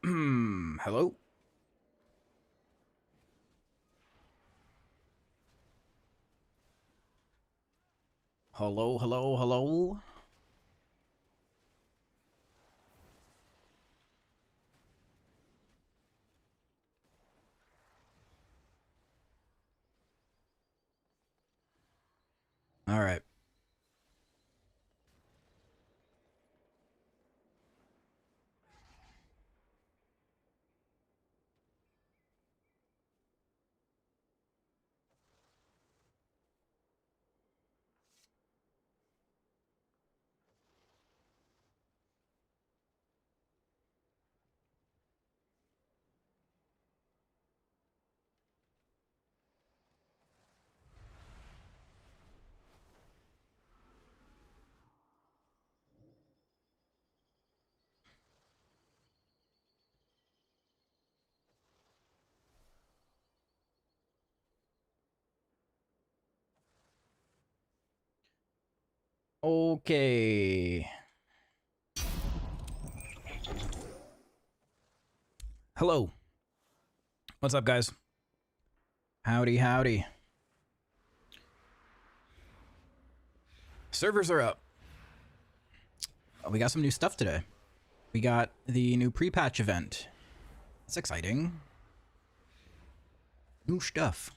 Hello? Hello, hello, hello? All right. Okay. Hello. What's up, guys? Howdy, howdy. Servers are up. We got some new stuff today. We got the new pre-patch event. That's exciting. New stuff.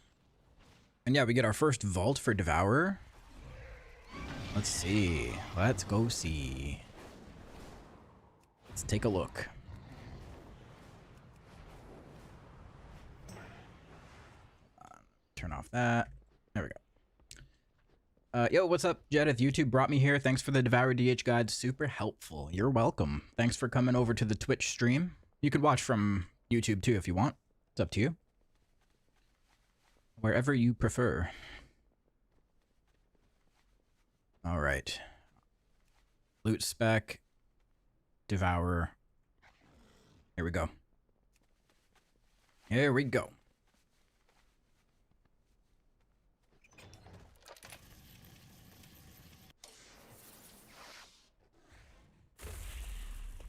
And yeah, we get our first vault for Devourer. Let's see. Let's go see. Let's take a look. Turn off that. There we go. Yo, what's up, Jedith? YouTube brought me here. Thanks for the Devourer DH guide. Super helpful. You're welcome. Thanks for coming over to the Twitch stream. You can watch from YouTube too if you want. It's up to you. Wherever you prefer. All right. Loot spec. Devourer. Here we go. Here we go.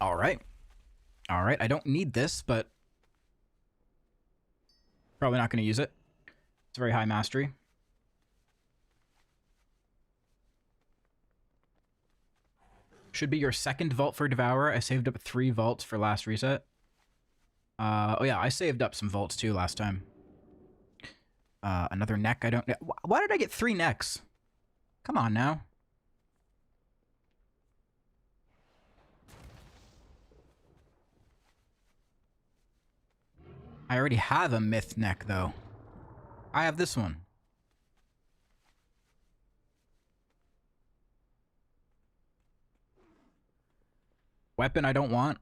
All right. All right. I don't need this, but probably not going to use it. It's very high mastery. Should be your second vault for Devourer. I saved up 3 vaults for last reset. Oh yeah, I saved up some vaults too last time. Another neck. I don't. Why did I get 3 necks? Come on now. I already have a myth neck though. I have this one. Weapon I don't want.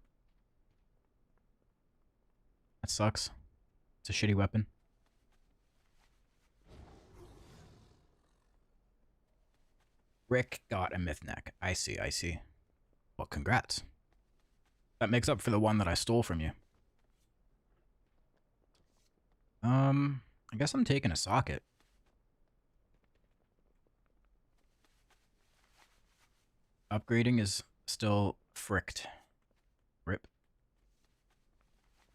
That sucks. It's a shitty weapon. Rick got a myth neck. I see, I see. Well, congrats. That makes up for the one that I stole from you. I guess I'm taking a socket. Upgrading is still fricked. Rip.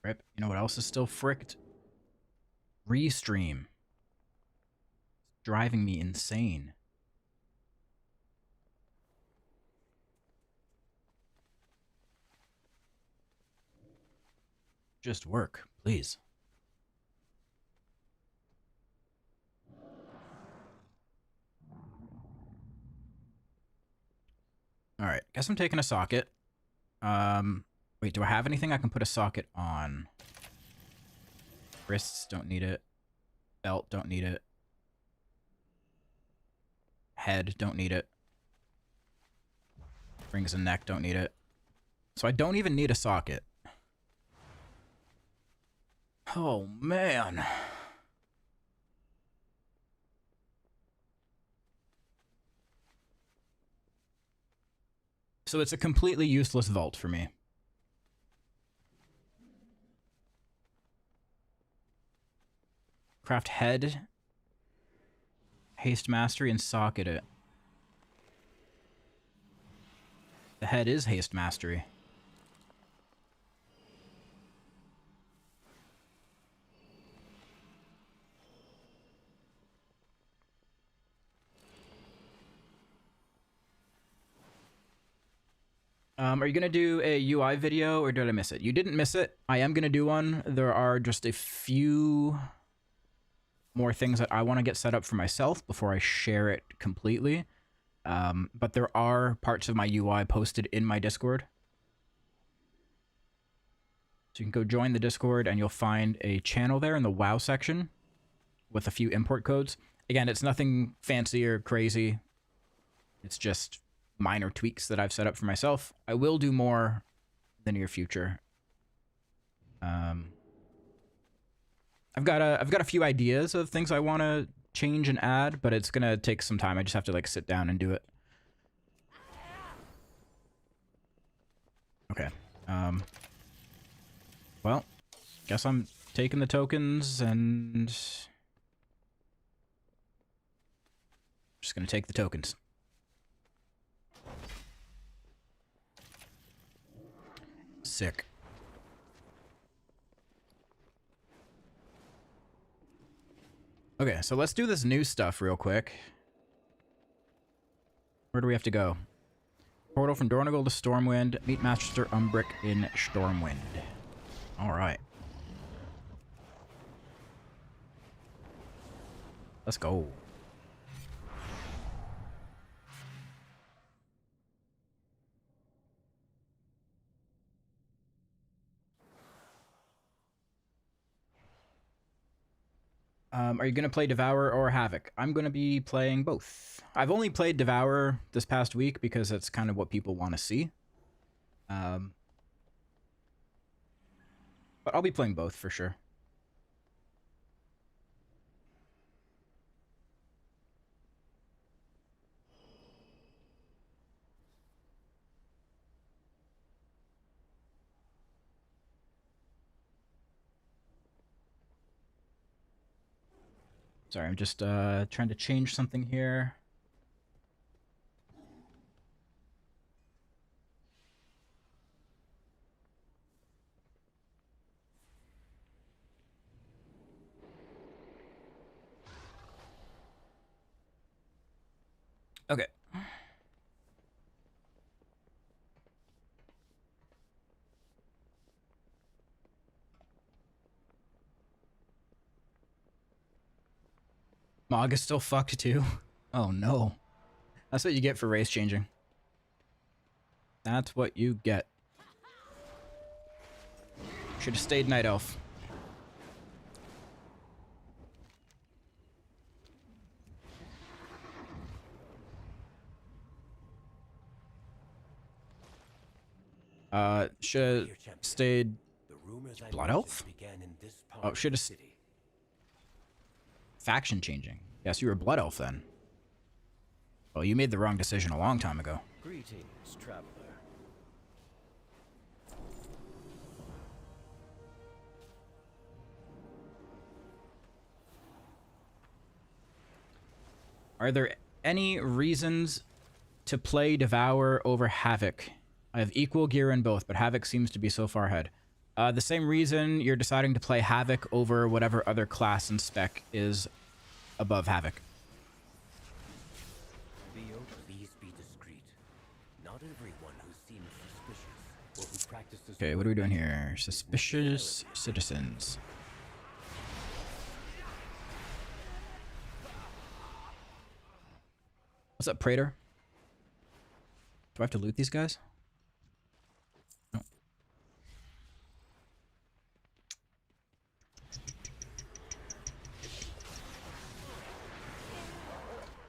Rip. You know what else is still fricked? Restream. It's driving me insane. Just work, please. Alright, guess I'm taking a socket. Wait, do I have anything I can put a socket on? Wrists, don't need it. Belt, don't need it. Head, don't need it. Rings and neck, don't need it. So I don't even need a socket. Oh, man. So it's a completely useless vault for me. Craft head, haste mastery, and socket it. The head is haste mastery. Are you gonna do a UI video or did I miss it? You didn't miss it. I am gonna do one. There are just a few more things that I want to get set up for myself before I share it completely. But there are parts of my UI posted in my Discord. So you can go join the Discord and you'll find a channel there in the WoW section with a few import codes. Again, it's nothing fancy or crazy. It's just minor tweaks that I've set up for myself. I will do more in the near future. I've got a few ideas of things I want to change and add, but it's gonna take some time. I just have to like sit down and do it. Okay. Well, guess I'm taking the tokens and just gonna take the tokens. Sick. Okay, so let's do this new stuff real quick. Where do we have to go? Portal from Dornagal to Stormwind. Meet Master Umbrick in Stormwind. Alright. Let's go. Are you going to play Devourer or Havoc? I'm going to be playing both. I've only played Devourer this past week because that's kind of what people want to see. But I'll be playing both for sure. Sorry, I'm just trying to change something here. Okay. Mog is still fucked too. Oh no. That's what you get for race changing. That's what you get. Should have stayed Night Elf. Should have stayed Blood Elf? Oh, should have... Faction changing. Yes, you were Blood Elf then. Well, you made the wrong decision a long time ago. Greetings, traveler. Are there any reasons to play Devour over Havoc? I have equal gear in both, but Havoc seems to be so far ahead. The same reason you're deciding to play Havoc over whatever other class and spec is above Havoc. Please be discreet. Not everyone who seems suspicious or who practices. Okay, what are we doing here? Suspicious citizens. What's up, Praetor? Do I have to loot these guys? No.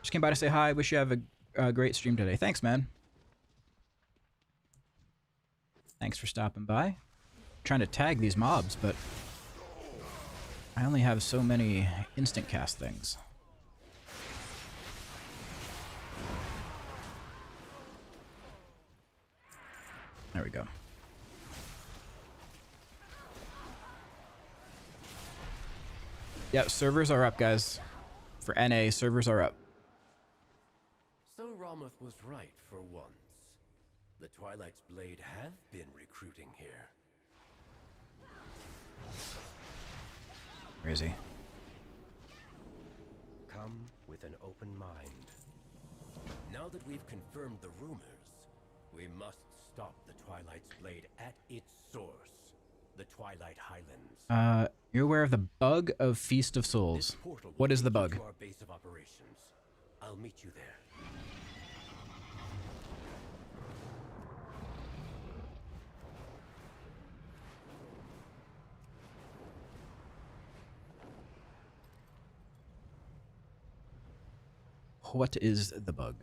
Just came by to say hi. Wish you have a great stream today. Thanks, man. Thanks for stopping by. Trying to tag these mobs, but I only have so many instant cast things. There we go. Yeah, servers are up, guys. For NA, servers are up. So Romoth was right for once. The Twilight's Blade have been recruiting here. Where is he? Come with an open mind. Now that we've confirmed the rumors, we must stop the Twilight's blade at its source, the Twilight Highlands. You're aware of the bug of Feast of Souls. This portal will What is the take you bug? to our base of operations. I'll meet you there. What is the bug?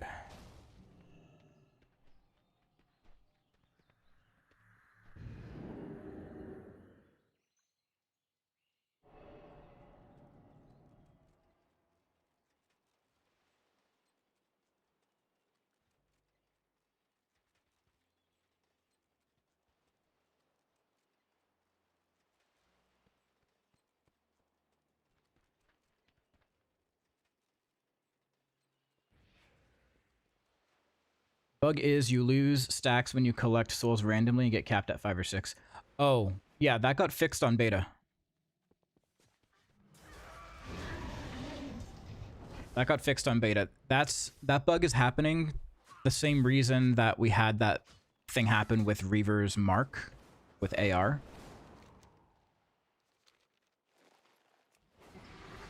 Bug is you lose stacks when you collect souls randomly and get capped at 5 or 6. Oh, yeah, that got fixed on beta. That got fixed on beta. That bug is happening the same reason that we had that thing happen with Reaver's Mark with AR.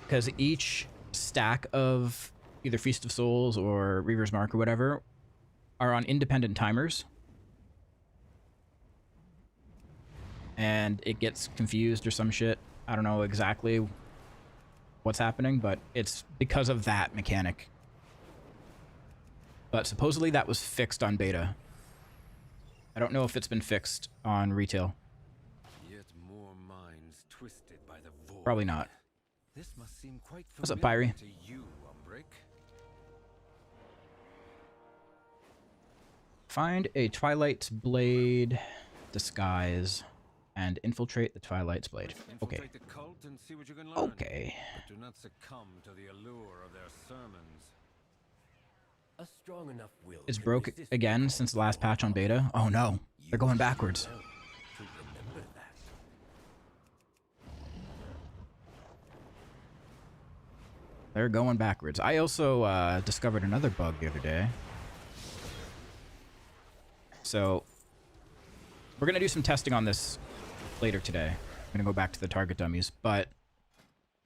Because each stack of either Feast of Souls or Reaver's Mark or whatever are on independent timers. And it gets confused or some shit. I don't know exactly what's happening, but it's because of that mechanic. But supposedly that was fixed on beta. I don't know if it's been fixed on retail. Yet more minds twisted by the void. Probably not. This must seem quite What's up, familiar Pyrie? to you, Dawnbreaker. Find a Twilight's Blade disguise and infiltrate the Twilight's Blade. Okay. Infiltrate the cult and see what you can learn. Okay. But do not succumb to the allure of their sermons. A strong enough will It's can broke resist again the since the call last of patch on all. beta. Oh no. They're going backwards. Well, to remember that. They're going backwards. I also discovered another bug the other day. So we're going to do some testing on this later today. I'm going to go back to the target dummies. But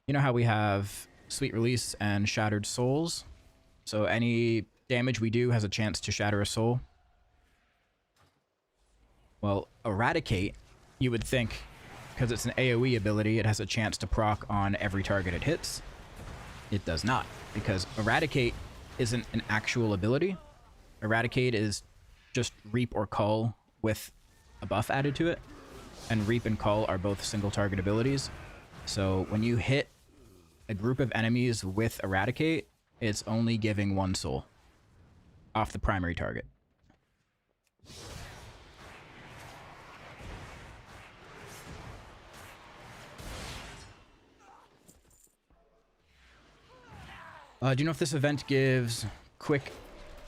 you know how we have Sweet Release and Shattered Souls? So any damage we do has a chance to shatter a soul. Well, Eradicate, you would think, because it's an AoE ability, it has a chance to proc on every target it hits. It does not, because Eradicate isn't an actual ability. Eradicate is just Reap or Cull with a buff added to it. And Reap and Cull are both single target abilities. So when you hit a group of enemies with Eradicate, it's only giving one soul off the primary target. Do you know if this event gives quick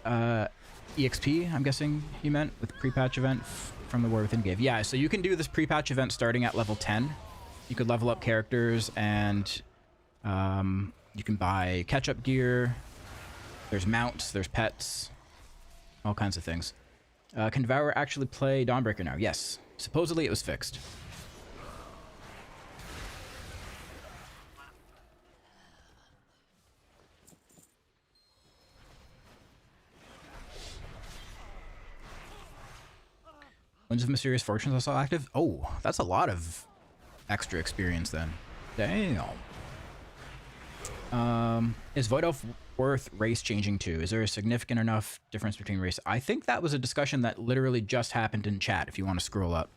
EXP? I'm guessing you meant with pre-patch event from the War Within gave. Yeah, so you can do this pre-patch event starting at level 10. You could level up characters and you can buy catch-up gear. There's mounts, there's pets, all kinds of things. Can Devourer actually play Dawnbreaker now? Yes. Supposedly it was fixed. Winds of Mysterious Fortunes I saw active? Oh, that's a lot of extra experience then. Damn. Is Void Elf worth race changing to? Is there a significant enough difference between race? I think that was a discussion that literally just happened in chat if you want to scroll up.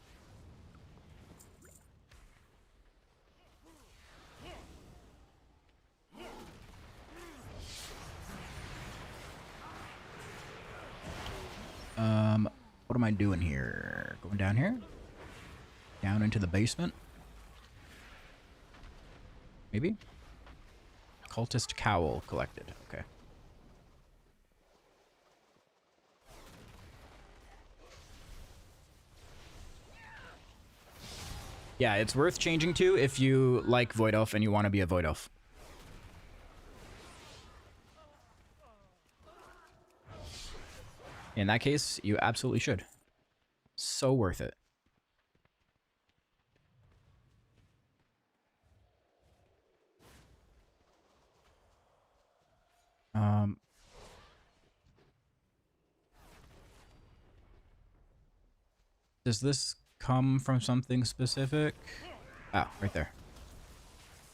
What am I doing here? Going down here? Down into the basement? Maybe? Cultist Cowl collected. Okay. Yeah, it's worth changing to if you like Void Elf and you want to be a Void Elf. In that case, you absolutely should. So worth it. Does this come from something specific? Oh, right there.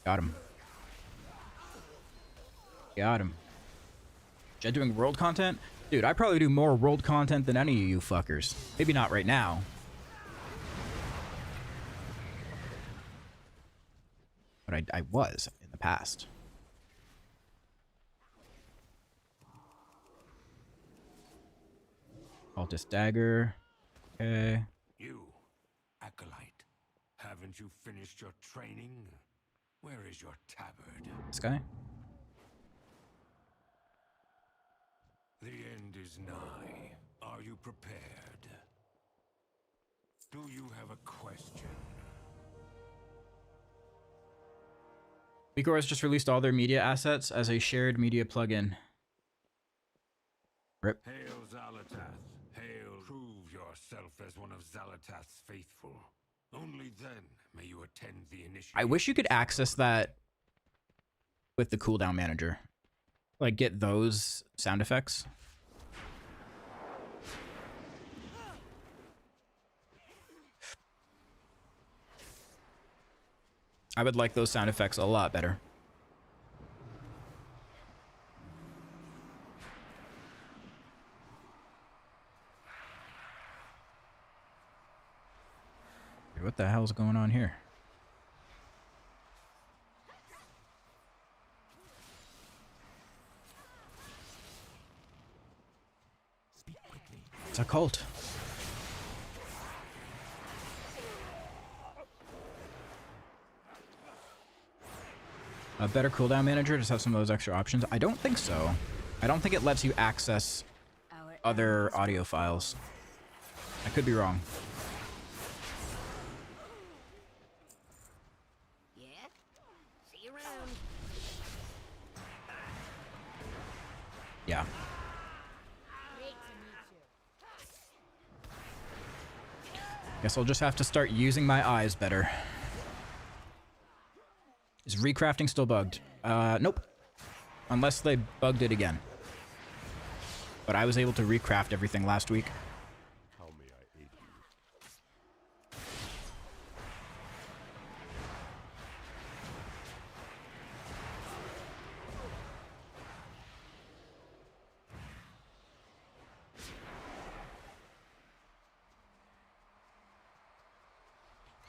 Got him. Got him. Jed doing world content? Dude, I probably do more world content than any of you fuckers. Maybe not right now. But I was in the past. Altus dagger. Okay. You, acolyte, haven't you finished your training? Where is your tabard? This guy? The end is nigh. Are you prepared? Do you have a question? Vicor has just released all their media assets as a shared media plugin. Rip. Hail Xalatath. Hail. Prove yourself as one of Xalatath's faithful. Only then may you attend the initiation. I wish you could access that with the cooldown manager. Like, get those sound effects. I would like those sound effects a lot better. What the hell's going on here? It's a cult. A better cooldown manager just have some of those extra options? I don't think so. I don't think it lets you access other audio files. I could be wrong. Yeah? See you around. Yeah. Guess I'll just have to start using my eyes better. Is recrafting still bugged? Nope. Unless they bugged it again. But I was able to recraft everything last week. How may I aid you?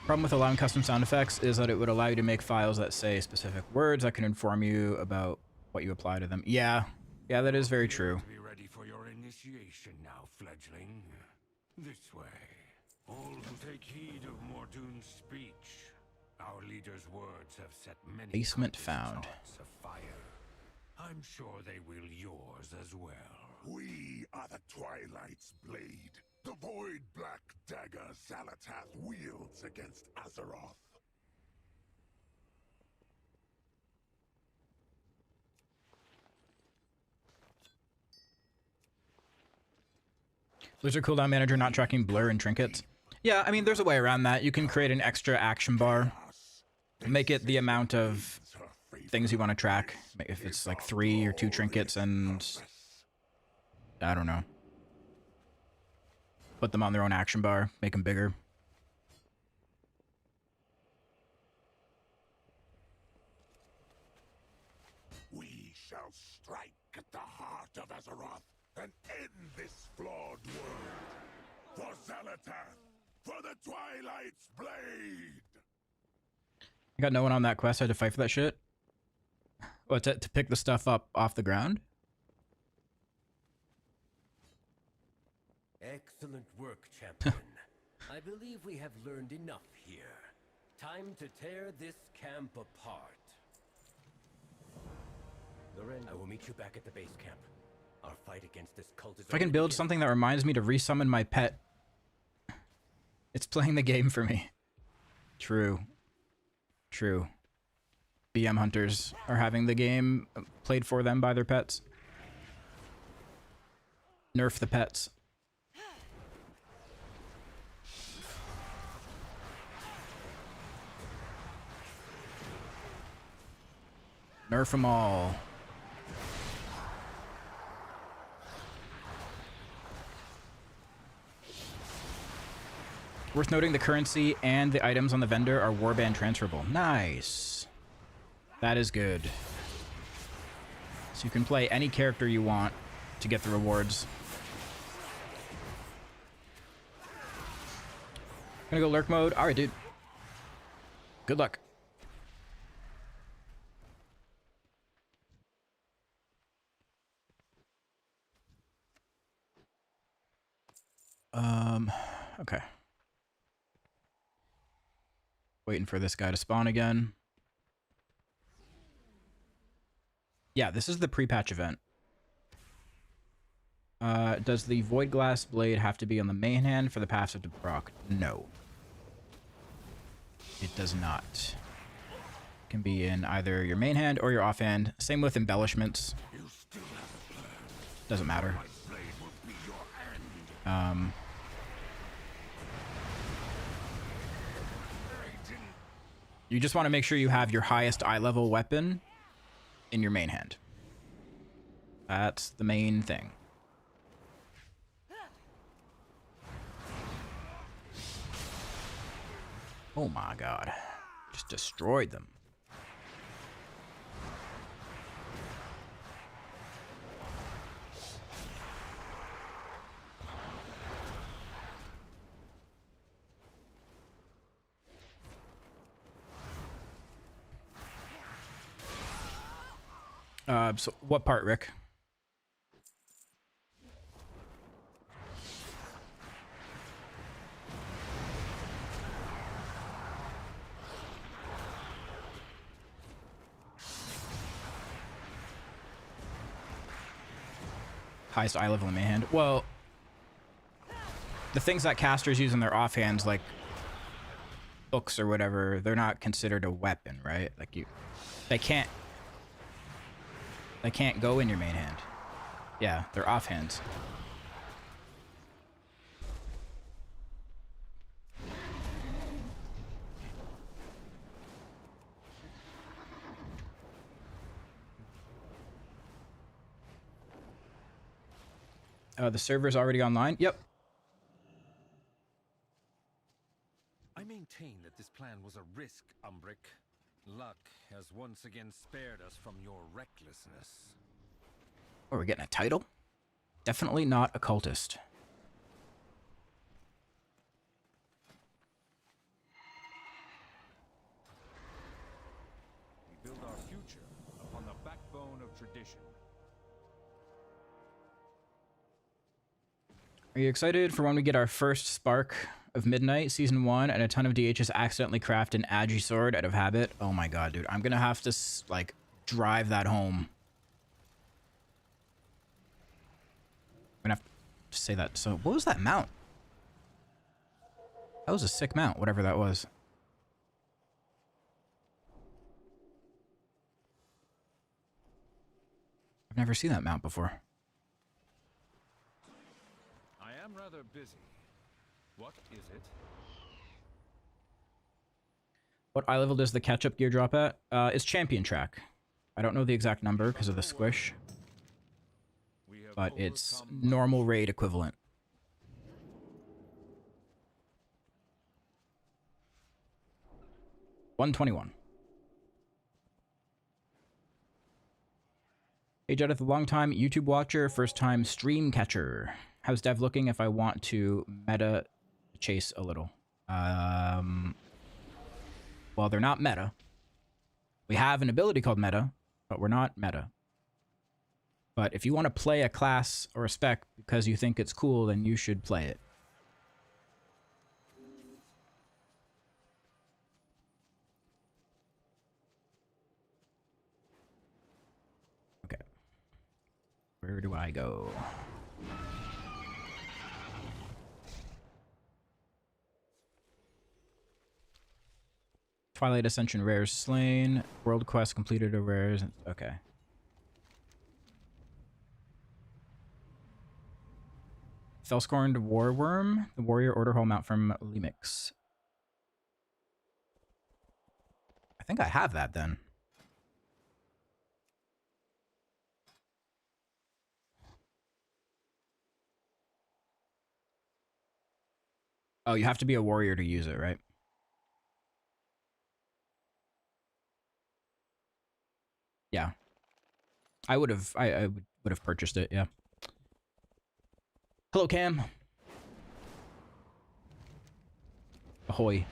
Problem with allowing custom sound effects is that it would allow you to make files that say specific words that can inform you about what you apply to them. Yeah, that is very true. Be ready for your initiation now, fledgling. This way. All who take heed of Mordoon's speech. Our leader's words have set many Basement conscious found. hearts afire. I'm sure they will yours as well. We are the Twilight's blade, the void black dagger Xalatath wields against Azeroth. Blizzard cooldown manager not tracking blur and trinkets. Yeah, I mean, there's a way around that. You can create an extra action bar. Make it the amount of things you want to track. If it's like 3 or 2 trinkets and... I don't know. Put them on their own action bar. Make them bigger. We shall strike at the heart of Azeroth and end this flawed world. For Xalatath, for the Twilight's blade! I got no one on that quest. I had to fight for that shit. What, to pick the stuff up off the ground? Excellent work, champion. I believe we have learned enough here. Time to tear this camp apart. Loren, I will meet you back at the base camp. Our fight against this cult is If I can build something that reminds me to resummon my pet, it's playing the game for me. True. True. BM hunters are having the game played for them by their pets. Nerf the pets. Nerf them all. Worth noting, the currency and the items on the vendor are warband transferable. Nice. That is good. So you can play any character you want to get the rewards. Gonna go lurk mode. All right, dude. Good luck. Okay. Waiting for this guy to spawn again. Yeah, this is the pre-patch event. Does the Void Glass Blade have to be on the main hand for the passive to proc? No. It does not. It can be in either your main hand or your offhand. Same with embellishments. Doesn't matter. You just want to make sure you have your highest eye level weapon in your main hand. That's the main thing. Oh my god. Just destroyed them. So what part, Rick? Highest eye level in my hand. Well, the things that casters use in their offhands, like books or whatever, they're not considered a weapon, right? Like they can't go in your main hand. Yeah, they're offhands. The server's already online? Yep. I maintain that this plan was a risk, Umbric. Luck has once again spared us from your recklessness. Oh, we're getting a title? Definitely not a cultist. We build our future upon the backbone of tradition. Are you excited for when we get our first Spark of Midnight, Season 1, and a ton of DHs accidentally craft an Agi sword out of habit? Oh my god, dude. I'm gonna have to, like, drive that home. I'm gonna have to say that. So, what was that mount? That was a sick mount, whatever that was. I've never seen that mount before. I am rather busy. What is it? What eye level does the catch-up gear drop at? It's champion track. I don't know the exact number because of the squish, but it's normal raid equivalent. $121. Hey Jedith, a long time YouTube watcher, first time stream catcher. How's dev looking if I want to meta chase a little? Well, they're not meta. We have an ability called meta, but we're not meta. But if you want to play a class or a spec because you think it's cool, then you should play it. Okay. Where do I go? Twilight Ascension rares slain. World quest completed or rares. Okay. Felscorned Warworm, the warrior order hall mount from Lemix. I think I have that then. Oh, you have to be a warrior to use it, right? Yeah. I would have purchased it, yeah. Hello, Cam. Ahoy.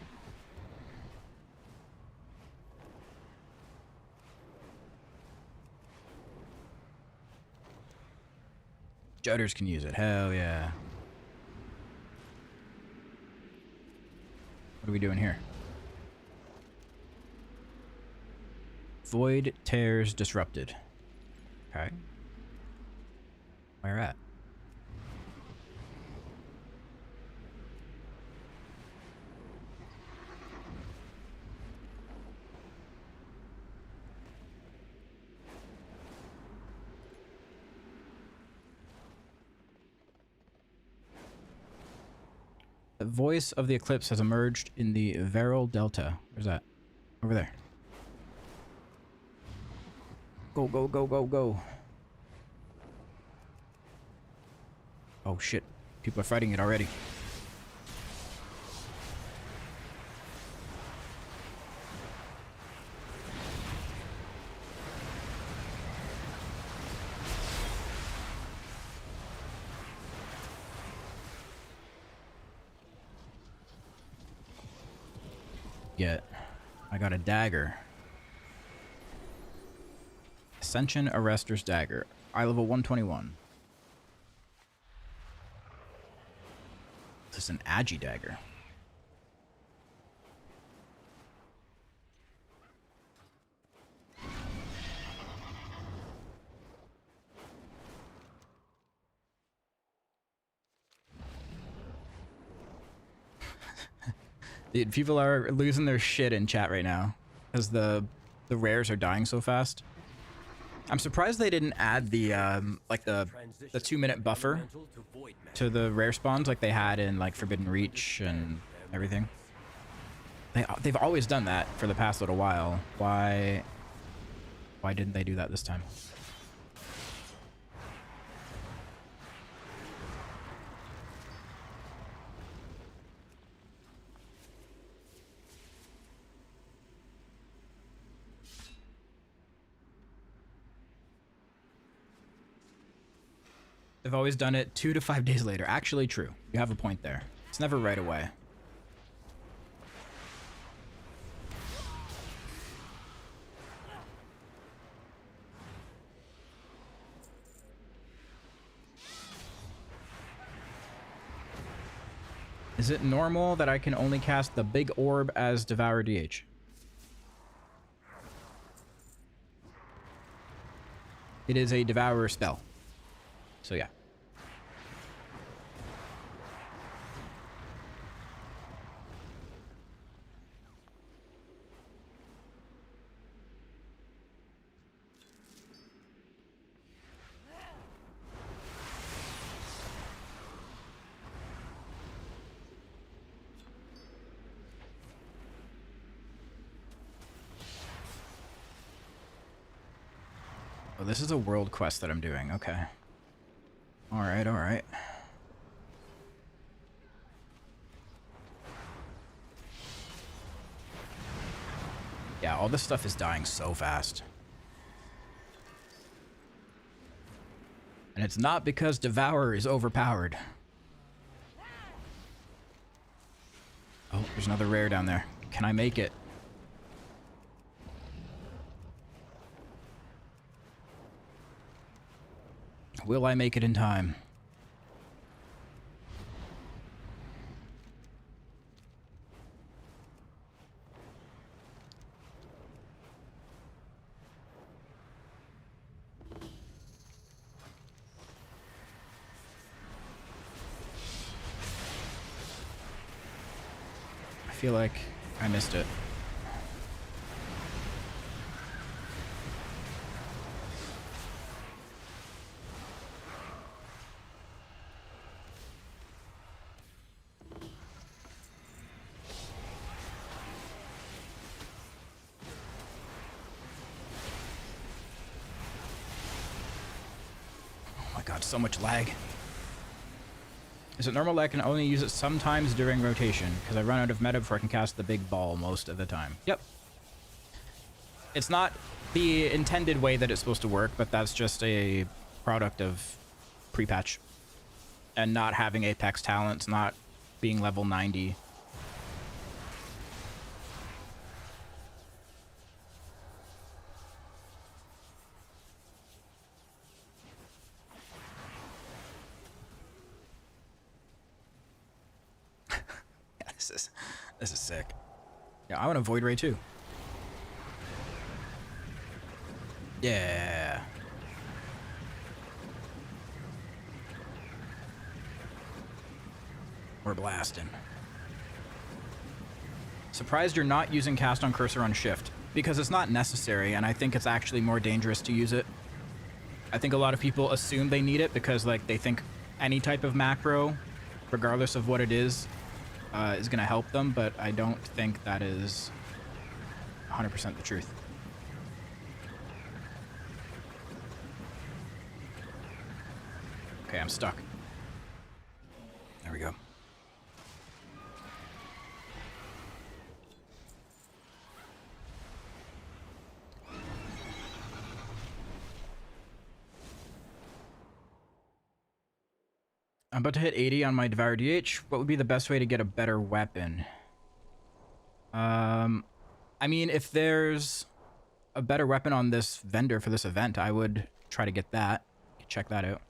Judders can use it. Hell yeah. What are we doing here? Void tears disrupted. Okay. Where at? The voice of the eclipse has emerged in the Veral Delta. Where's that? Over there. Go, go, go, go, go. Oh shit. People are fighting it already. Yet. I got a dagger. Ascension Arrester's Dagger. Eye level 121. This is an Agi dagger. Dude, people are losing their shit in chat right now because the rares are dying so fast. I'm surprised they didn't add the like the 2-minute buffer to the rare spawns like they had in like Forbidden Reach and everything. They've always done that for the past little while. Why didn't they do that this time? They've always done it 2 to 5 days later. Actually true. You have a point there. It's never right away. Is it normal that I can only cast the big orb as Devourer DH? It is a Devourer spell. So yeah. Oh, this is a world quest that I'm doing. Okay. All right, all right. Yeah, all this stuff is dying so fast. And it's not because Devourer is overpowered. Oh, there's another rare down there. Can I make it? Will I make it in time? I feel like I missed it. God, so much lag. Is it normal that I can only use it sometimes during rotation? Because I run out of meta before I can cast the big ball most of the time. Yep. It's not the intended way that it's supposed to work, but that's just a product of pre-patch. And not having Apex talents, not being level 90. Yeah, this is sick. Yeah, I want a Void Ray too. Yeah. We're blasting. Surprised you're not using cast on cursor on shift, because it's not necessary, and I think it's actually more dangerous to use it. I think a lot of people assume they need it because like they think any type of macro, regardless of what it is going to help them, but I don't think that is 100% the truth. Okay, I'm stuck. There we go. I'm about to hit 80 on my Devourer DH. What would be the best way to get a better weapon? I mean, if there's a better weapon on this vendor for this event, I would try to get that. Check that out.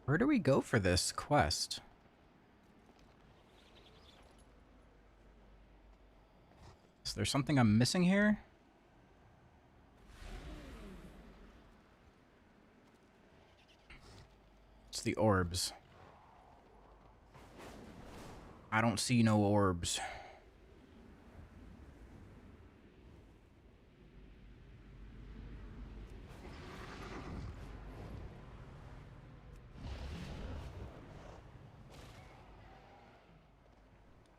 Where do we go for this quest? Is there something I'm missing here? It's the orbs. I don't see no orbs.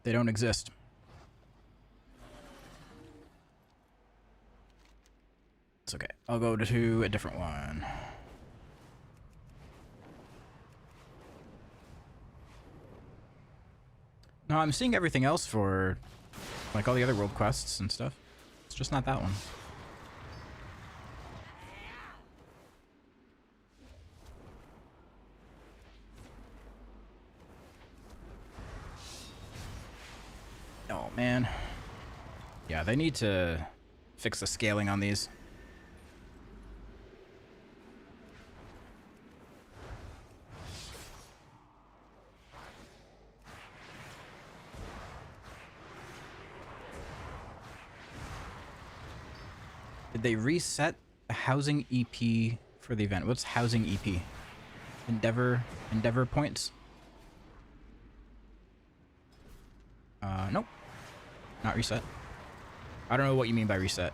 They don't exist. It's okay. I'll go to a different one. No, I'm seeing everything else for like all the other world quests and stuff. It's just not that one. Oh, man. Yeah, they need to fix the scaling on these. Did they reset the housing EP for the event? What's housing EP? Endeavor points? Nope. Not reset. I don't know what you mean by reset.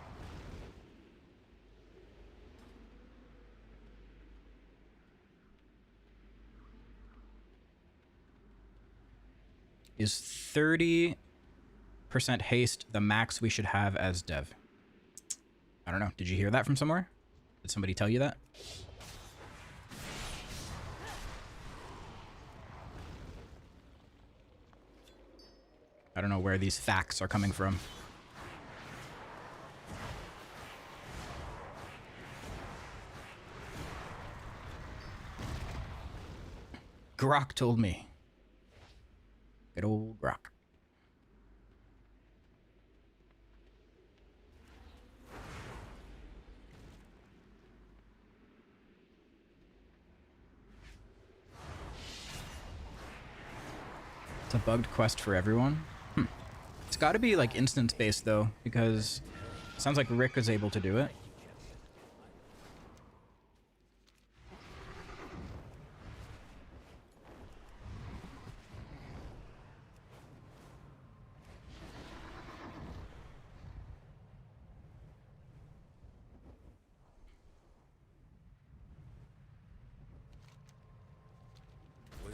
Is 30% haste the max we should have as dev? I don't know. Did you hear that from somewhere? Did somebody tell you that? I don't know where these facts are coming from. Grok told me. Good old Grok. It's a bugged quest for everyone. It's got to be like instance-based though, because it sounds like Rick is able to do it.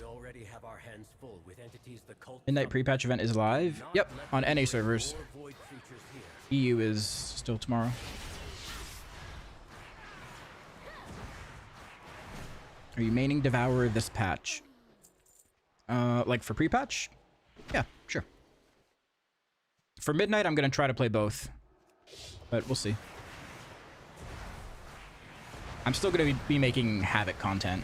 already have our hands full with entities the cult. Midnight pre-patch event is live. Yep, on NA servers. Void creatures here. EU is still tomorrow. Are you maining Devourer this patch? Like for pre-patch? Yeah, sure. For Midnight, I'm gonna try to play both, but we'll see. I'm still gonna be making Havoc content.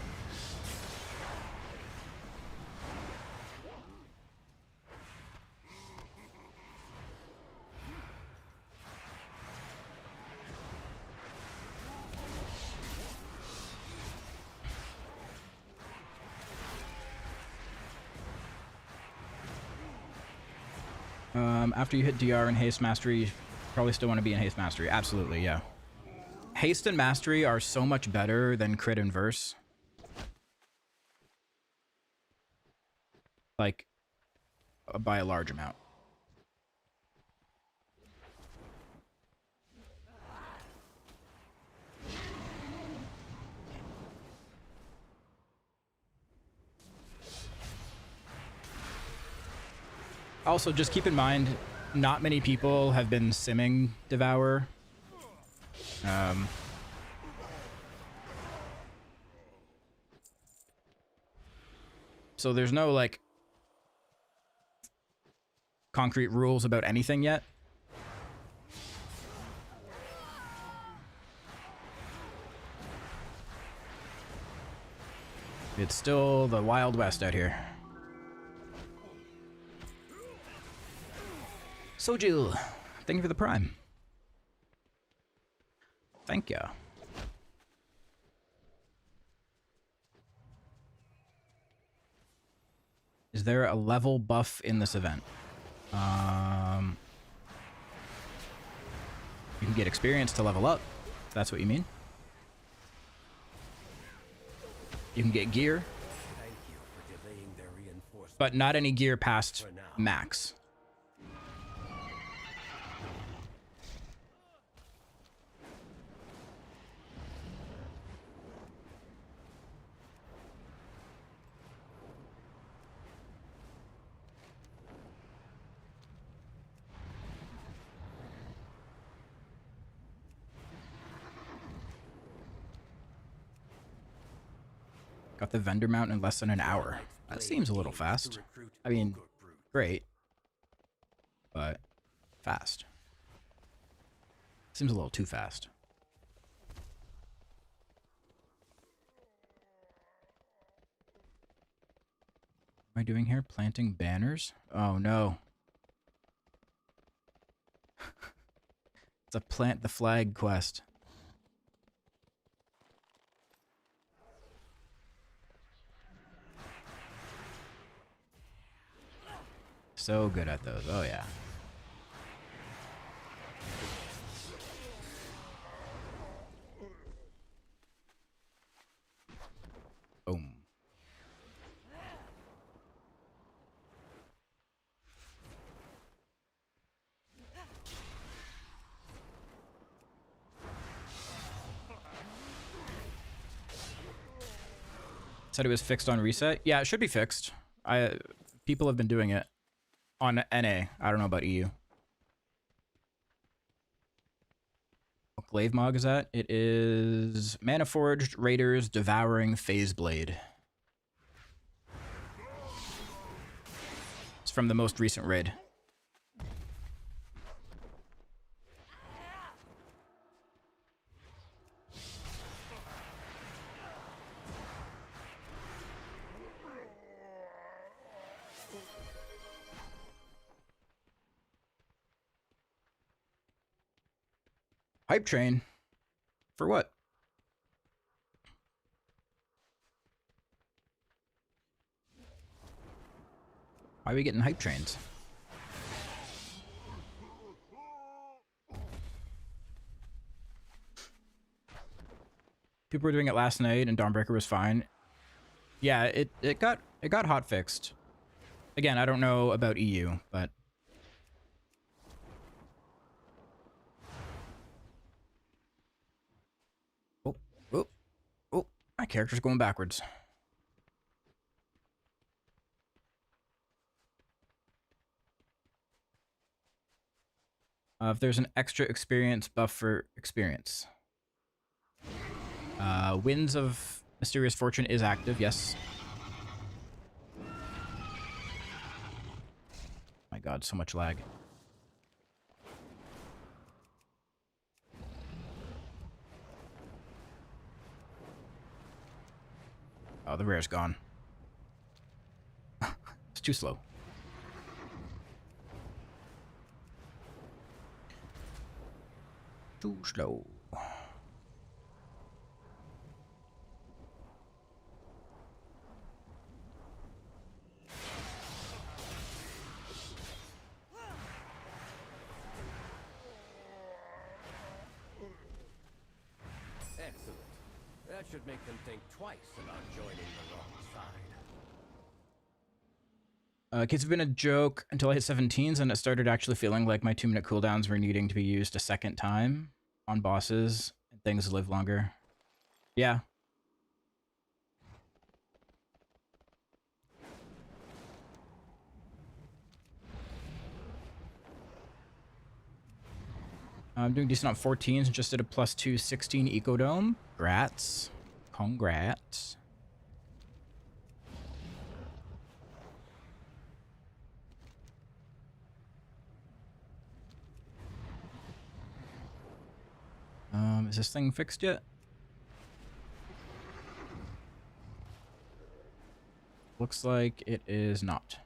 After you hit DR and Haste Mastery, you probably still want to be in Haste Mastery. Absolutely, yeah. Haste and Mastery are so much better than Crit and Verse. Like, by a large amount. Also, just keep in mind, not many people have been simming Devourer. So there's no, like, concrete rules about anything yet. It's still the Wild West out here. Soju, thank you for the Prime. Thank you. Is there a level buff in this event? You can get experience to level up, if that's what you mean. You can get gear, Thank you for delaying their reinforcement. but not any gear past max. Got the vendor mount in less than an hour. That seems a little fast. I mean, great, but fast. Seems a little too fast. What am I doing here? Planting banners? Oh no. It's a plant the flag quest. So good at those. Oh yeah. Boom. Said it was fixed on reset. Yeah, it should be fixed. People have been doing it on NA. I don't know about EU. What glaive mog is that? It is Mana Forged, Raiders, Devouring, Phase Blade. It's from the most recent raid. Hype train? For what? Why are we getting hype trains? People were doing it last night and Dawnbreaker was fine. Yeah, it got hot fixed. Again, I don't know about EU, but oh, my character's going backwards. If there's an extra experience buff for experience. Winds of Mysterious Fortune is active, yes. My god, so much lag. Oh, the rare's gone. It's too slow. Too slow. Excellent. That should make them think twice about joining the wrong side. Kids have been a joke until I hit 17s, and it started actually feeling like my 2-minute cooldowns were needing to be used a second time on bosses, and things live longer. Yeah. I'm doing decent on 14s, just did a +2 16 Ecodome. Congrats. Congrats. Is this thing fixed yet? Looks like it is not.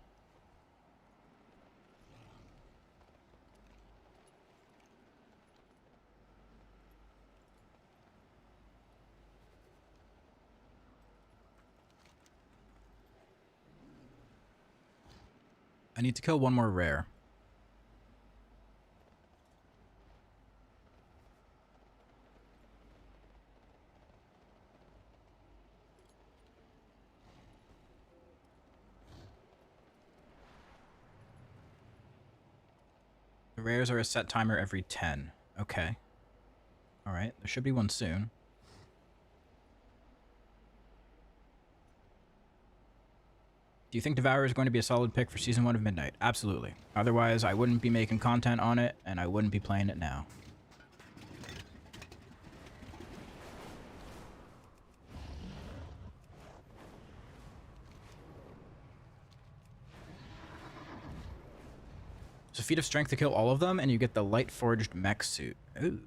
I need to kill one more rare. The rares are a set timer every 10. Okay. Alright, there should be one soon. Do you think Devourer is going to be a solid pick for Season 1 of Midnight? Absolutely. Otherwise, I wouldn't be making content on it, and I wouldn't be playing it now. It's a feat of strength to kill all of them, and you get the light forged mech suit. Ooh.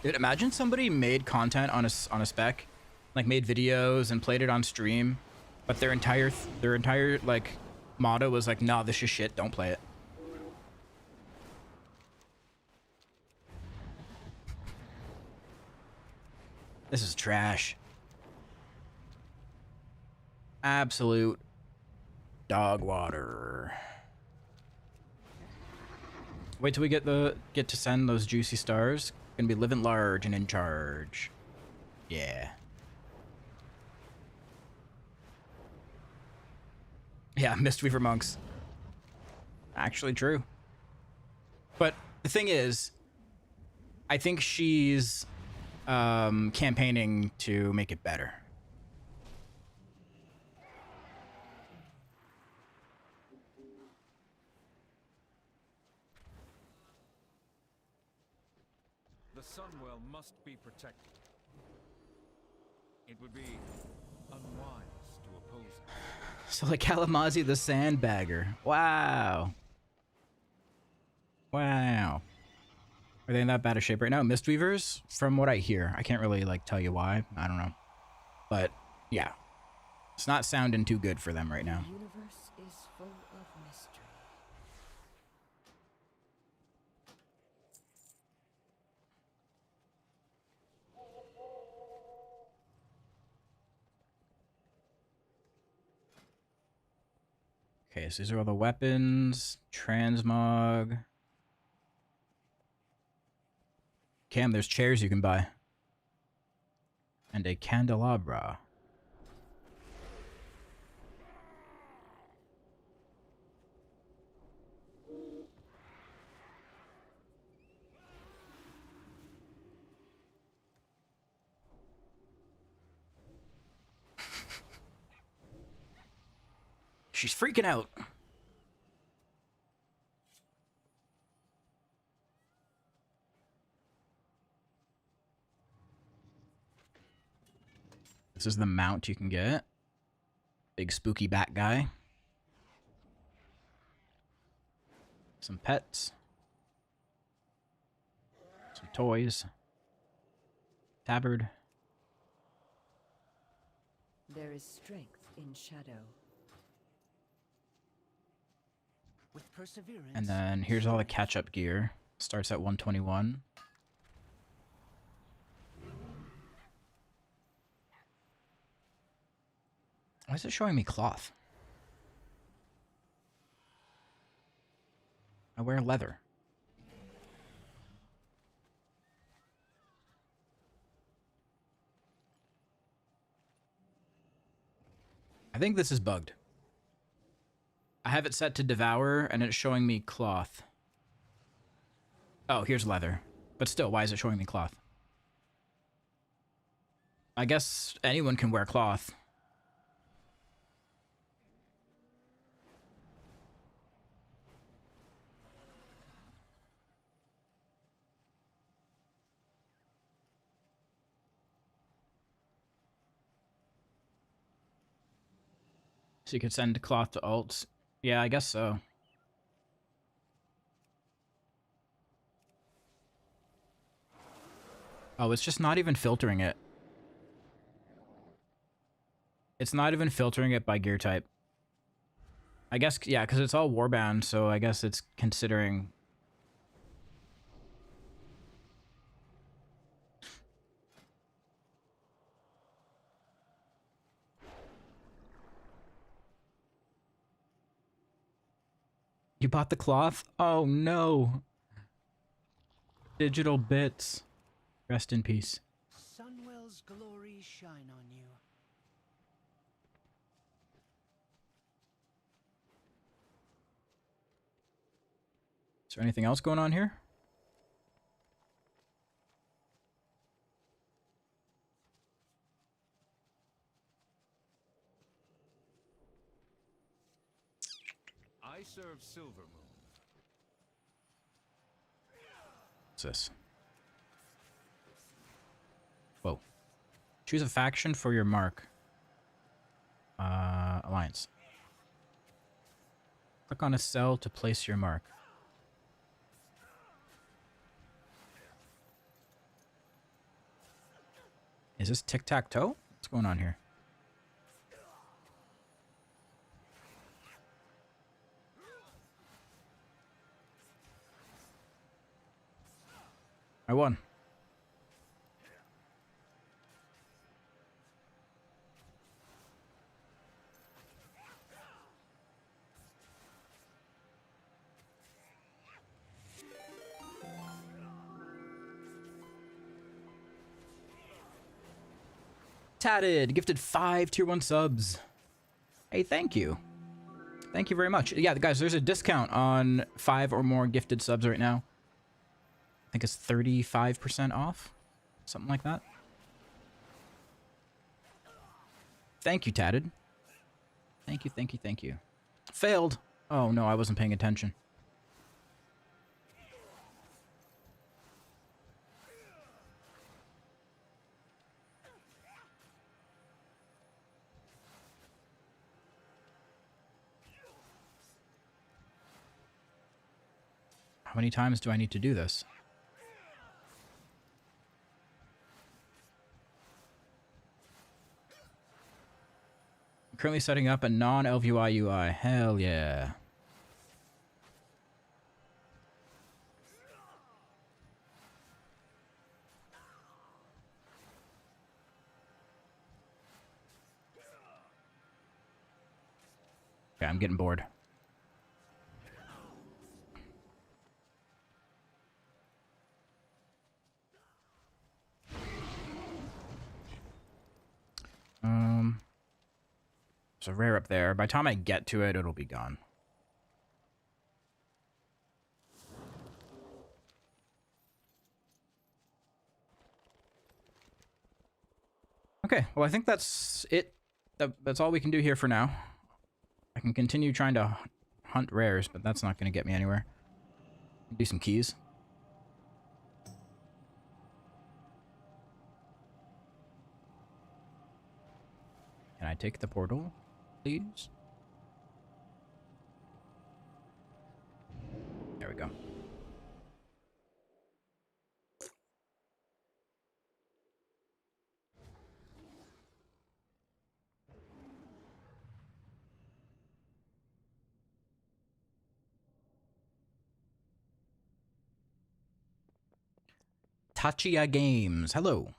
Dude, imagine somebody made content on a spec, like made videos and played it on stream, but their entire like motto was like, "Nah, this is shit. Don't play it." This is trash. Absolute dog water. Wait till we get to send those juicy stars. Gonna be living large and in charge. Yeah. Yeah, Mistweaver monks. Actually true. But the thing is, I think she's campaigning to make it better. The Sunwell must be protected. It would be unwise to oppose it. So like Kalamazoo the Sandbagger. Wow. Wow. Are they in that bad a shape right now? Mistweavers, from what I hear. I can't really like tell you why. I don't know. But yeah. It's not sounding too good for them right now. The universe is full of mystery. Okay, so these are all the weapons. Transmog. Cam, there's chairs you can buy. And a candelabra. She's freaking out. This is the mount you can get. Big spooky bat guy. Some pets. Some toys. Tabard. There is strength in shadow. With perseverance. And then here's all the catch-up gear. Starts at 121. Why is it showing me cloth? I wear leather. I think this is bugged. I have it set to Devourer, and it's showing me cloth. Oh, here's leather. But still, why is it showing me cloth? I guess anyone can wear cloth. So you could send cloth to alts. Yeah, I guess so. Oh, it's just not even filtering it. It's not even filtering it by gear type. I guess, yeah, because it's all warbound, so I guess it's considering... You bought the cloth? Oh no. Digital bits. Rest in peace. Sunwell's glory shine on you. Is there anything else going on here? I serve Silvermoon. What's this? Whoa. Choose a faction for your mark. Alliance. Click on a cell to place your mark. Is this tic-tac-toe? What's going on here? I won. Tatted, gifted 5 tier 1 subs. Hey, thank you. Thank you very much. Yeah, guys, there's a discount on 5 or more gifted subs right now. I think it's 35% off. Something like that. Thank you, Tatted. Thank you, thank you, thank you. Failed. Oh, no, I wasn't paying attention. How many times do I need to do this? I'm currently setting up a non-LVI UI. Hell yeah. Okay, I'm getting bored. So rare up there. By the time I get to it, it'll be gone. Okay, well, I think that's it. That's all we can do here for now. I can continue trying to hunt rares, but that's not going to get me anywhere. Do some keys. Can I take the portal, please? There we go. Tachia Games. Hello.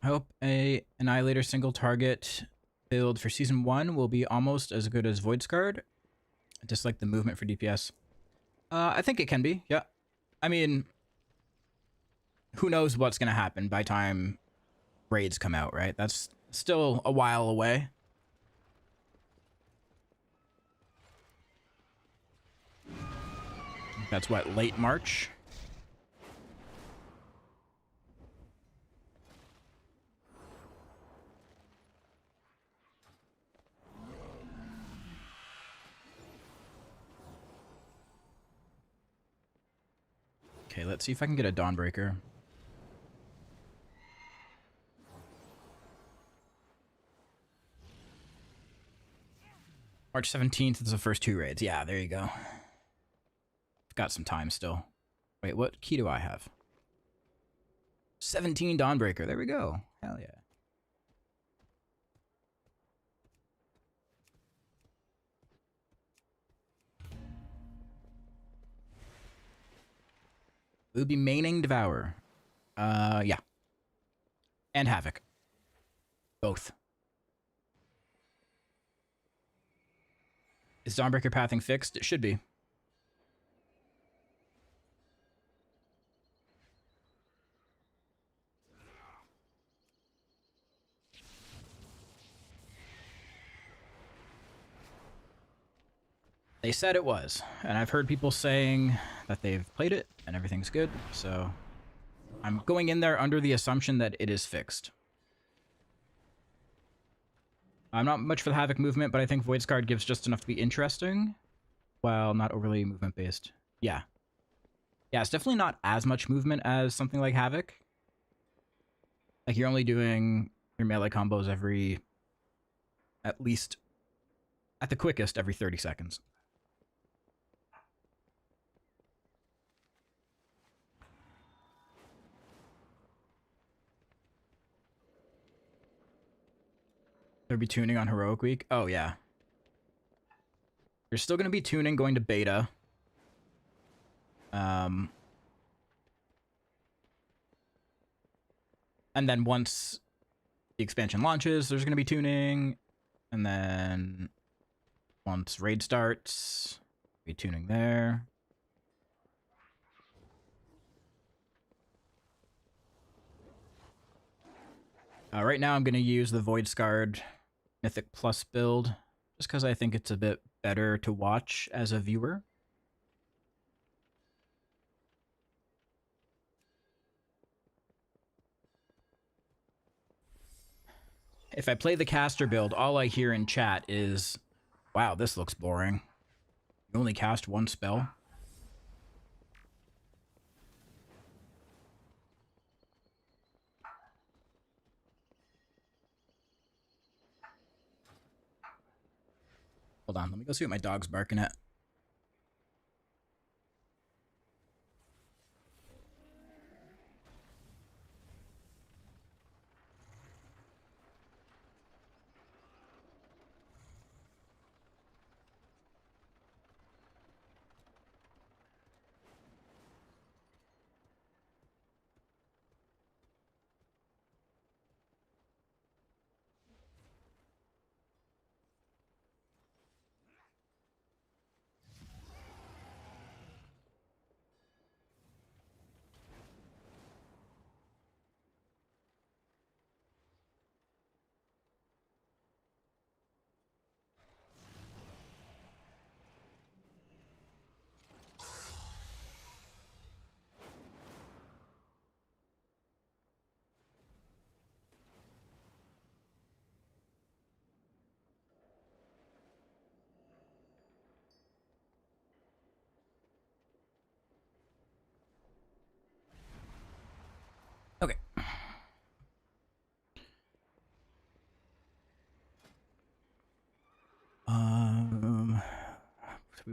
I hope a Annihilator single target build for Season 1 will be almost as good as Void Scarred. I dislike the movement for DPS. I think it can be, yeah. I mean, who knows what's going to happen by time raids come out, right? That's still a while away. That's what, late March? Okay, let's see if I can get a Dawnbreaker. March 17th is the first 2 raids. Yeah, there you go. Got some time still. Wait, what key do I have? 17 Dawnbreaker. There we go. Hell yeah. We'll be maining Devourer. Yeah. And Havoc. Both. Is Dawnbreaker pathing fixed? It should be. They said it was, and I've heard people saying that they've played it and everything's good, so I'm going in there under the assumption that it is fixed. I'm not much for the Havoc movement, but I think Void Scarred gives just enough to be interesting, while not overly movement-based. Yeah. Yeah, it's definitely not as much movement as something like Havoc. Like, you're only doing your melee combos every, at least, at the quickest, every 30 seconds. There'll be tuning on Heroic Week? Oh, yeah. There's still going to be tuning going to beta. And then once the expansion launches, there's going to be tuning. And then once raid starts, be tuning there. Right now I'm going to use the Void Scarred Mythic Plus build, just because I think it's a bit better to watch as a viewer. If I play the caster build, all I hear in chat is, wow, this looks boring. You only cast 1 spell? Hold on, let me go see what my dog's barking at.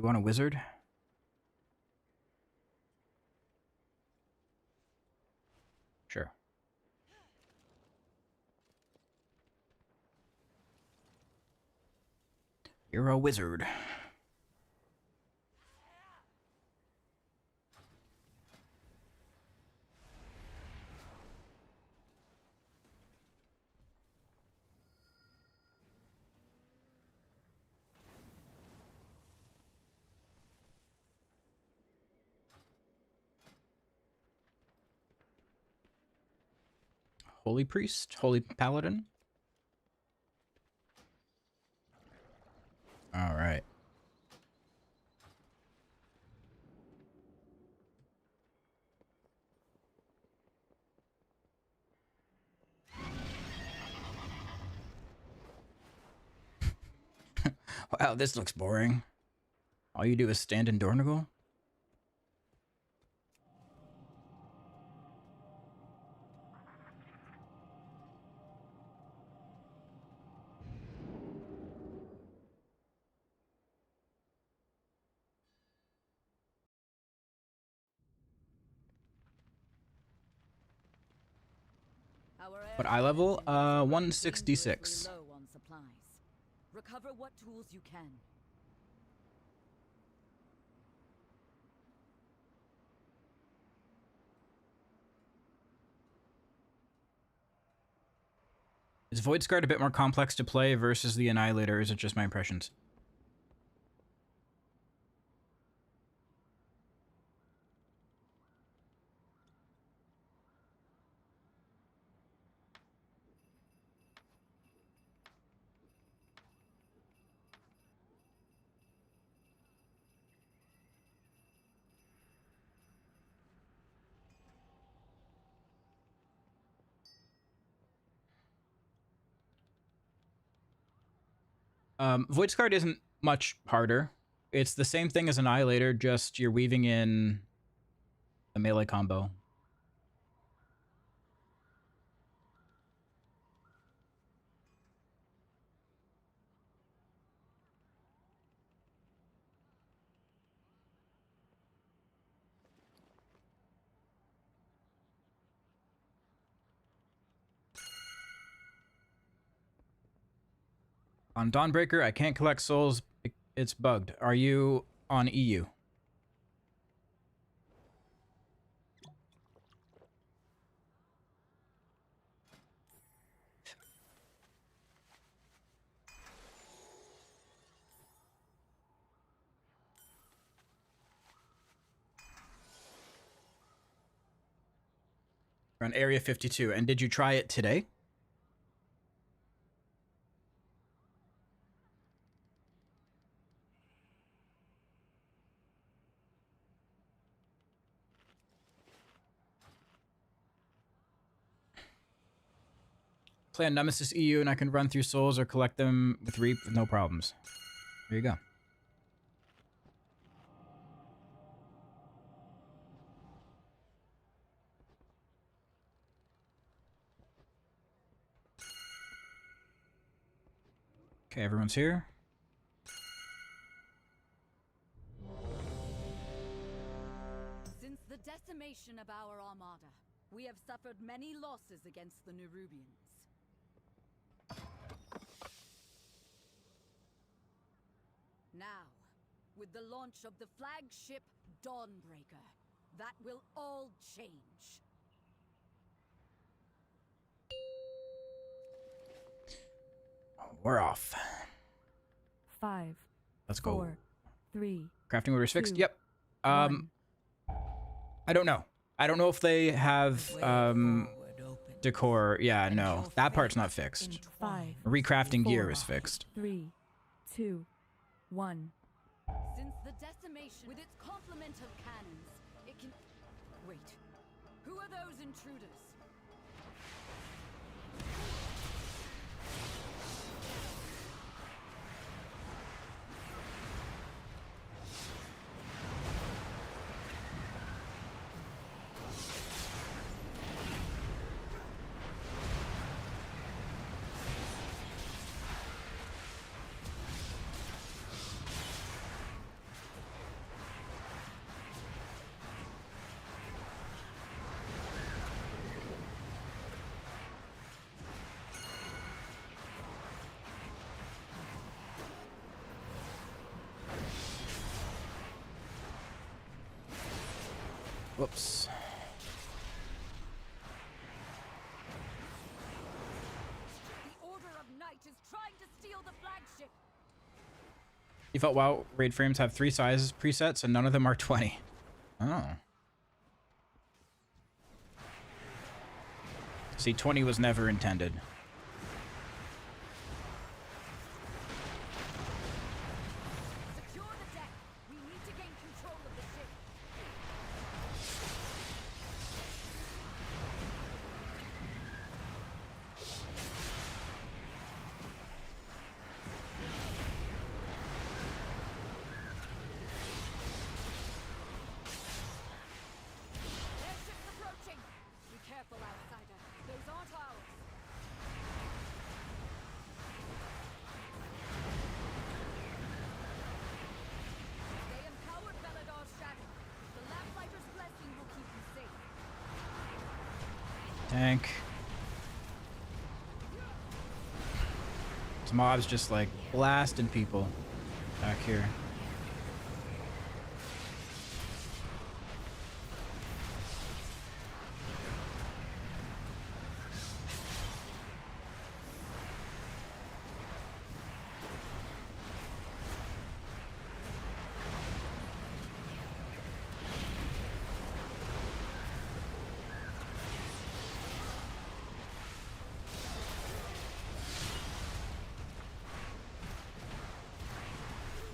You want a wizard? Sure. You're a wizard. Holy priest, holy paladin. All right. Wow, this looks boring. All you do is stand in Dornigal? What eye level? 166. Low on supplies. Recover what tools you can. Is Voidsguard a bit more complex to play versus the Annihilator, or is it just my impressions? Voidsguard isn't much harder. It's the same thing as Annihilator, just you're weaving in a melee combo. On Dawnbreaker, I can't collect souls. It's bugged. Are you on EU? We're on Area 52. And did you try it today? Play on Nemesis EU and I can run through souls or collect them with Reap with no problems. There you go. Okay, everyone's here. Since the decimation of our armada, we have suffered many losses against the Nerubians. Now, with the launch of the flagship Dawnbreaker, that will all change. We're off. 5. Let's go. 4, 3. Crafting orders fixed? 2, Yep. 1. I don't know. I don't know if they have decor. Yeah, no. That part's not fixed. 5. Recrafting gear 4, is fixed. 3, 2, 1. Since the decimation with its complement of cannons, it can... Wait. Who are those intruders? Whoops. The Order of Night is trying to steal the flagship. Default WoW raid frames have 3 sizes presets and none of them are 20. Oh. See, 20 was never intended. Secure the deck. We need to gain control of the ship. Airship's approaching. Be careful, outsider. Those aren't ours. Stay empowered, Belladar's shadow. The Lamplighter's blessing will keep you safe. Tank. This mob's just like blasting people back here.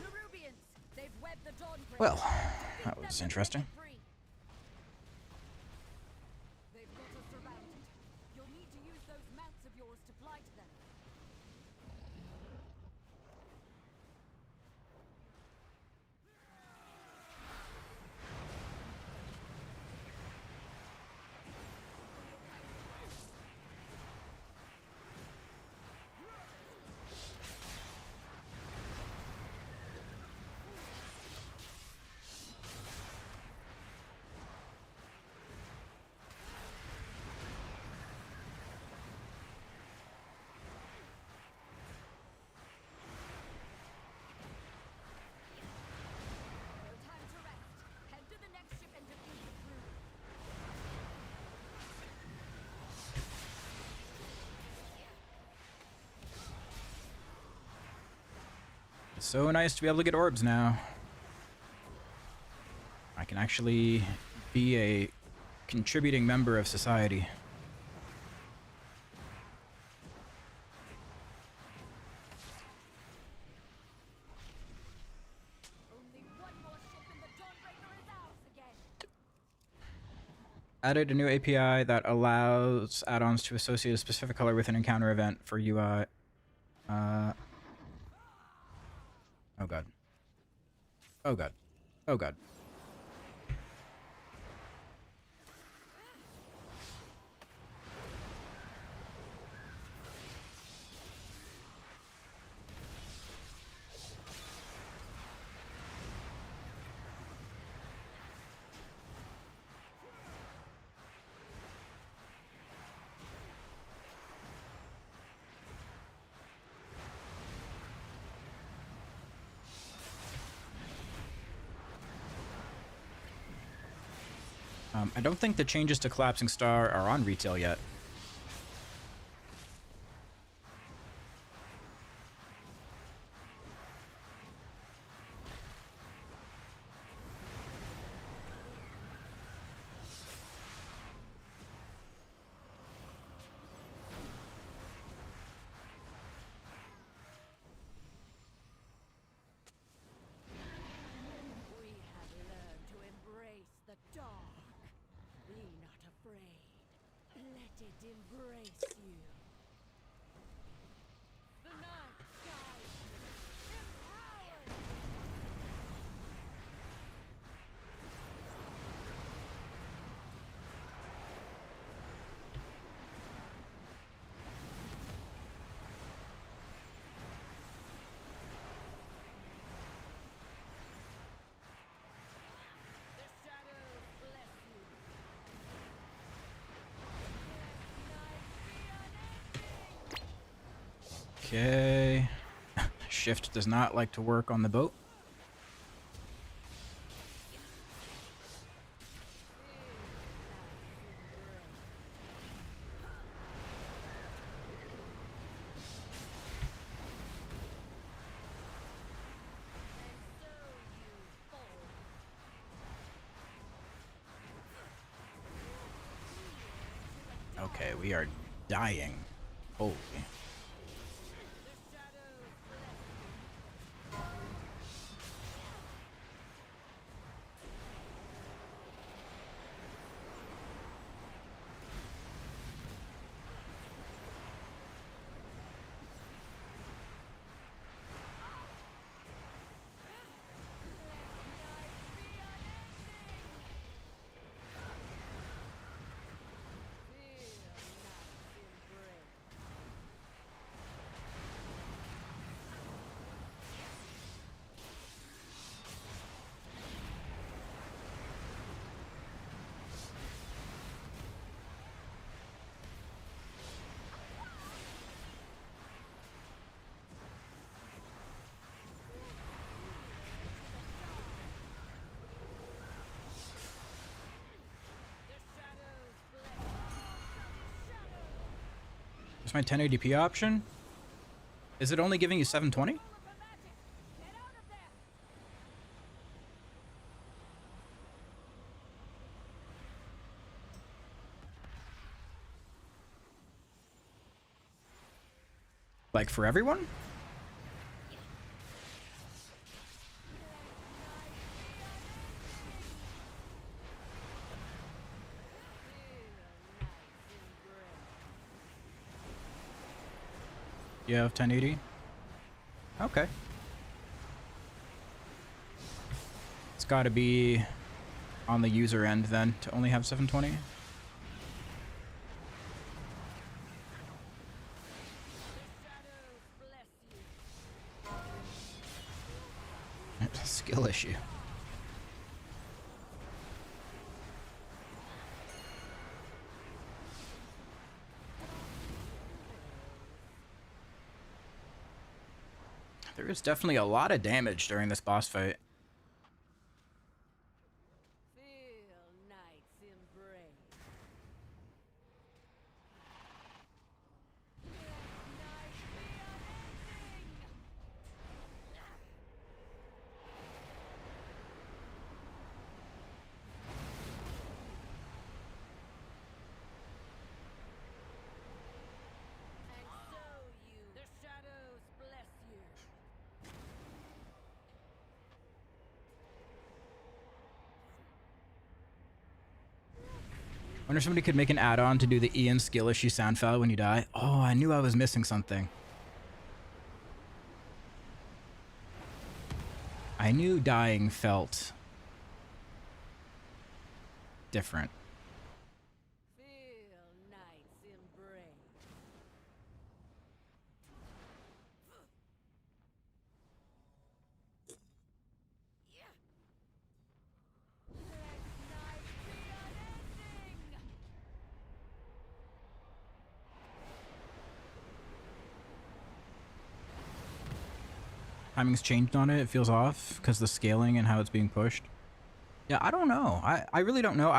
Nerubians, they've webbed the Dawnbreaker. Well, that was interesting. They've got us surrounded. You'll need to use those mounts of yours to fly to them. No time to rest. Head to the next ship and defeat the crew. It's so nice to be able to get orbs now. I can actually be a contributing member of society. Only one more ship and the Dawnbreaker is ours again. Added a new API that allows add-ons to associate a specific color with an encounter event for UI. Oh god. Oh god. Oh god. I don't think the changes to Collapsing Star are on retail yet. We have learned to embrace the dark. Be not afraid. Let it embrace you. The night sky empowered. The shadows bless you. Okay. Shift does not like to work on the boat. Okay, we are dying. Holy. What's my 1080p option? Is it only giving you 720? Like for everyone? You have 1080? Okay. It's gotta be on the user end then to only have 720. Skill issue. There is definitely a lot of damage during this boss fight. Wonder if somebody could make an add-on to do the Ian skill issue sound file when you die. Oh, I knew I was missing something. I knew dying felt different. Timing's changed on it. It feels off because the scaling and how it's being pushed. Yeah, I don't know. I really don't know.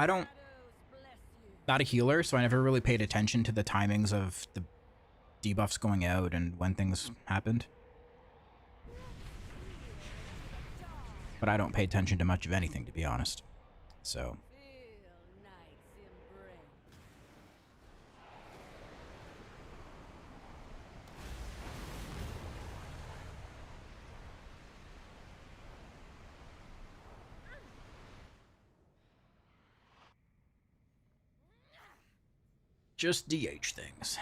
Not a healer, so I never really paid attention to the timings of the debuffs going out and when things happened. But I don't pay attention to much of anything, to be honest. So... just DH things.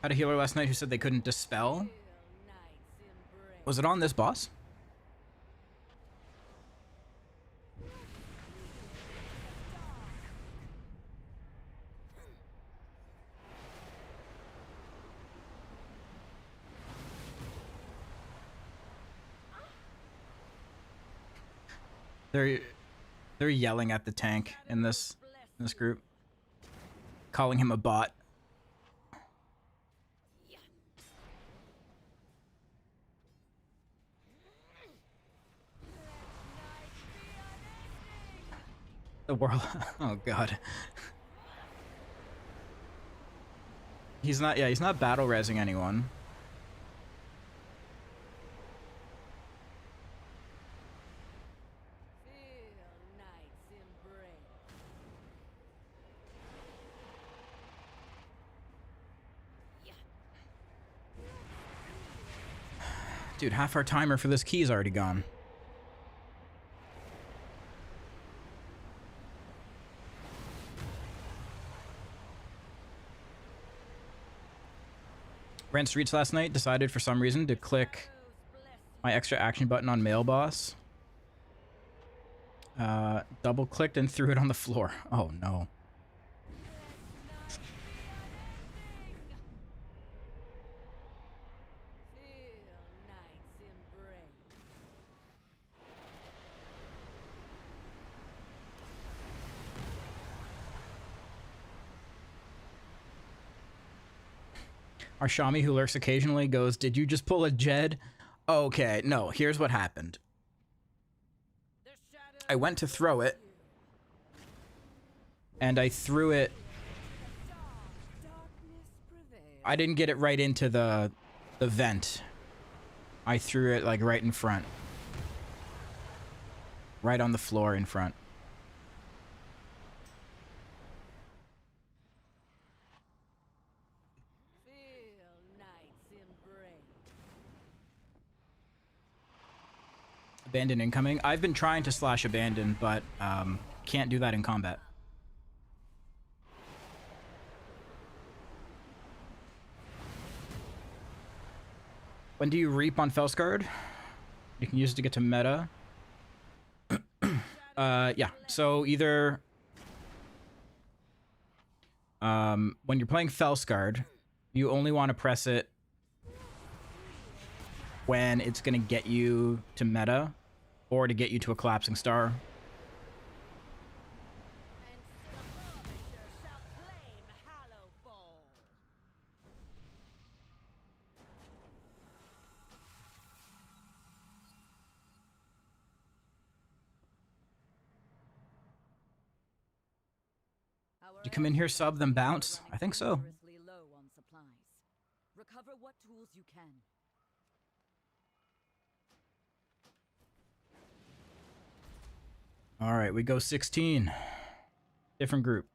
Had a healer last night who said they couldn't dispel. Was it on this boss? They're yelling at the tank in this group, calling him a bot. The world. Oh god. He's not. Yeah, he's not battle resing anyone. Feel night's embrace. Dude, half our timer for this key is already gone. Ran streets last night, decided for some reason to click my extra action button on Mail Boss. Double clicked and threw it on the floor. Oh no. Our Shami, who lurks occasionally, goes, "Did you just pull a Jed?" Okay, no, here's what happened. I went to throw it, and I threw it. I didn't get it right into the vent. I threw it like right in front. Right on the floor in front. Abandon incoming. I've been trying to slash abandon, but can't do that in combat. When do you reap on Felsguard? You can use it to get to meta. Yeah. So either when you're playing Felsguard, you only want to press it when it's going to get you to meta or to get you to a collapsing star. You come in here, sub, then bounce? I think so. Recover what tools you can. All right, we go 16. Different group.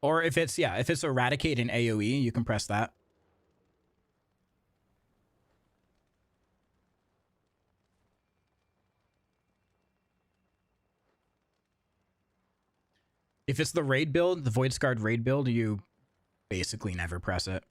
Or if it's, yeah, if it's eradicate in AoE, you can press that. If it's the raid build, the Voidsguard raid build, you basically never press it.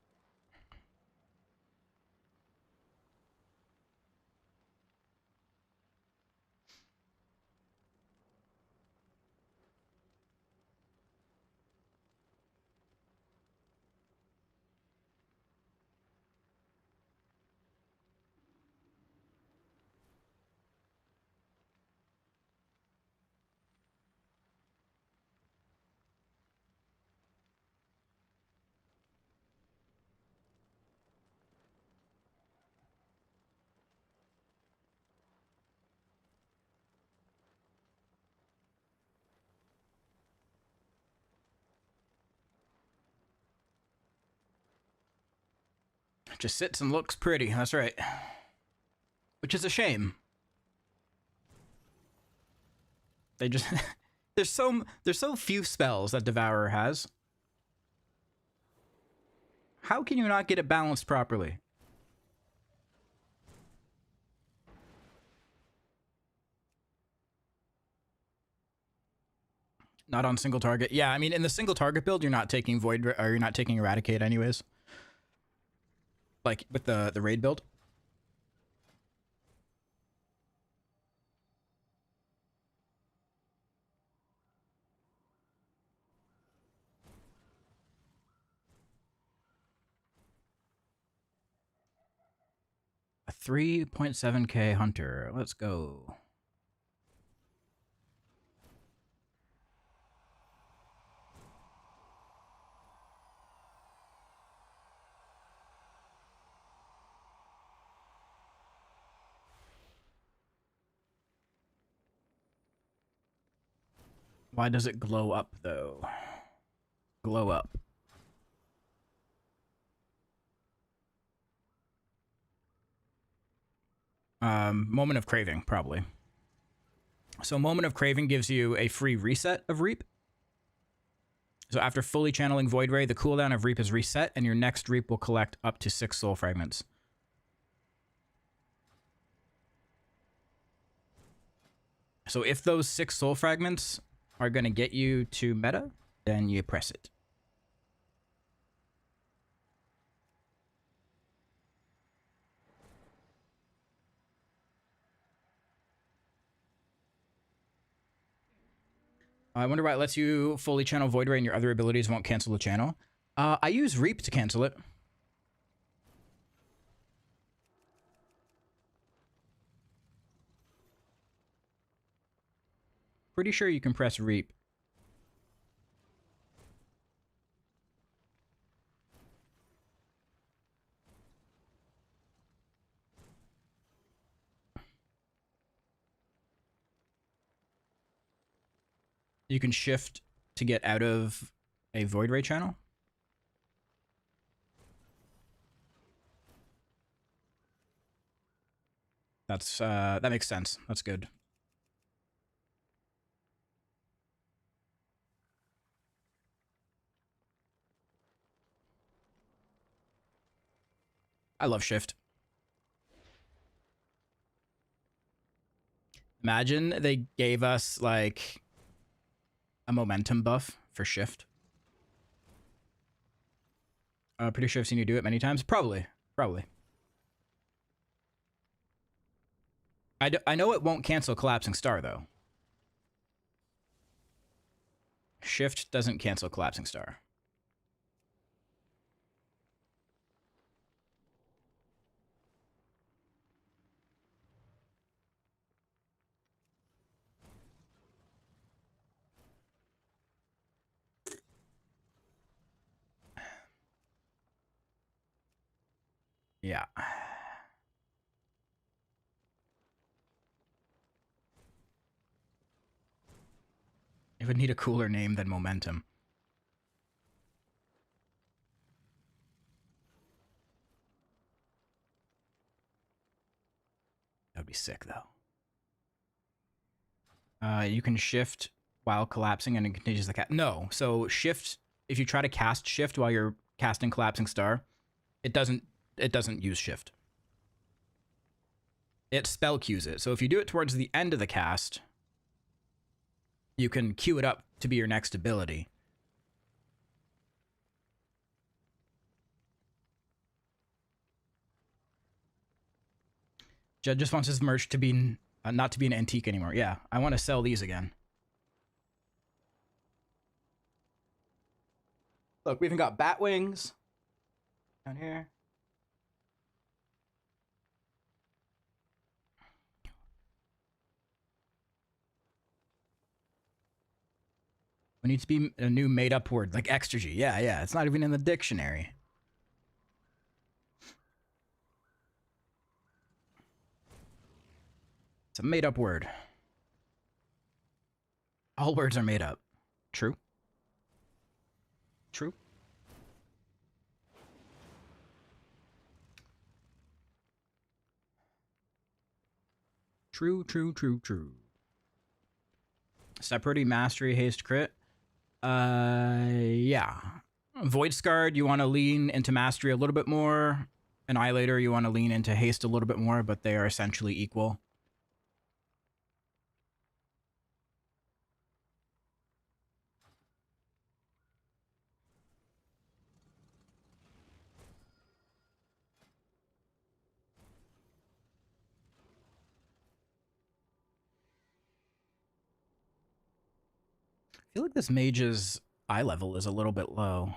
Just sits and looks pretty, that's right. Which is a shame. They just there's so few spells that Devourer has. How can you not get it balanced properly? Not on single target. Yeah, I mean in the single target build you're not taking void or you're not taking eradicate anyways. Like with the raid build. A 3.7k hunter. Let's go. Why does it glow up, though? Glow up. Moment of Craving, probably. So Moment of Craving gives you a free reset of Reap. So after fully channeling Void Ray, the cooldown of Reap is reset, and your next Reap will collect up to 6 soul fragments. So if those 6 soul fragments are going to get you to meta, then you press it. I wonder why it lets you fully channel Void Ray and your other abilities won't cancel the channel. I use Reap to cancel it. Pretty sure you can press Reap. You can shift to get out of a Void Ray channel. That's that makes sense. That's good. I love shift. Imagine they gave us like a momentum buff for shift. Pretty sure I've seen you do it many times. Probably. I know it won't cancel Collapsing Star, though. Shift doesn't cancel Collapsing Star. Yeah. It would need a cooler name than Momentum. That would be sick, though. You can shift while collapsing and it continues the cast. No, so shift, if you try to cast shift while you're casting Collapsing Star, it doesn't use shift. It spell queues it. So if you do it towards the end of the cast, you can queue it up to be your next ability. Jed just wants his merch to be not to be an antique anymore. Yeah, I want to sell these again. Look, we even got bat wings down here. We need to be a new made-up word, like exergy. Yeah, it's not even in the dictionary. It's a made-up word. All words are made up. True. True. True. Separity, Mastery, Haste, Crit. Yeah. Void Scarred, you want to lean into Mastery a little bit more. Annihilator, you want to lean into Haste a little bit more, but they are essentially equal. I feel like this mage's eye level is a little bit low.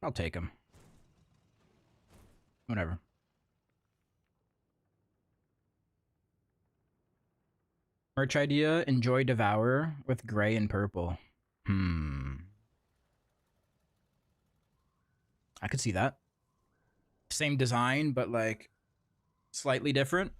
I'll take him. Whatever. Merch idea, enjoy Devourer with gray and purple. I could see that. Same design, but like Slightly different.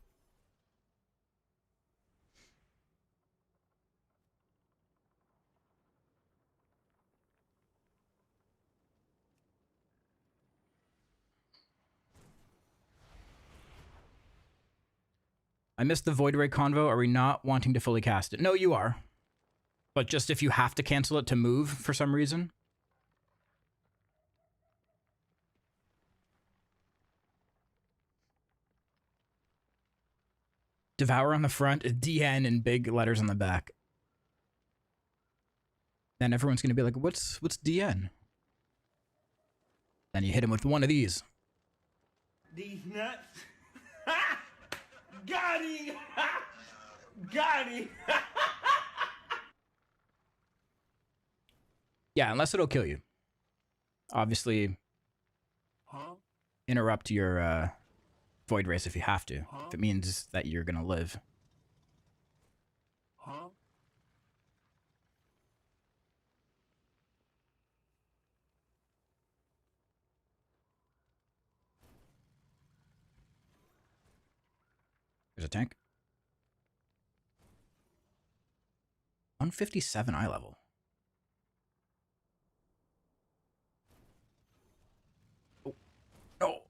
I missed the Void Ray convo. Are we not wanting to fully cast it? No, you are. But just if you have to cancel it to move for some reason. Devour on the front, DN in big letters on the back. Then everyone's going to be like, what's DN? Then you hit him with one of these. These nuts. Got him! Got him! Yeah, unless it'll kill you. Obviously, interrupt your void race if you have to. If it means that you're going to live. There's a tank. 157 eye level. Oh. Oh.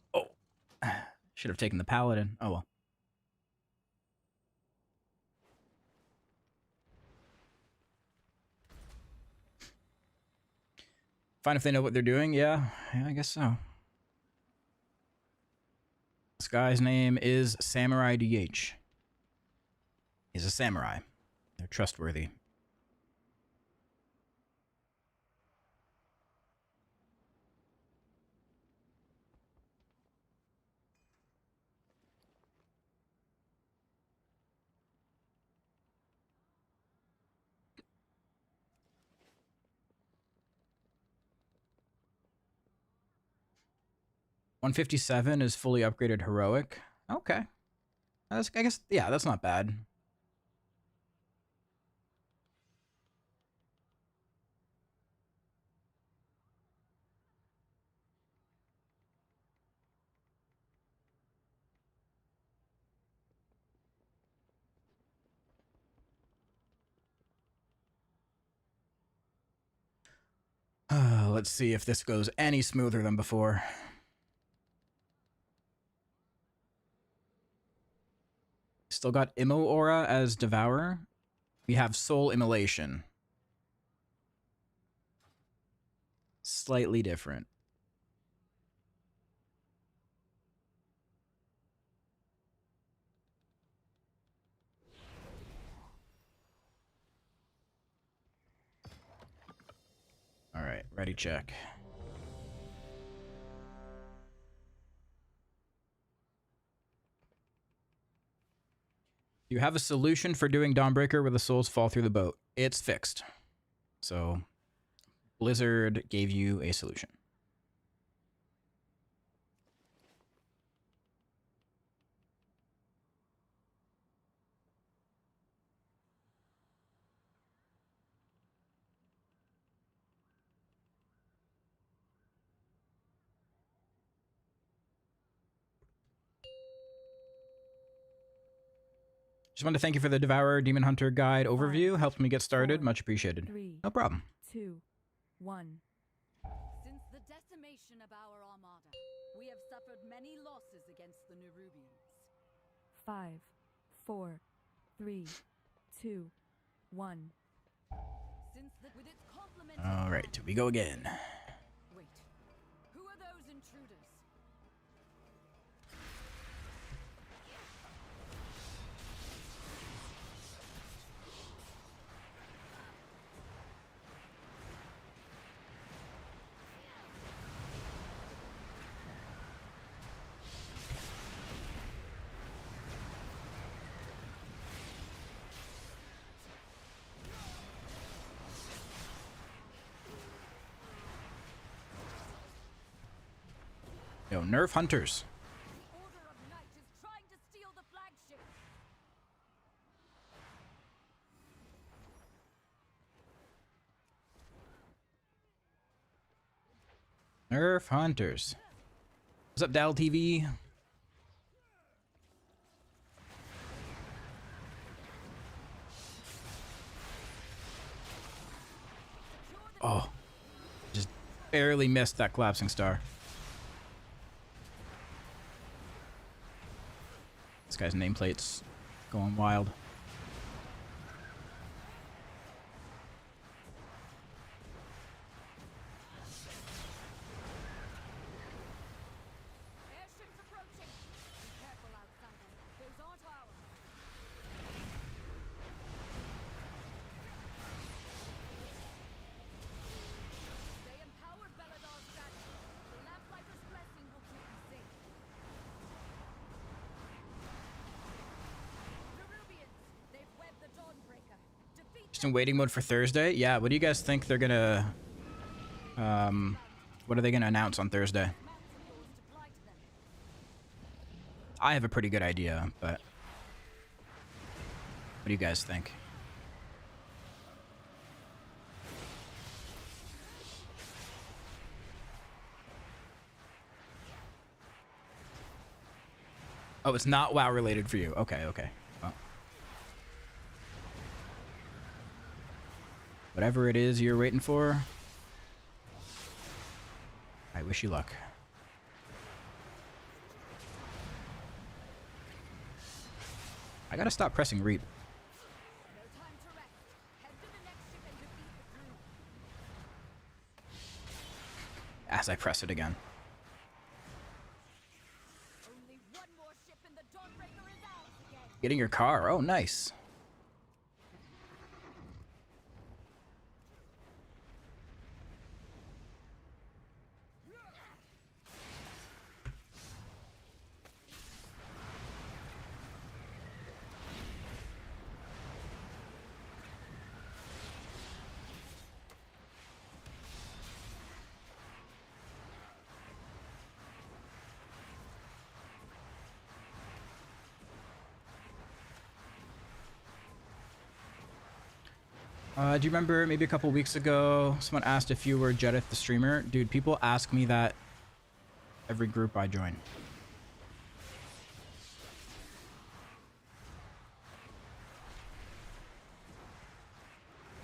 Oh. Should have taken the paladin. Oh well. Fine if they know what they're doing. Yeah, I guess so. This guy's name is Samurai DH. He's a samurai. They're trustworthy. $157 is fully upgraded heroic. Okay. I guess, yeah, that's not bad. Let's see if this goes any smoother than before. Still got Immo Aura as Devourer. We have Soul Immolation. Slightly different. All right, ready, check. You have a solution for doing Dawnbreaker where the souls fall through the boat. It's fixed. So, Blizzard gave you a solution. Just wanted to thank you for the Devourer Demon Hunter Guide overview. Helped me get started. Much appreciated. No problem. 2, 1. Since the decimation of our armada, we have suffered many losses against the Nerubians. 5, 4, 3, 2, 1. With its complementary All right, we go again. Wait, who are those intruders? Yo, nerf hunters. The Order of Night is trying to steal the flagship. Nerf hunters. What's up, Dal TV? Oh, just barely missed that collapsing star. This guy's nameplate's going wild. Airships approaching. Be careful, outsider. Those aren't ours. They empowered Belador's statue. The Lamplighter's blessing will keep you safe. Peruvians, they've webbed the Dawnbreaker. Defeat Just in waiting mode for Thursday. Yeah, what do you guys think they're gonna what are they gonna announce on Thursday? mounts of yours to fly to them. I have a pretty good idea, but what do you guys think? Oh, it's not WoW related for you. Okay, okay. Well, whatever it is you're waiting for, I wish you luck. I gotta stop pressing reap No time to rest. Head to the next ship and defeat the crew. as I press it again. Only one more ship and the Dawnbreaker is ours again. Getting your car. Oh, nice. Do you remember maybe a couple weeks ago, someone asked if you were Jedith the streamer? Dude, people ask me that every group I join.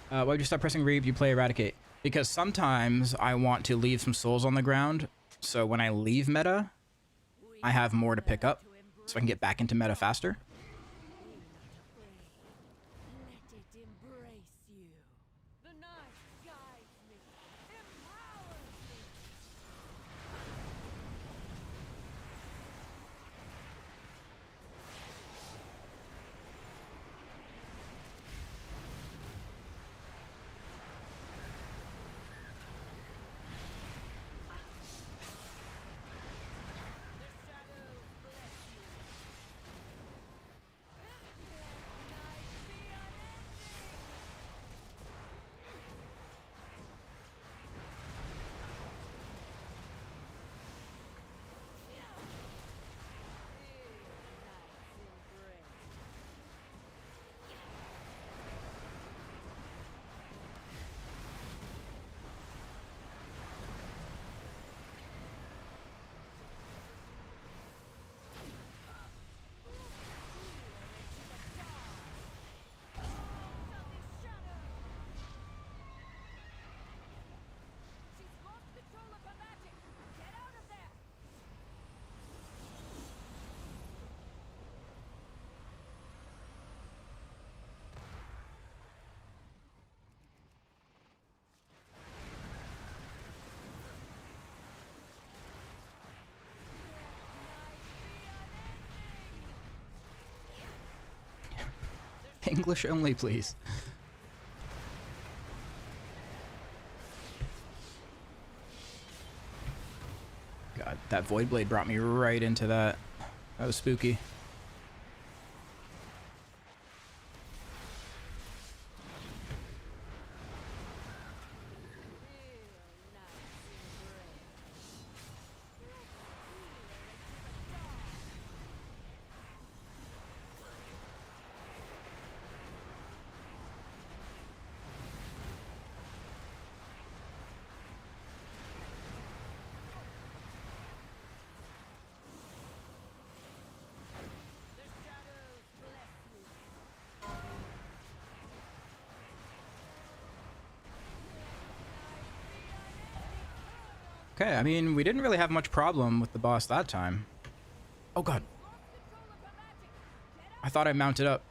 Why'd you stop pressing reap? You play Eradicate. Because sometimes I want to leave some souls on the ground, so when I leave meta, I have more to pick up, so I can get back into meta faster. Let it embrace you. The night guides me, empowers me. She's lost control of her magic. Get out of there. English only, please. God, that Void Blade brought me right into that. That was spooky. Okay, I mean, we didn't really have much problem with the boss that time. Oh god. I thought I mounted up.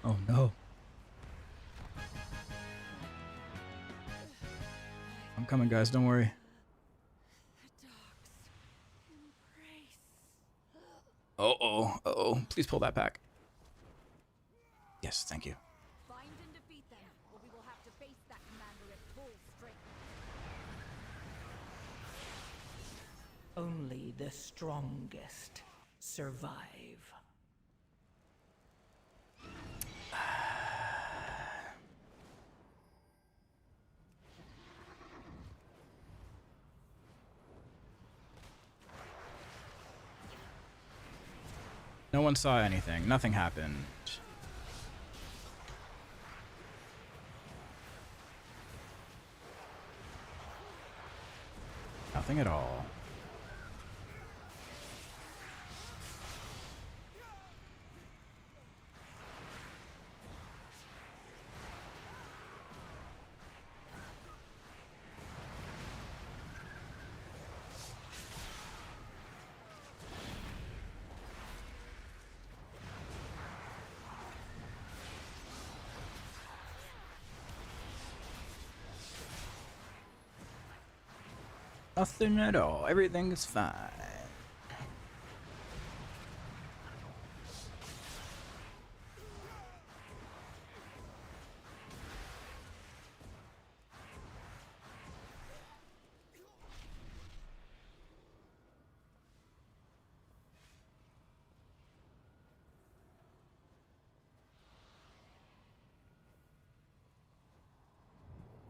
Oh no. I'm coming, guys, don't worry. Uh-oh, uh-oh. Please pull that back. Yes, thank you. Find and defeat them, or we will have to face that commander at full strength. Only the strongest survive. No one saw anything. Nothing happened. Nothing at all. Nothing at all. Everything is fine.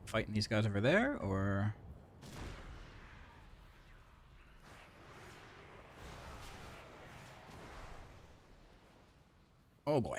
Fighting these guys over there, or... Oh boy.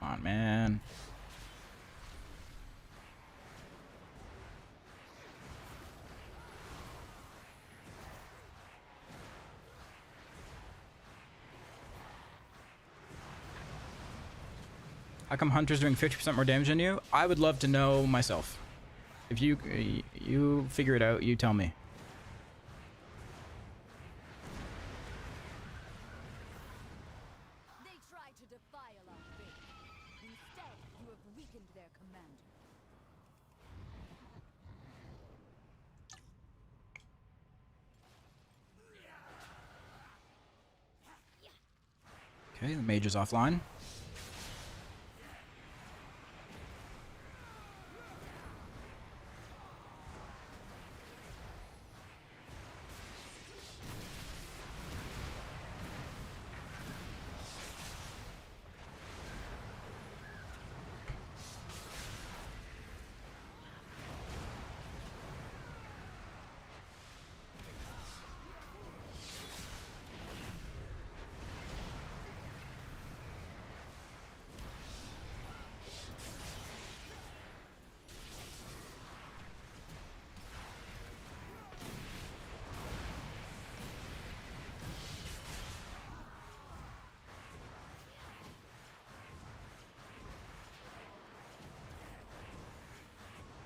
Come on, man. How come Hunter's doing 50% more damage than you? I would love to know myself. If you figure it out, you tell me. They tried to defile our faith. Instead, you have weakened their commander. Okay, the mage is offline.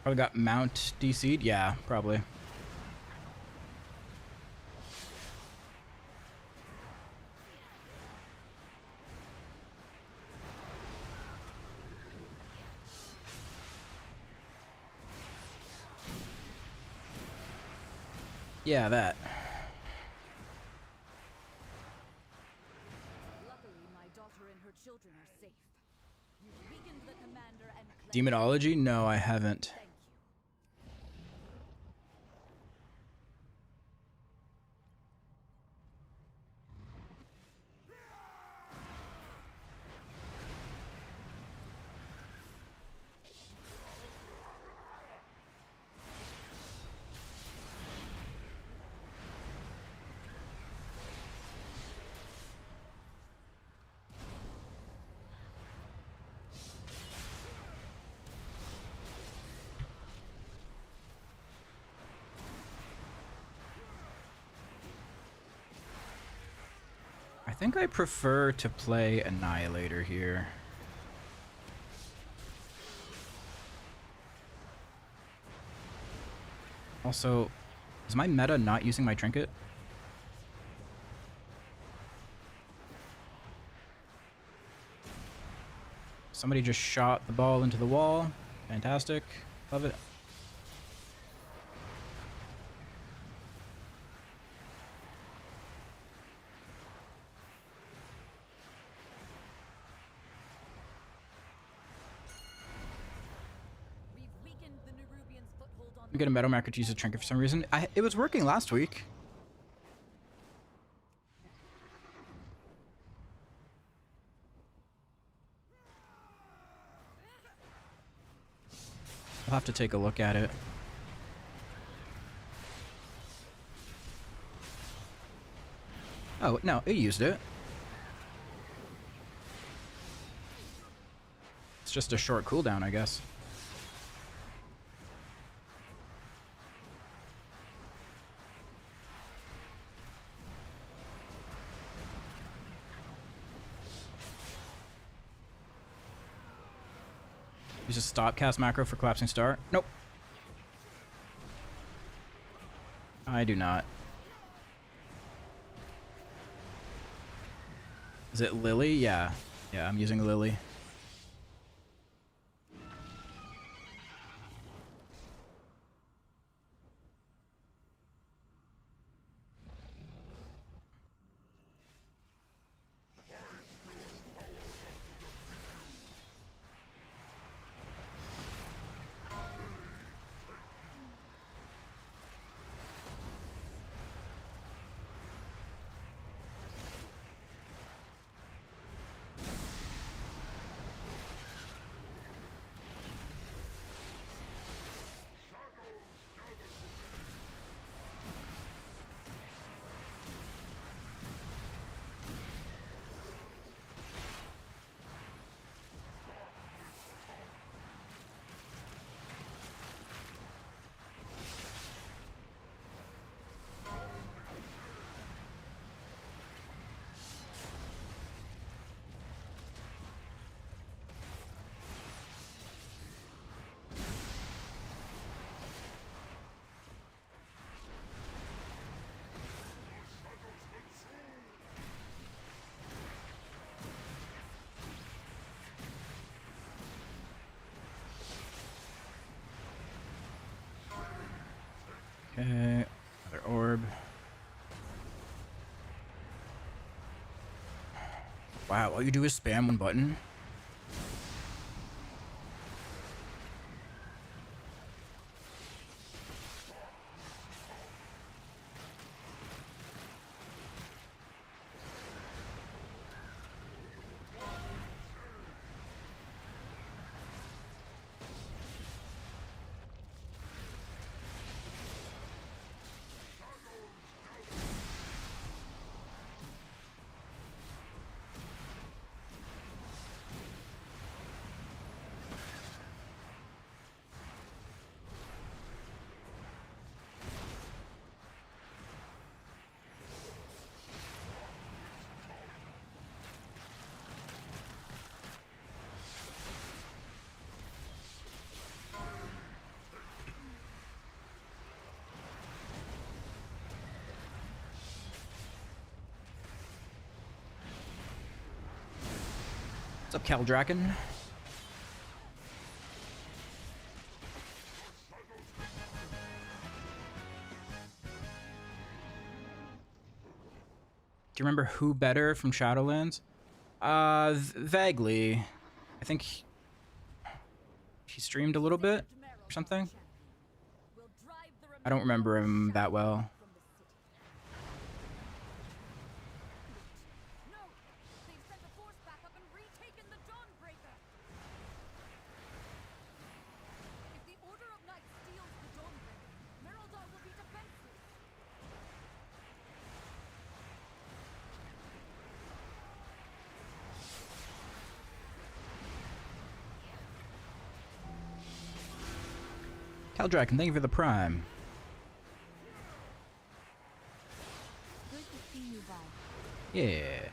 Probably got Mount DC'd? Yeah, probably. Yeah, that. Luckily, my daughter and her children are safe. You've weakened the commander and Demonology? No, I haven't. Thank you. think I prefer to play Annihilator here. Also, is my meta not using my trinket? Somebody just shot the ball into the wall. Fantastic. Love it. I'm getting Metal Marker to use a trinket for some reason. It was working last week. I'll have to take a look at it. Oh, no, it used it. It's just a short cooldown, I guess. Use a stop cast macro for collapsing star. Nope. I do not. Is it Lily? Yeah. Yeah, I'm using Lily. Okay, another orb. Wow, all you do is spam one button. What's up, Caldraken? Do you remember who better from Shadowlands? Vaguely. I think he streamed a little bit or something. I don't remember him that well. No! They've sent the force back up and retaken the Dawnbreaker! If the Order of Knights steals the Dawnbreaker, Merildon will be defenseless! Caldraken, thank you for the prime. Good to see you, Val. Yeah.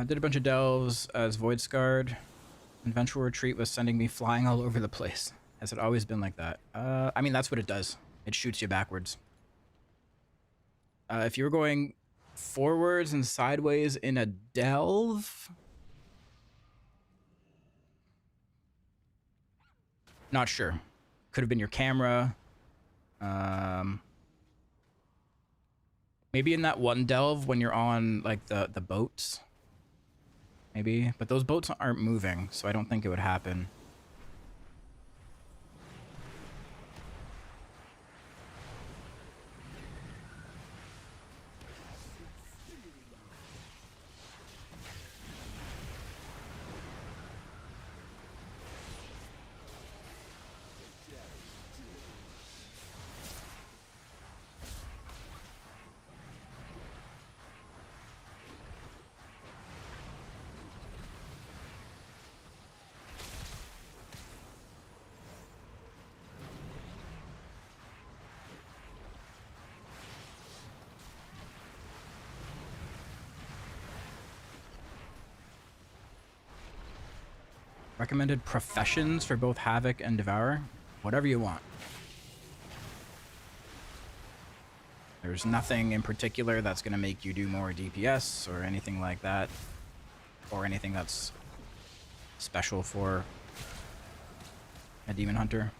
I did a bunch of delves as Void Scarred. Eventual Retreat was sending me flying all over the place. Has it always been like that? I mean, that's what it does. It shoots you backwards. If you were going forwards and sideways in a delve... Not sure. Could have been your camera. Maybe in that one delve when you're on, like, the boats. Maybe. But those boats aren't moving, so I don't think it would happen. Recommended professions for both Havoc and Devourer? Whatever you want. There's nothing in particular that's going to make you do more DPS or anything like that. Or anything that's special for a Demon Hunter.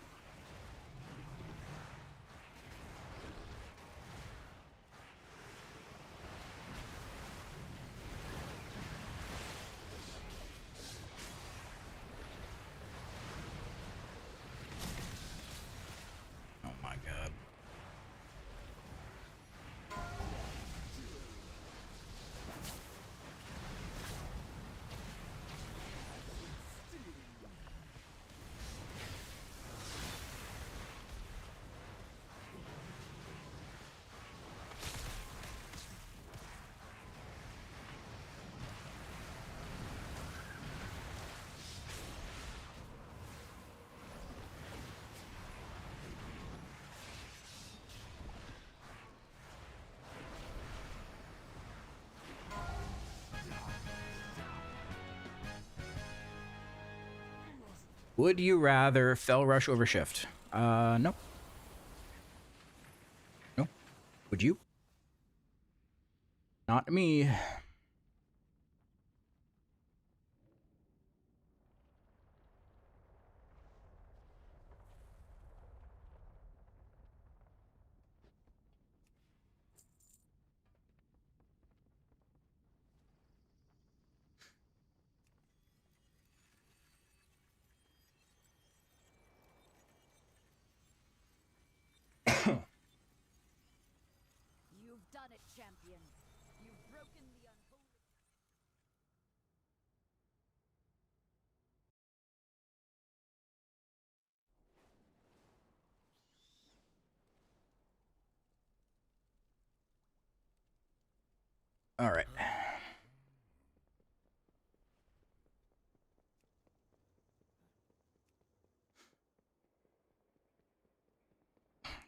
Would you rather Fell Rush over Shift? No. No. Would you? Not me. You've done it, champion. You've broken the unholy. All right.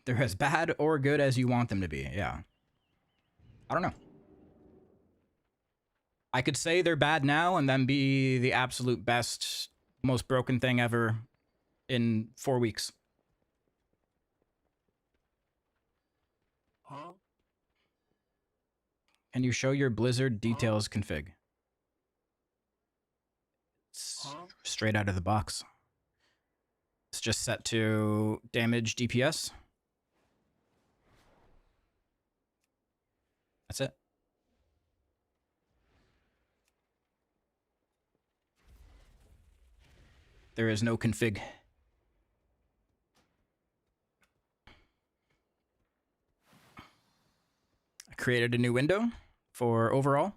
They're as bad or good as you want them to be. Yeah. I don't know. I could say they're bad now and then be the absolute best, most broken thing ever in 4 weeks. Huh? Can you show your Blizzard details config? Straight out of the box. It's just set to damage DPS. That's it. There is no config. I created a new window for overall.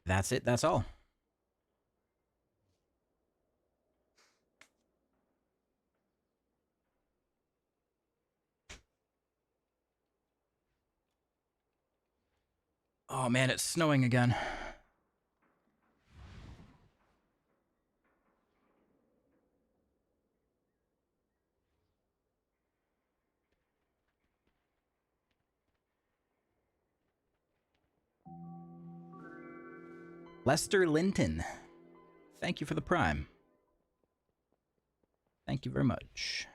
That's it. That's all. Oh man, it's snowing again. Lester Linton, thank you for the prime. Thank you very much.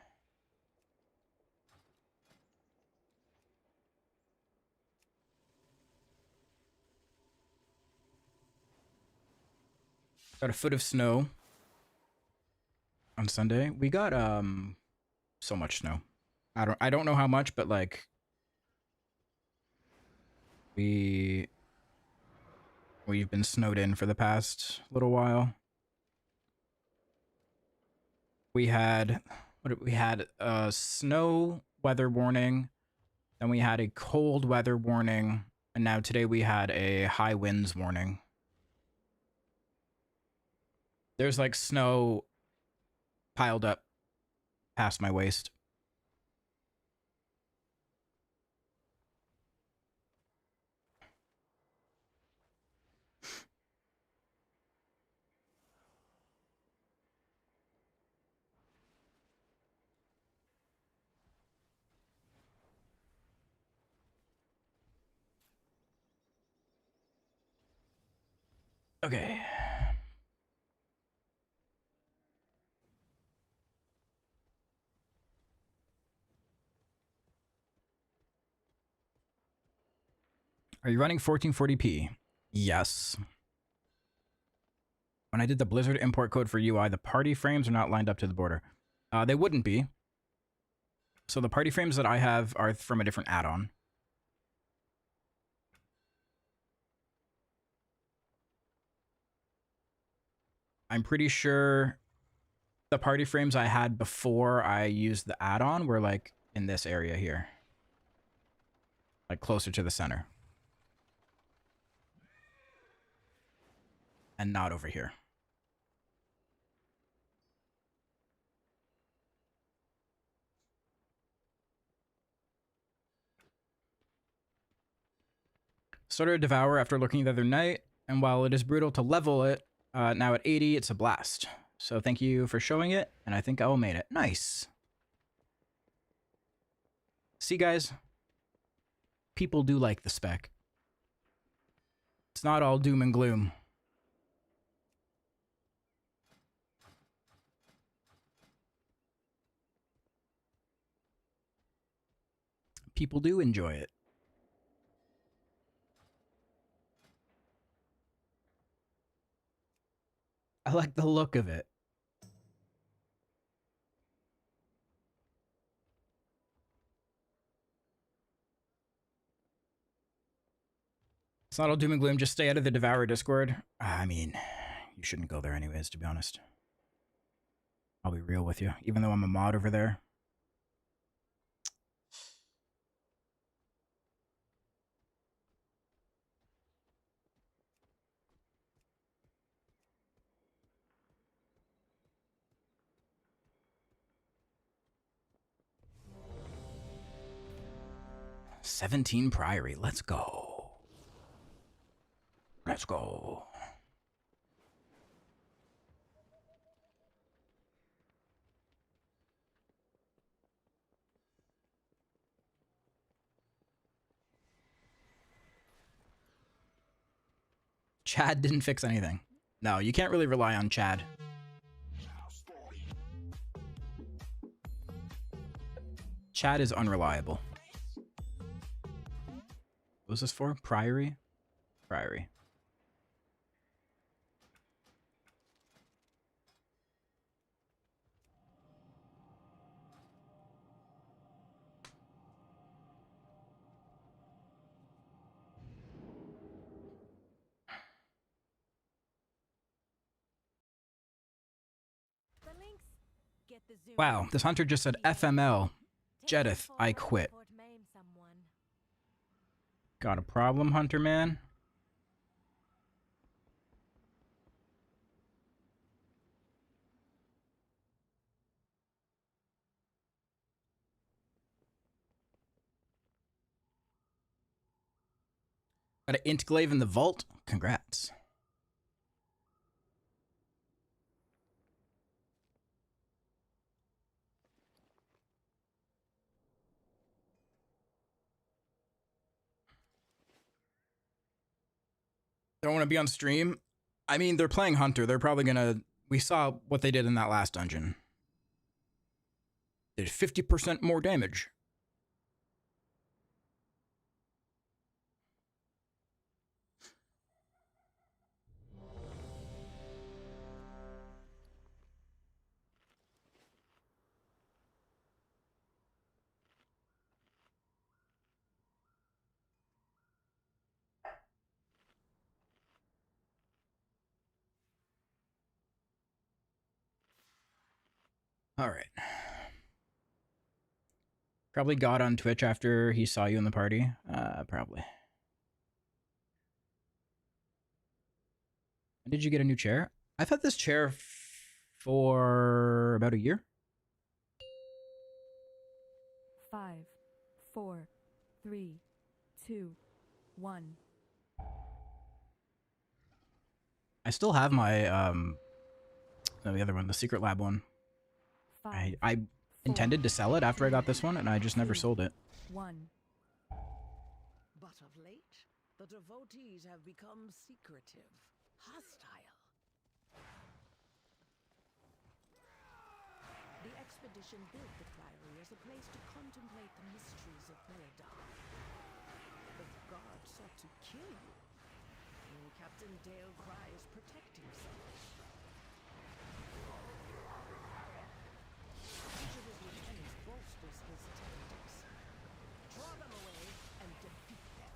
Got a foot of snow on Sunday. We got so much snow. I don't know how much, but like we've been snowed in for the past little while. We had a snow weather warning, then we had a cold weather warning, and now today we had a high winds warning. There's like snow piled up past my waist. Okay. Are you running 1440p? Yes. When I did the Blizzard import code for UI, the party frames are not lined up to the border. They wouldn't be. So the party frames that I have are from a different add-on. I'm pretty sure the party frames I had before I used the add-on were like in this area here. Like closer to the center. And not over here. Started a Devourer after looking the other night, and while it is brutal to level it, now at 80, it's a blast. So thank you for showing it, and I think I will made it. Nice. See, guys? People do like the spec. It's not all doom and gloom. People do enjoy it. I like the look of it. It's not all doom and gloom, just stay out of the Devourer Discord. I mean, you shouldn't go there anyways, to be honest. I'll be real with you, even though I'm a mod over there. "17 Priory, let's go. Let's go." Chad didn't fix anything. No, you can't really rely on Chad. Chad is unreliable. What was this for? Priory? Priory. Wow, this hunter just said FML. Jedith, I quit. Got a problem, hunter man? Got an Intglaive in the vault? Congrats. Don't want to be on stream? I mean, they're playing Hunter. They're probably gonna... We saw what they did in that last dungeon. Did 50% more damage. All right. Probably got on Twitch after he saw you in the party. Probably. When did you get a new chair? I've had this chair for about a year. 5, 4, 3, 2, 1. I still have my the other one, the Secret Lab one. 5, I intended to sell it after I got this one, and I just never sold it. 1. But of late, the devotees have become secretive, hostile. The expedition built the priory as a place to contemplate the mysteries of Belladar. The god sought to kill you, and Captain Dale Cry is protecting someone. Each of his lieutenants bolsters his tactics. Draw them away and defeat them.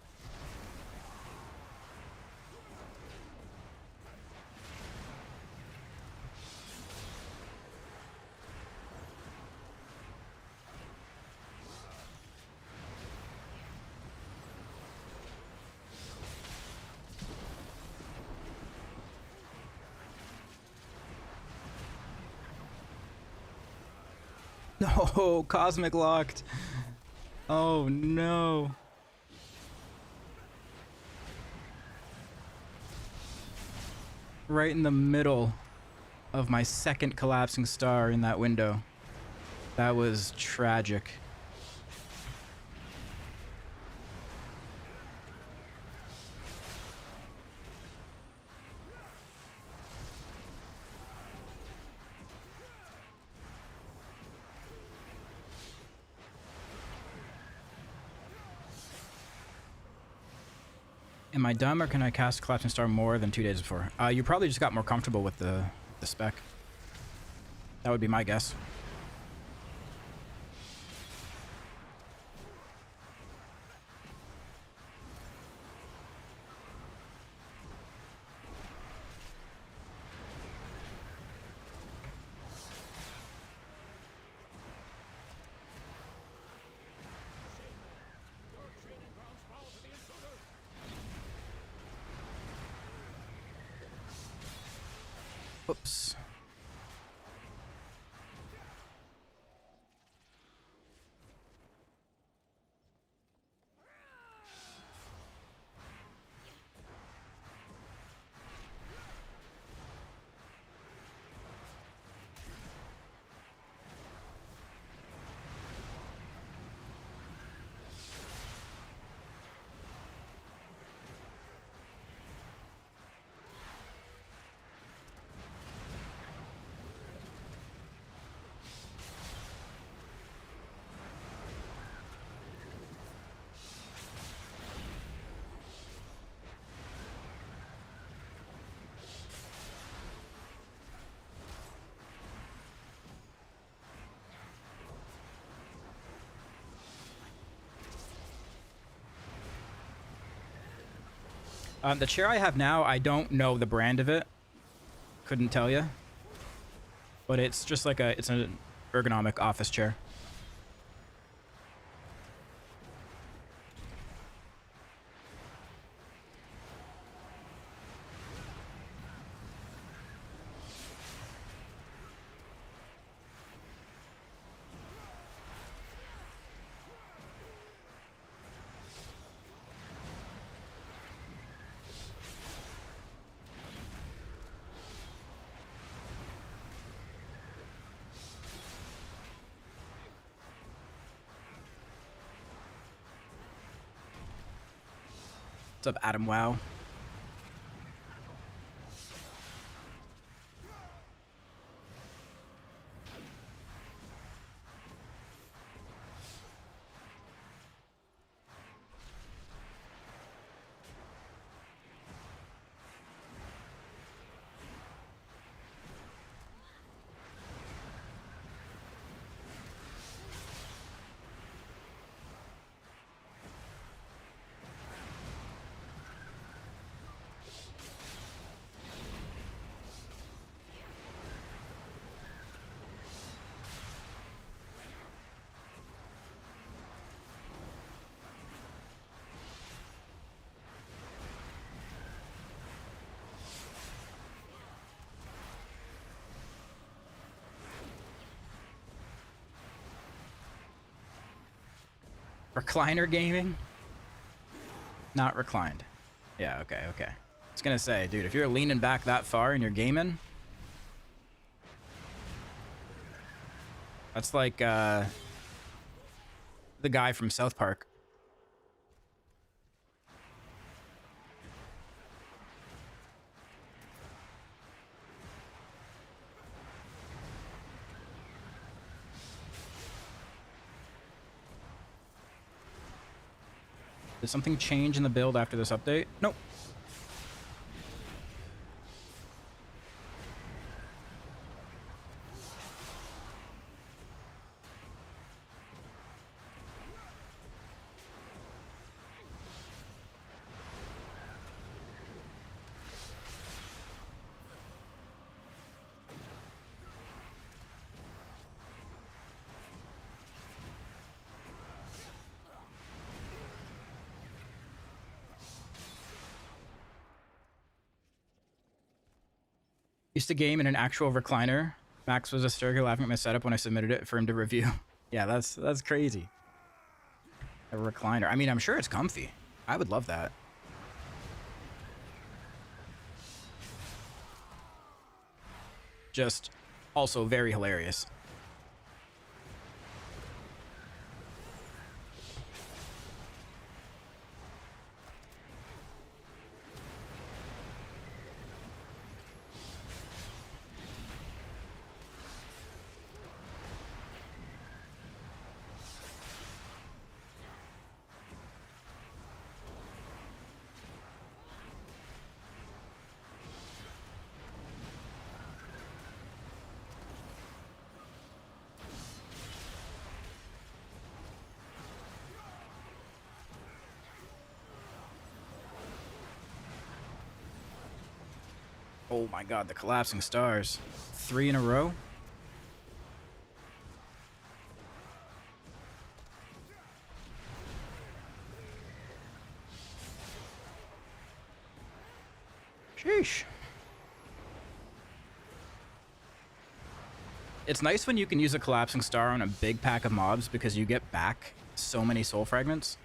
No, Cosmic locked. Oh no. Right in the middle of my second collapsing star in that window. That was tragic. Am I dumb, or can I cast Collapsing Star more than 2 days before? You probably just got more comfortable with the spec. That would be my guess. Whoops. The chair I have now, I don't know the brand of it. Couldn't tell you. But it's just like it's an ergonomic office chair. What's up, Adam? Wow. Recliner gaming? Not reclined. Yeah, okay, okay. I was gonna say, dude, if you're leaning back that far and you're gaming, that's like the guy from South Park. Did something change in the build after this update? Nope. Used to game in an actual recliner. Max was hysterical laughing at my setup when I submitted it for him to review. Yeah, that's crazy. A recliner. I mean, I'm sure it's comfy. I would love that. Just also very hilarious. Oh my god, the collapsing stars. 3 in a row? Sheesh. It's nice when you can use a collapsing star on a big pack of mobs because you get back so many soul fragments.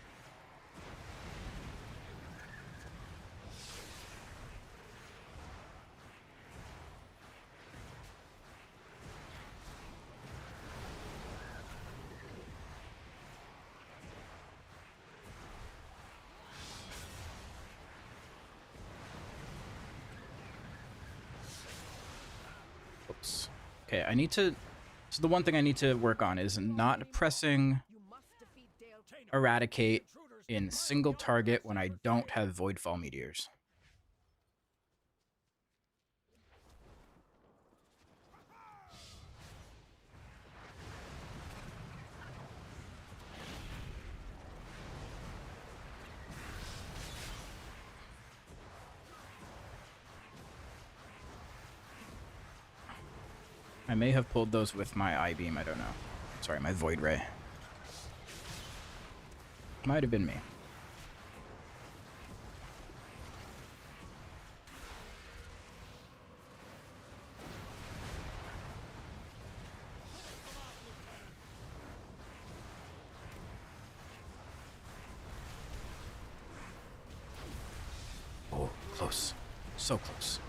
Oops. Okay, I need to... So the one thing I need to work on is not pressing Eradicate in single target when I don't have Voidfall Meteors. I may have pulled those with my I-beam, I don't know. Sorry, my Void Ray. Might have been me. Oh, close. So close.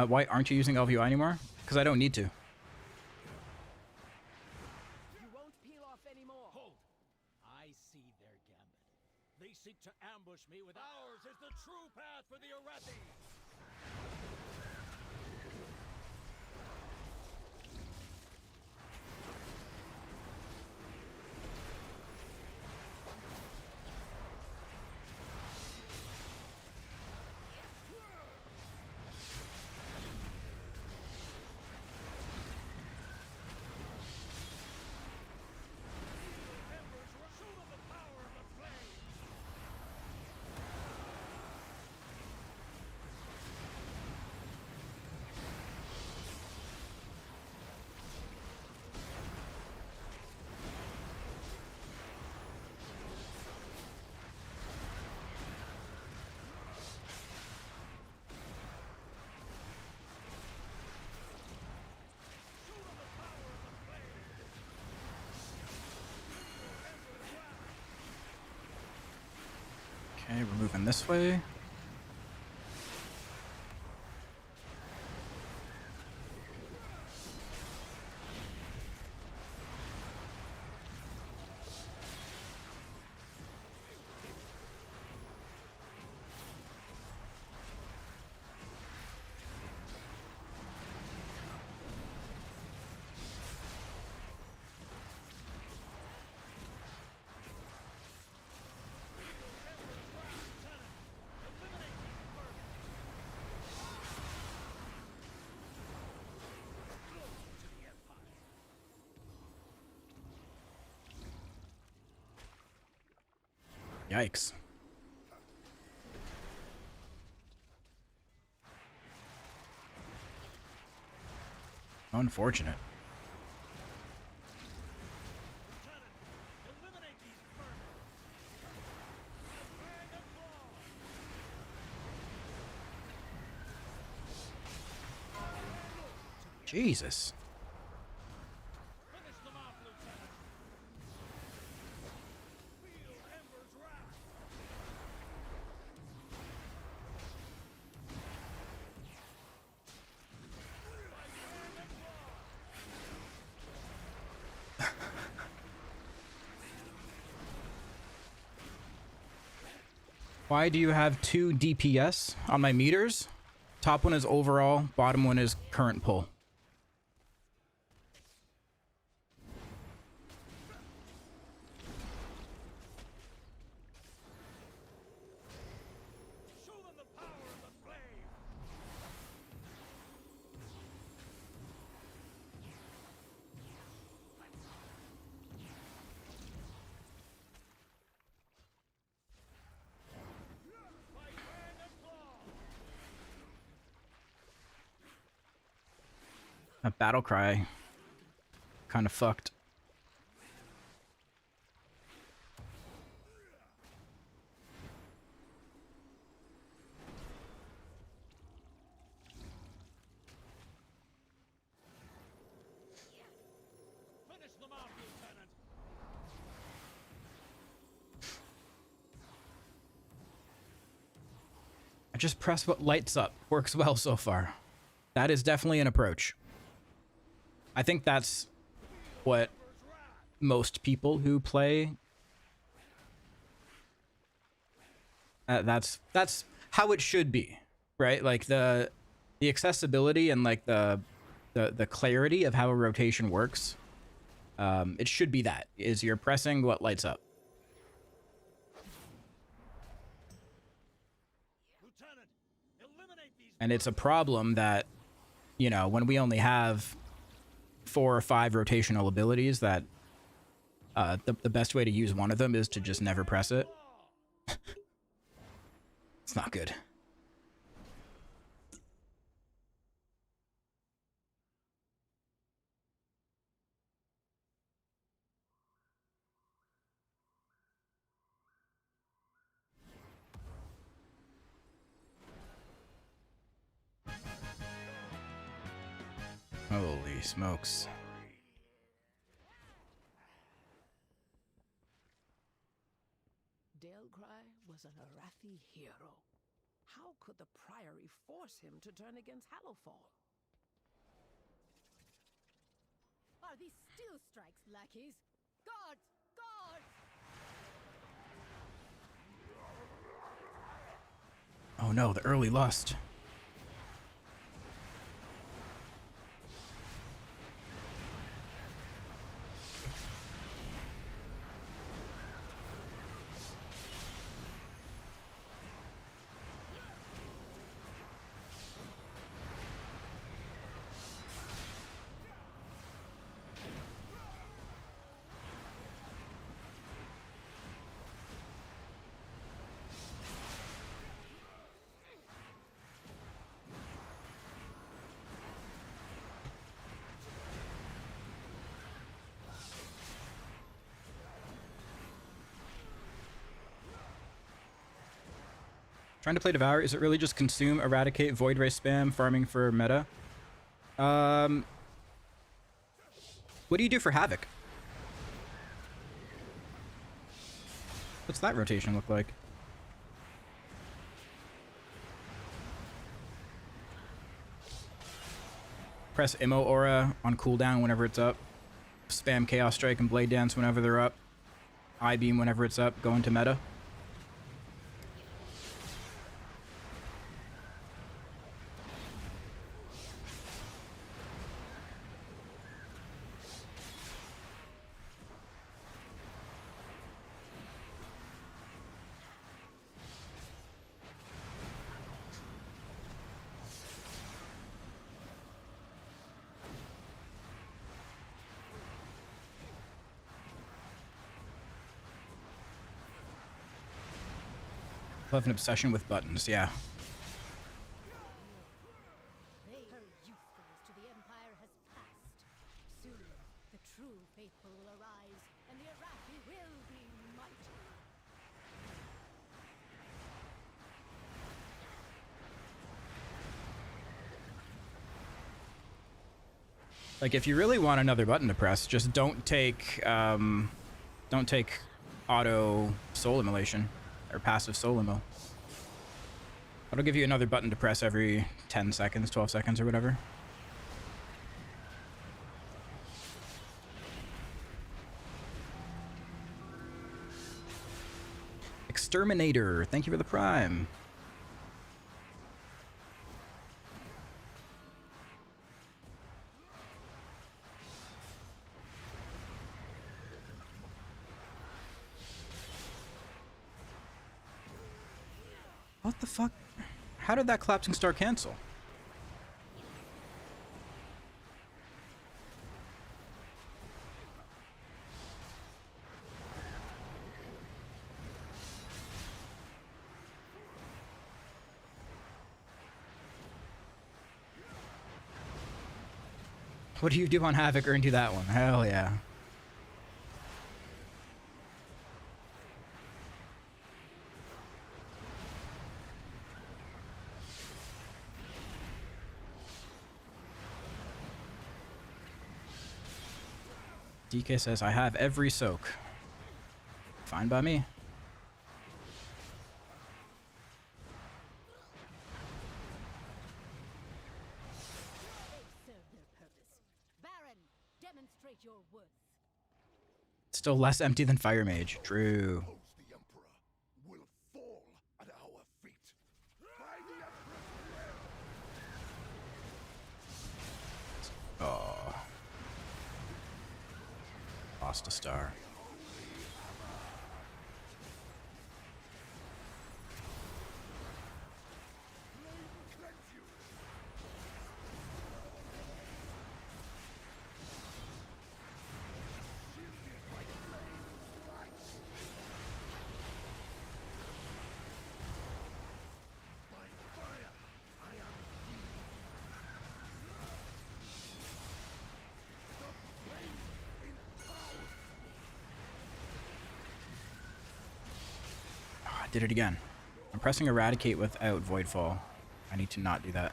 Why aren't you using LVI anymore? Because I don't need to. You won't peel off anymore. Hold. I see their gambit. They seek to ambush me with ours is the true path for the Arathi. Okay, we're moving this way. Yikes. Unfortunate. Jesus. Why do you have 2 DPS on my meters? Top one is overall, bottom one is current pull. That battle cry kind of fucked. Finish them off, Lieutenant. I just press what lights up. Works well so far. That is definitely an approach. I think that's what most people who play that's how it should be, right? Like the accessibility and like the clarity of how a rotation works. It should be that is you're pressing what lights up. And it's a problem that, you know, when we only have 4 or 5 rotational abilities, that the best way to use one of them is to just never press it. It's not good. Holy smokes. Dalcry was an Arathi hero. How could the Priory force him to turn against Hallowfall? Are these still strikes, lackeys? Guards! Guards! Oh no, the early lust. Trying to play Devourer, is it really just consume, eradicate, void ray spam, farming for meta? What do you do for Havoc? What's that rotation look like? Press Immo Aura on cooldown whenever it's up. Spam Chaos Strike and Blade Dance whenever they're up. Eye Beam whenever it's up. Go into meta. I have an obsession with buttons, yeah. Her usefulness to the Empire has passed. Soon, the true faithful will arise, and the Arathi will be mighty. Like, if you really want another button to press, just don't take auto soul immolation or passive soul immo. That'll give you another button to press every 10 seconds, 12 seconds, or whatever. Exterminator, thank you for the prime. What the fuck? How did that collapsing star cancel? What do you do on Havoc or into that one? Hell yeah. DK says, I have every soak. Fine by me. They serve their purpose. Baron, demonstrate your worth. Still less empty than Fire Mage. True. The Emperor will fall at our feet. By the Emperor's will. Oh. Lost a star. Did it again. I'm pressing Eradicate without Voidfall. I need to not do that.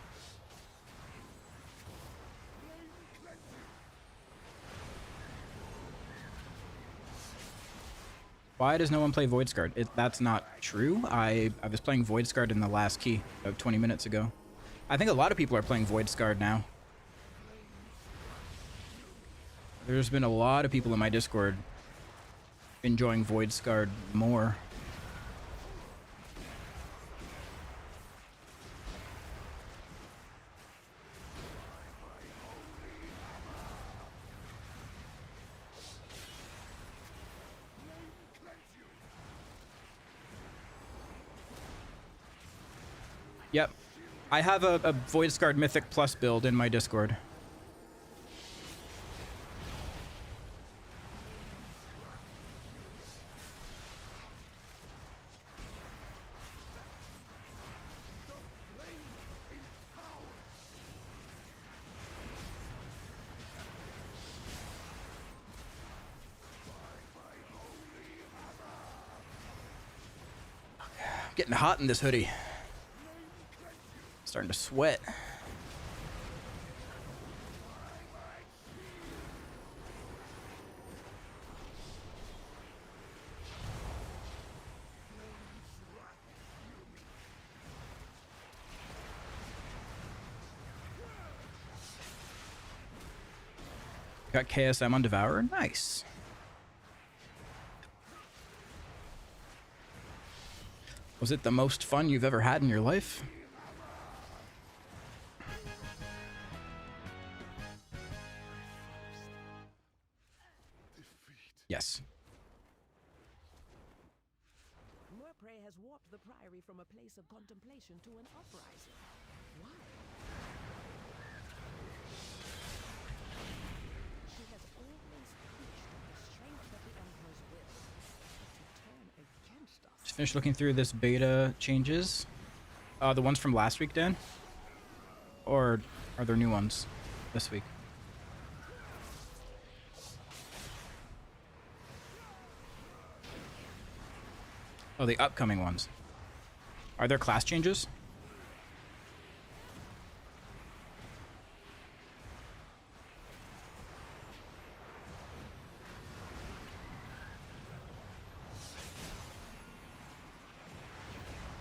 Why does no one play Voidsguard? That's not true. I was playing Voidsguard in the last key about 20 minutes ago. I think a lot of people are playing Voidsguard now. There's been a lot of people in my Discord enjoying Voidsguard more. Yep. I have a Voidsguard Mythic Plus build in my Discord. Getting hot in this hoodie. Starting to sweat. Got KSM on Devourer. Nice. Was it the most fun you've ever had in your life? Yes. Prey has warped the priory from a place of contemplation to an uprising. Why? She has always preached of the strength of the Emperor's will, but to turn against us. Just finished looking through this beta changes. The ones from last week, Dan? Or are there new ones this week? Oh, the upcoming ones. Are there class changes?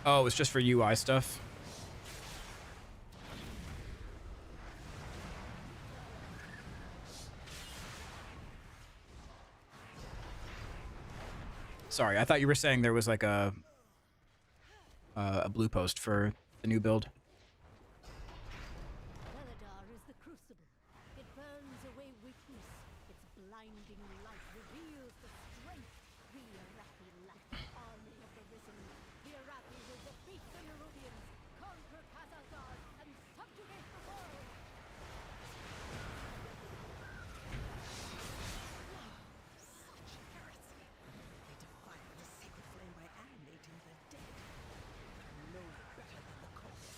Oh, it's just for UI stuff. Sorry, I thought you were saying there was like a blue post for the new build. Belladar is the crucible. It burns away weakness. Its blinding light reveals the strength. The Arathi lack the army of the risen. The Arathi will defeat the Nerubians, conquer Khazar, and subjugate the world. Such heresy. They defile the sacred flame by animating the dead. No better than the cults.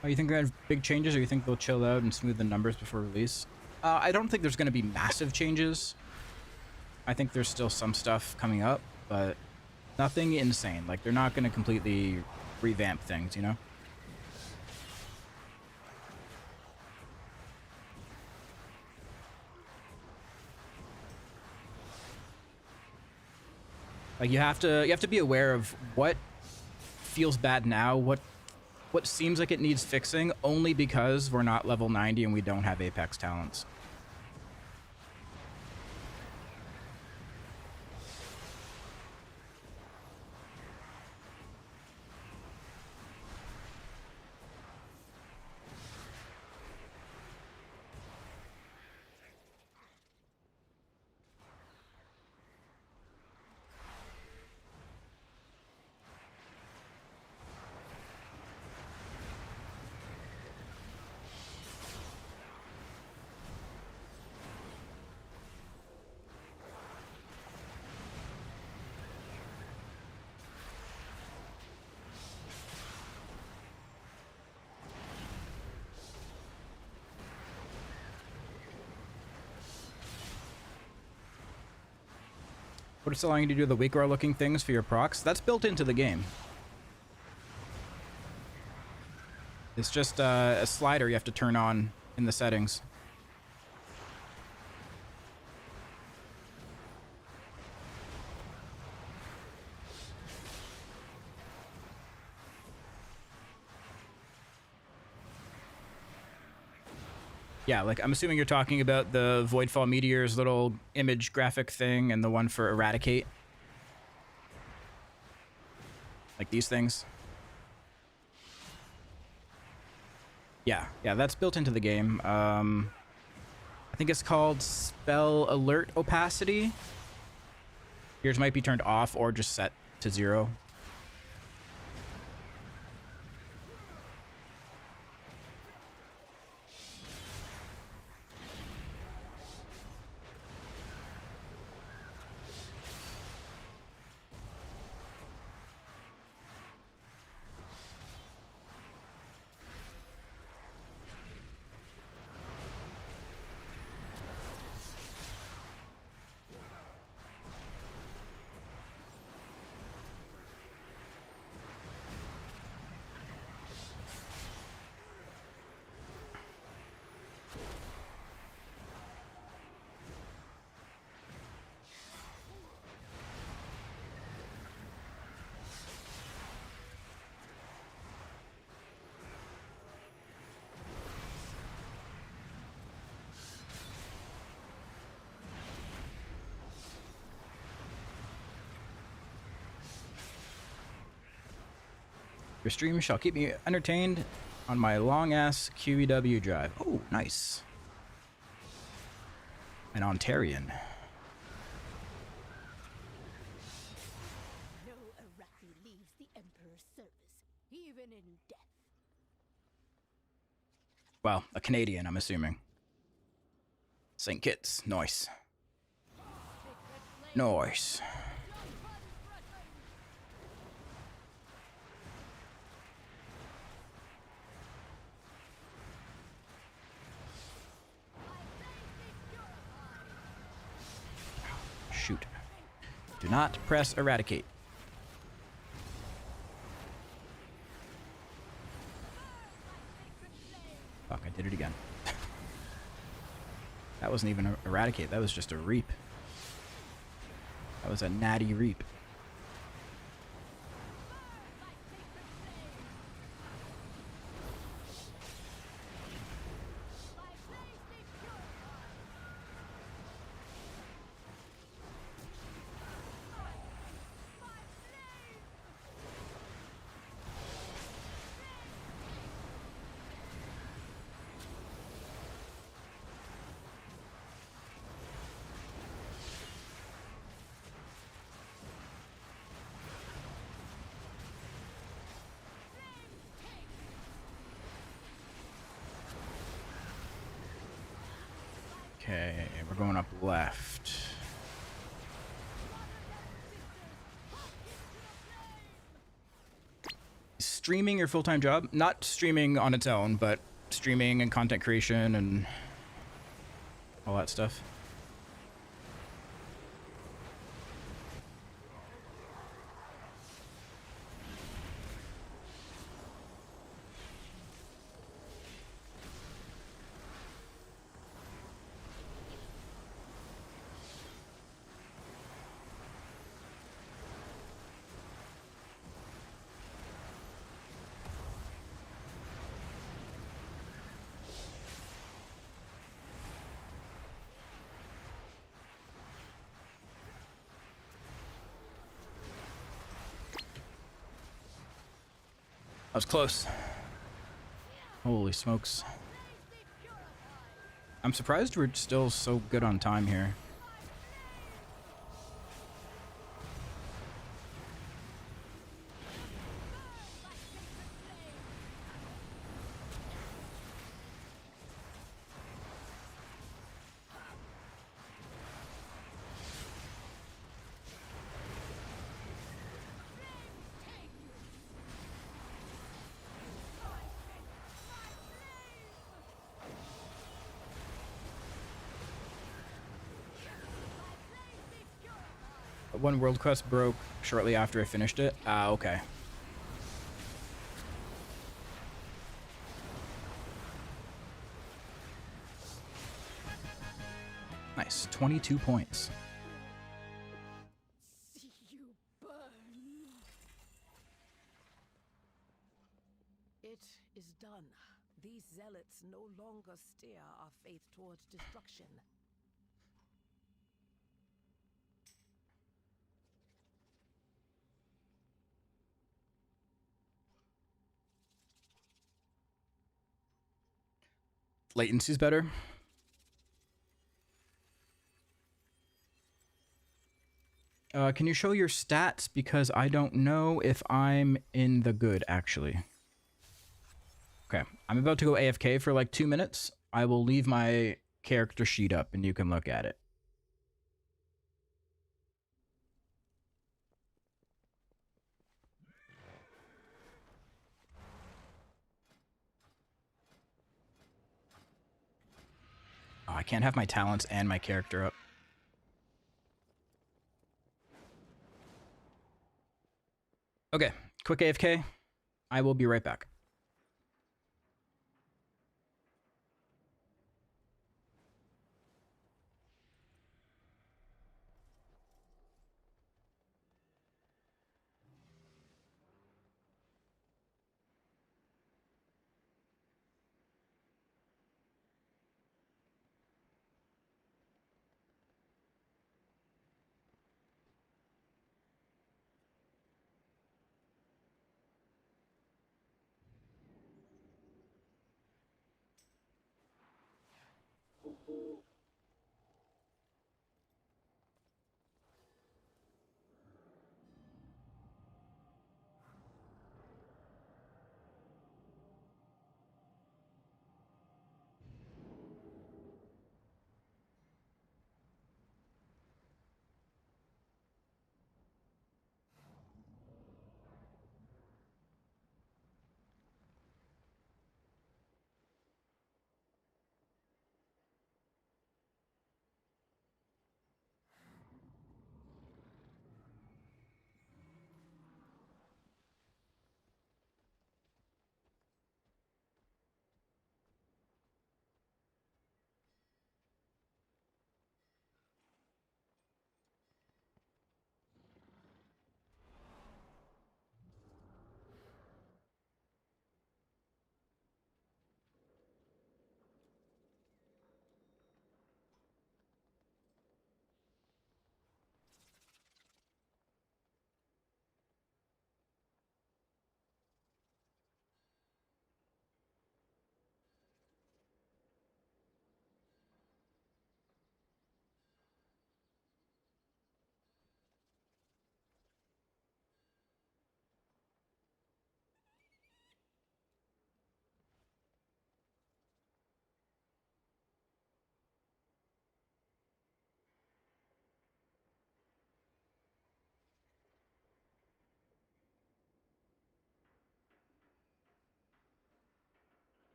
Oh, you think they're gonna have big changes, or you think they'll chill out and smooth the numbers before release? I don't think there's gonna be massive changes. I think there's still some stuff coming up, but nothing insane. Like, they're not gonna completely revamp things, you know? Like, you have to be aware of what feels bad now, what seems like it needs fixing, only because we're not level 90 and we don't have Apex talents. What it's allowing you to do the Wakar looking things for your procs? That's built into the game. It's just a slider you have to turn on in the settings. Yeah, like, I'm assuming you're talking about the Voidfall Meteor's little image graphic thing and the one for Eradicate. Like these things. Yeah, that's built into the game. I think it's called Spell Alert Opacity. Yours might be turned off or just set to 0. Your stream shall keep me entertained on my long-ass QEW drive. Oh, nice. An Ontarian. No Arathi leaves the Emperor's service, even in death. Well, a Canadian, I'm assuming. St. Kitts. Nice. Nice. Shoot. Do not press eradicate. Fuck, I did it again. That wasn't even eradicate, that was just a reap. That was a natty reap. Okay, we're going up left. Is streaming your full-time job? Not streaming on its own, but streaming and content creation and all that stuff. That was close. Holy smokes. I'm surprised we're still so good on time here. One world quest broke shortly after I finished it. Ah, okay. Nice, 22 points. See you burn. It is done. These zealots no longer steer our faith towards destruction. Latency's better. Can you show your stats? Because I don't know if I'm in the good, actually. Okay, I'm about to go AFK for like 2 minutes. I will leave my character sheet up and you can look at it. Oh, I can't have my talents and my character up. Okay, quick AFK. I will be right back.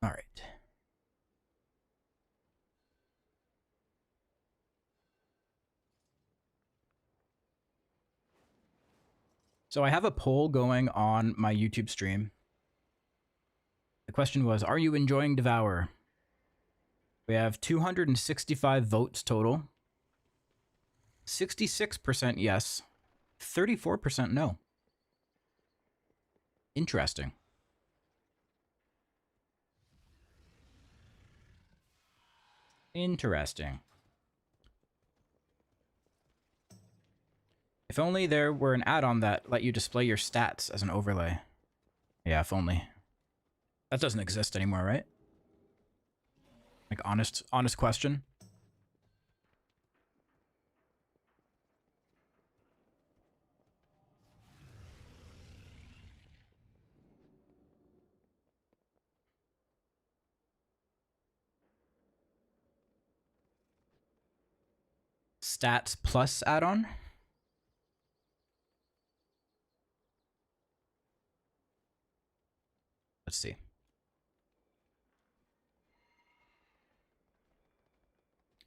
All right. So I have a poll going on my YouTube stream. The question was, are you enjoying Devourer? We have 265 votes total. 66% yes, 34% no. Interesting. Interesting. If only there were an add-on that let you display your stats as an overlay. Yeah, if only. That doesn't exist anymore, right? Like, honest question. Stats plus add-on? Let's see.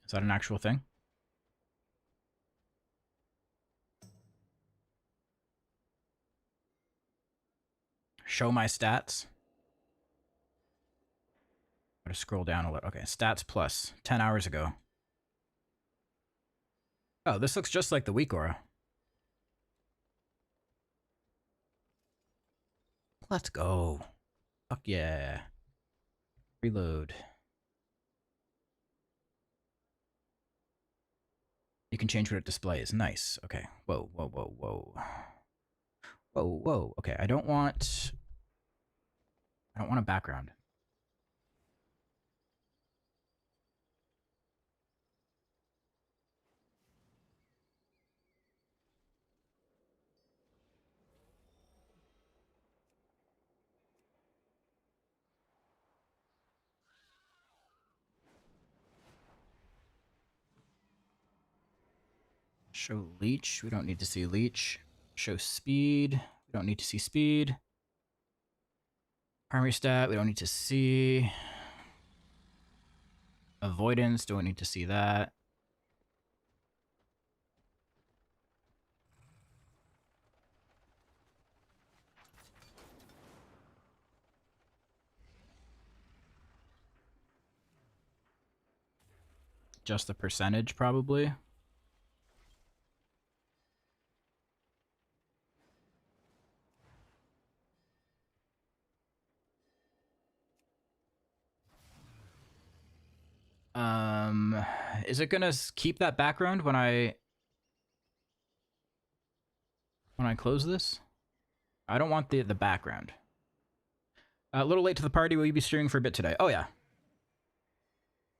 Is that an actual thing? Show my stats. I'm gonna scroll down a little. Okay, stats plus 10 hours ago. Oh, this looks just like the weak aura. Let's go. Fuck yeah. Reload. You can change what it displays. Nice. Okay. Whoa, whoa, whoa, whoa. Whoa, whoa. Okay, I don't want a background. Show leech. We don't need to see leech. Show speed. We don't need to see speed. Primary stat. We don't need to see. Avoidance. Don't need to see that. Just the percentage, probably. Is it gonna keep that background when I close this? I don't want the background. A little late to the party. Will you be streaming for a bit today? Oh yeah.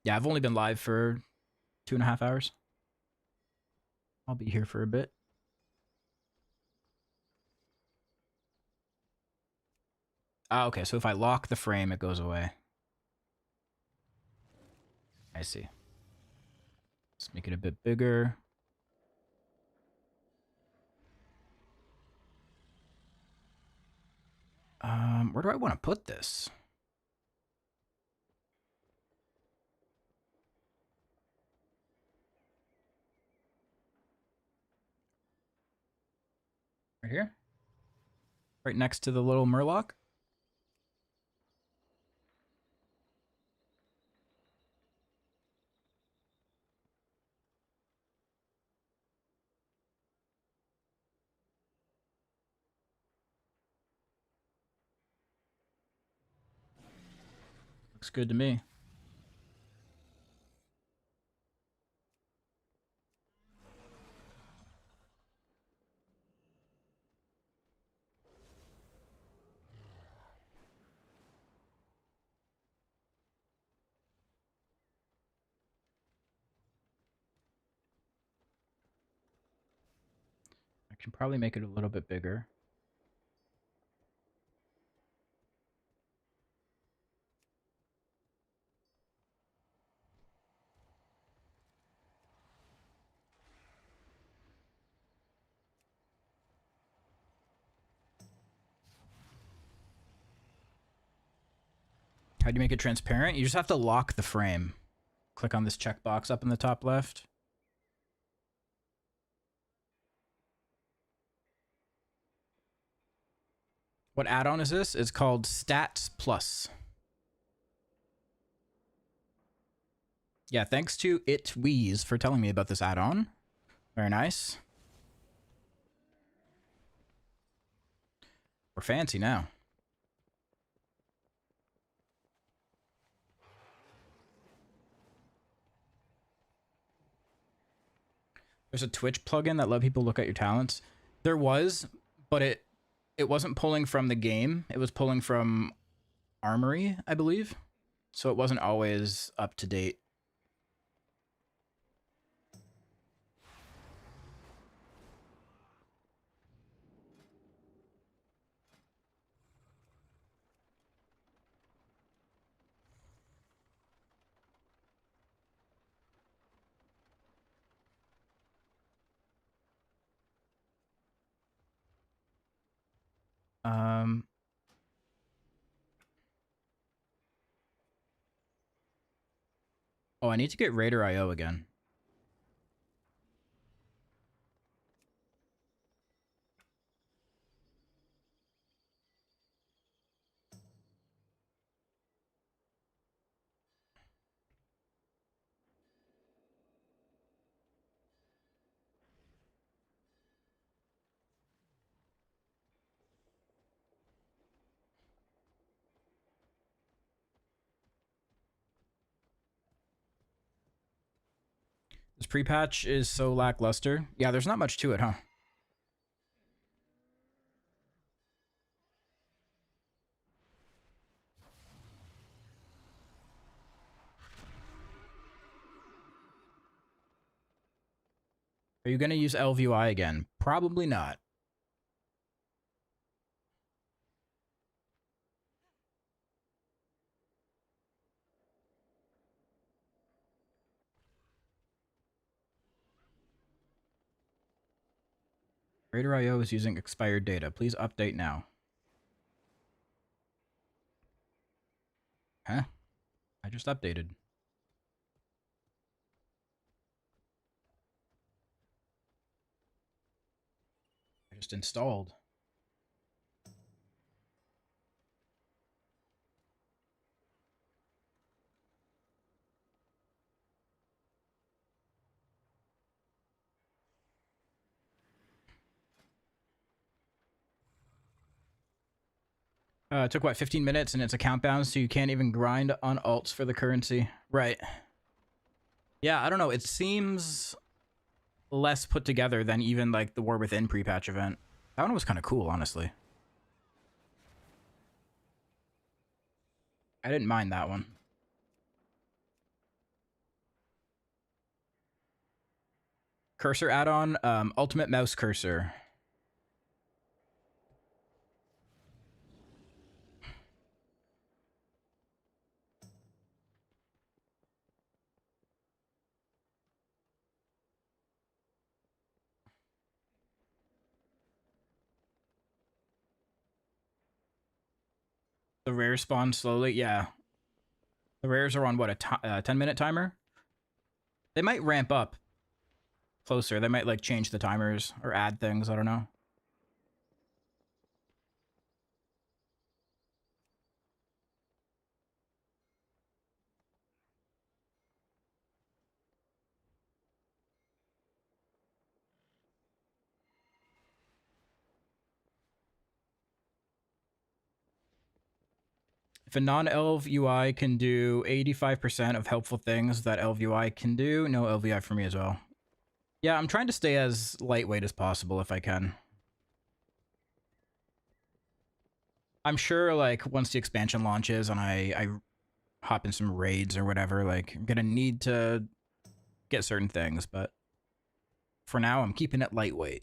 Yeah, I've only been live for 2.5 hours. I'll be here for a bit. Ah, okay, so if I lock the frame, it goes away. I see. Let's make it a bit bigger. Where do I want to put this? Right here? Right next to the little murloc? Looks good to me. I can probably make it a little bit bigger. How do you make it transparent? You just have to lock the frame. Click on this checkbox up in the top left. What add-on is this? It's called Stats Plus. Yeah, thanks to It-Weeze for telling me about this add-on. Very nice. We're fancy now. There's a Twitch plugin that let people look at your talents. There was, but it wasn't pulling from the game. It was pulling from Armory, I believe. So it wasn't always up to date. Oh, I need to get Raider IO again. This pre-patch is so lackluster. Yeah, there's not much to it, huh? Are you going to use LVUI again? Probably not. Raider IO is using expired data. Please update now. Huh? I just updated. I just installed. It took, what, 15 minutes, and it's account bound, so you can't even grind on alts for the currency. Right. Yeah, I don't know. It seems less put together than even, like, the War Within pre-patch event. That one was kind of cool, honestly. I didn't mind that one. Cursor add-on, Ultimate Mouse Cursor. The rares spawn slowly. Yeah. The rares are on, what, a 10-minute timer? They might ramp up closer. They might, like, change the timers or add things. I don't know. If a non-Elv UI can do 85% of helpful things that Elv UI can do, no LVI for me as well. Yeah, I'm trying to stay as lightweight as possible if I can. I'm sure, like, once the expansion launches and I hop in some raids or whatever, like, I'm gonna need to get certain things, but for now, I'm keeping it lightweight.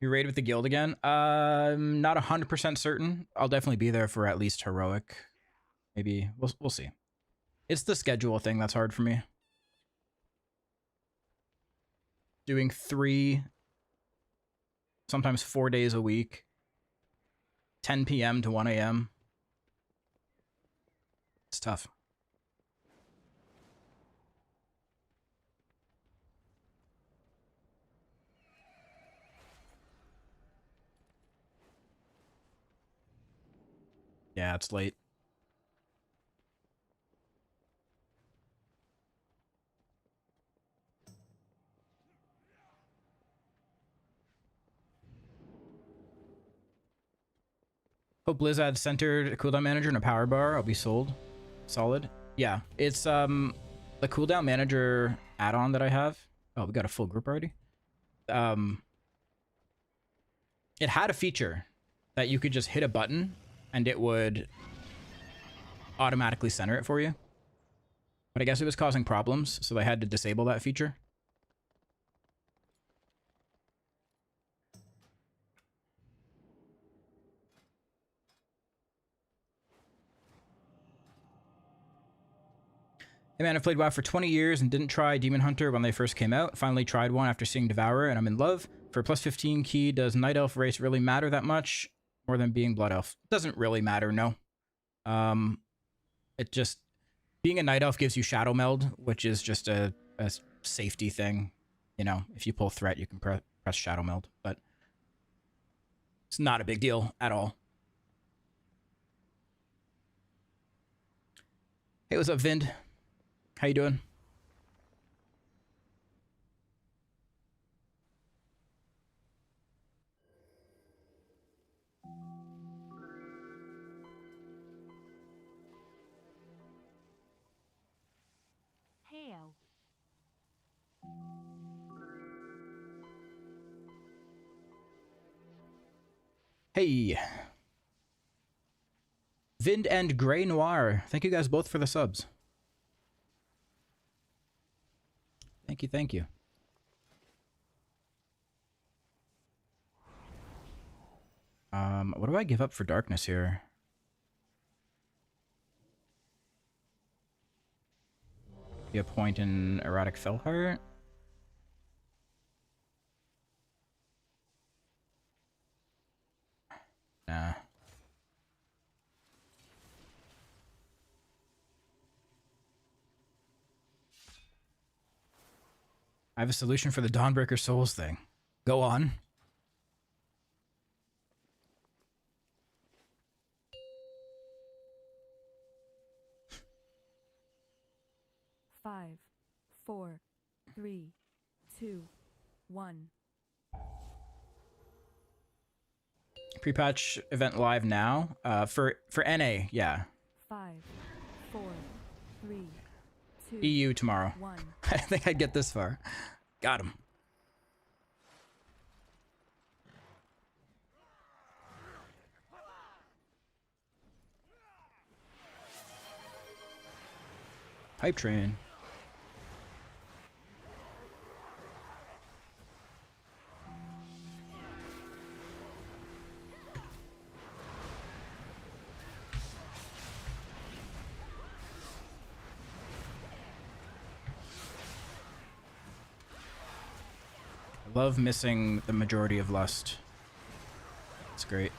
You raid with the guild again? Not 100% certain. I'll definitely be there for at least heroic. Maybe we'll see. It's the schedule thing that's hard for me. Doing 3 sometimes 4 days a week, 10 p.m. to 1 a.m. It's tough. Yeah, it's late. Hope Blizzard centered a cooldown manager and a power bar. I'll be sold. Solid. Yeah, it's the cooldown manager add-on that I have. Oh, we got a full group already. It had a feature that you could just hit a button and it would automatically center it for you. But I guess it was causing problems, so they had to disable that feature. Hey man, I've played WoW for 20 years and didn't try Demon Hunter when they first came out. Finally tried one after seeing Devourer, and I'm in love. For a plus 15 key, does Night Elf race really matter that much? More than being Blood Elf? Doesn't really matter, no. It just... Being a Night Elf gives you Shadow Meld, which is just a safety thing. You know, if you pull Threat, you can press Shadow Meld, but... It's not a big deal at all. Hey, what's up, Vind? How you doing? Heyo. Hey. Vind and Grey Noir. Thank you guys both for the subs. Thank you, thank you. What do I give up for darkness here? Be a point in Erratic Fellheart. Nah. I have a solution for the Dawnbreaker Souls thing. Go on. Five, 4, 3, 2, 1. Pre-patch event live now. For NA, yeah. 5, 4, 3, 2. EU tomorrow. 1. I think I'd get this far. Got him. Hype train. I love missing the majority of Lust. It's great.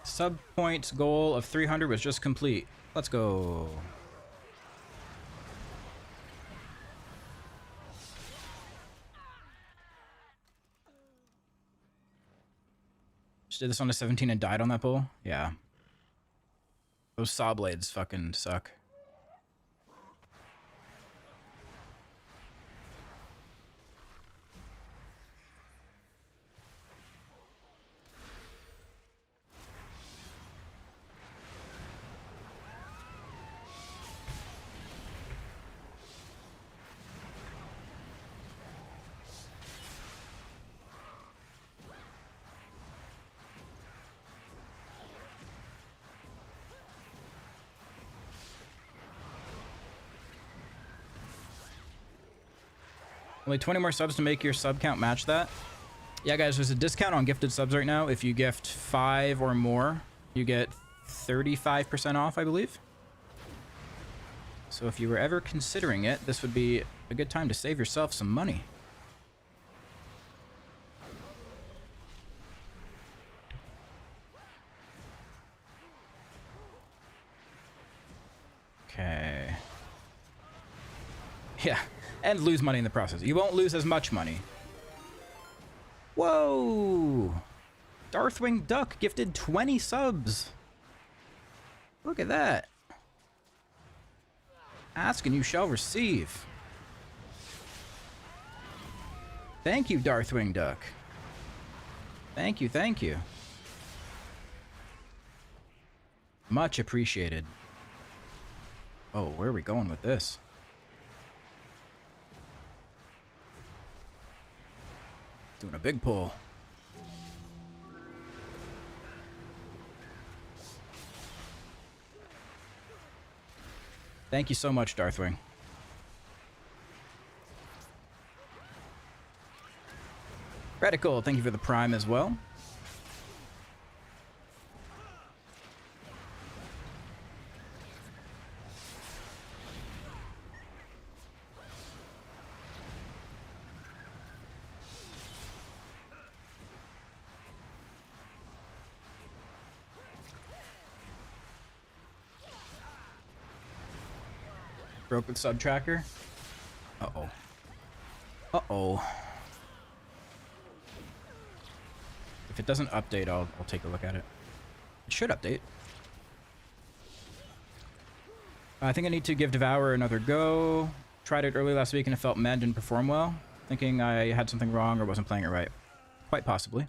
Sub points goal of 300 was just complete. Let's go. Just did this on a 17 and died on that bull? Yeah. Those saw blades fucking suck. Only 20 more subs to make your sub count match that. Yeah, guys, there's a discount on gifted subs right now. If you gift 5 or more, you get 35% off, I believe. So if you were ever considering it, this would be a good time to save yourself some money. Okay. Yeah, and lose money in the process. You won't lose as much money. Whoa! Darthwing Duck gifted 20 subs. Look at that. Ask and you shall receive. Thank you, Darthwing Duck. Thank you, thank you. Much appreciated. Oh, where are we going with this? Doing a big pull. Thank you so much, Darthwing. Radical, thank you for the prime as well. Broke with sub tracker. Uh-oh. Uh-oh. If it doesn't update, I'll take a look at it. It should update. I think I need to give Devourer another go. Tried it early last week and it felt meh, didn't perform well. Thinking I had something wrong or wasn't playing it right. Quite possibly.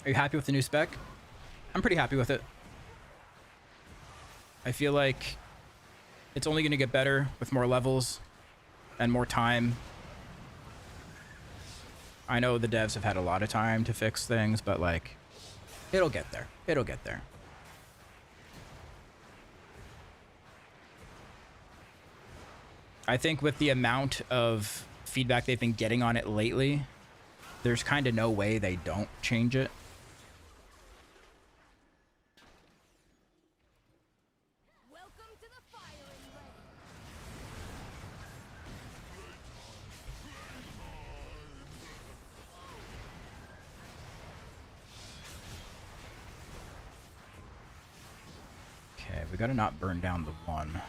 Are you happy with the new spec? I'm pretty happy with it. I feel like it's only going to get better with more levels and more time. I know the devs have had a lot of time to fix things, but like, it'll get there. It'll get there. I think with the amount of feedback they've been getting on it lately, there's kind of no way they don't change it. We gotta not burn down the one.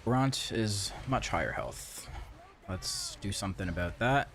Bront is much higher health. Let's do something about that.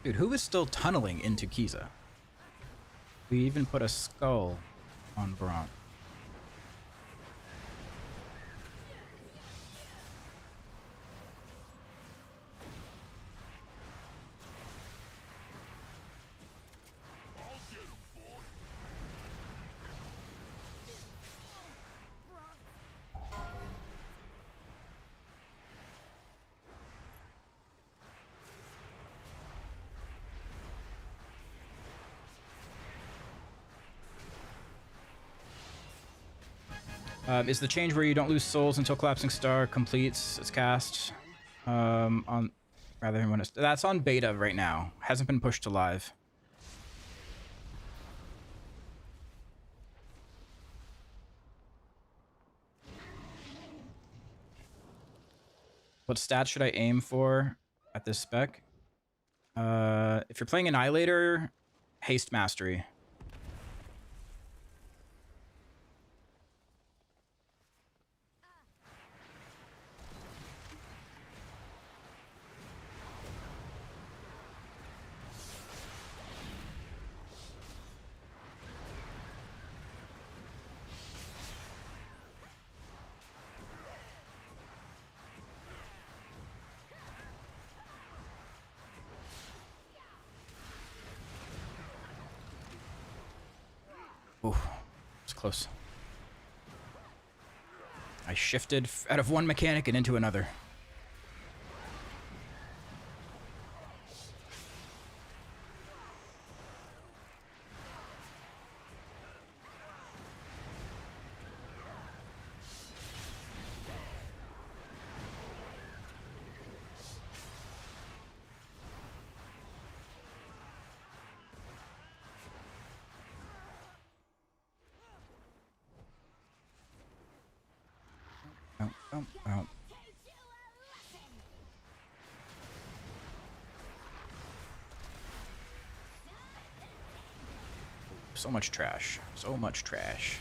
Dude, who is still tunneling into Kiza? We even put a skull on Bronze. Is the change where you don't lose souls until Collapsing Star completes its cast? On rather than when it's that's on beta right now. Hasn't been pushed to live. What stats should I aim for at this spec? If you're playing Annihilator, Haste Mastery. Ooh, it's close. I shifted out of one mechanic and into another. Oh. So much trash. So much trash.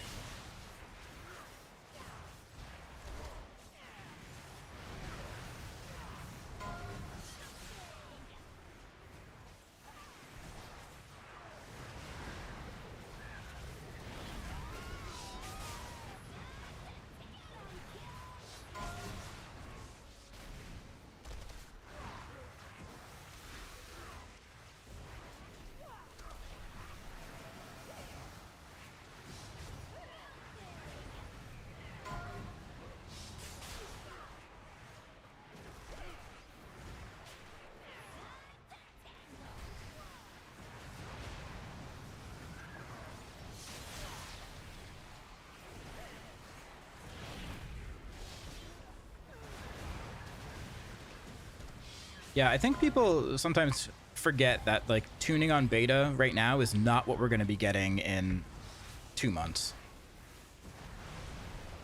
Yeah, I think people sometimes forget that like tuning on beta right now is not what we're going to be getting in 2 months.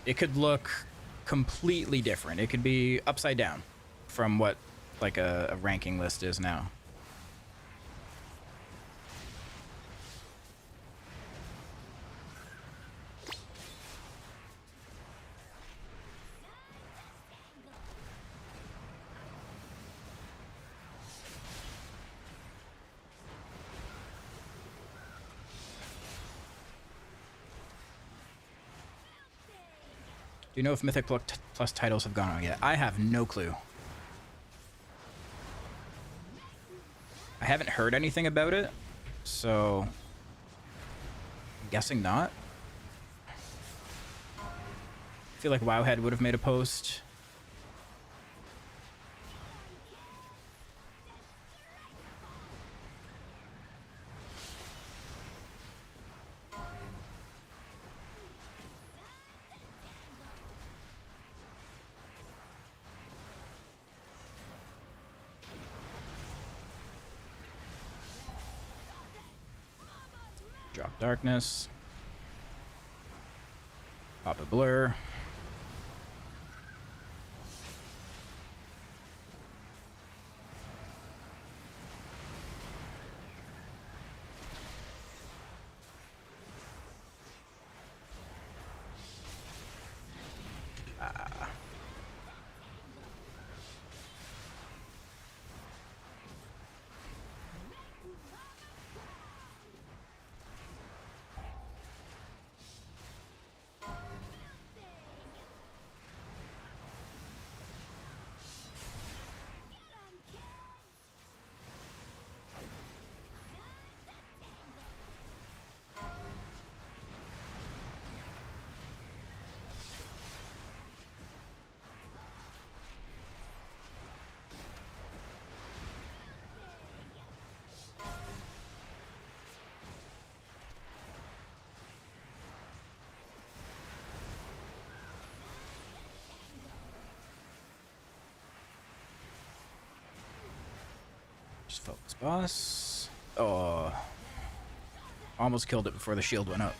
It could look completely different. It could be upside down from what like a ranking list is now. Do you know if Mythic Plus titles have gone on yet? I have no clue. I haven't heard anything about it, so I'm guessing not. I feel like Wowhead would have made a post. Drop Darkness. Pop a Blur. Boss. Oh. Almost killed it before the shield went up.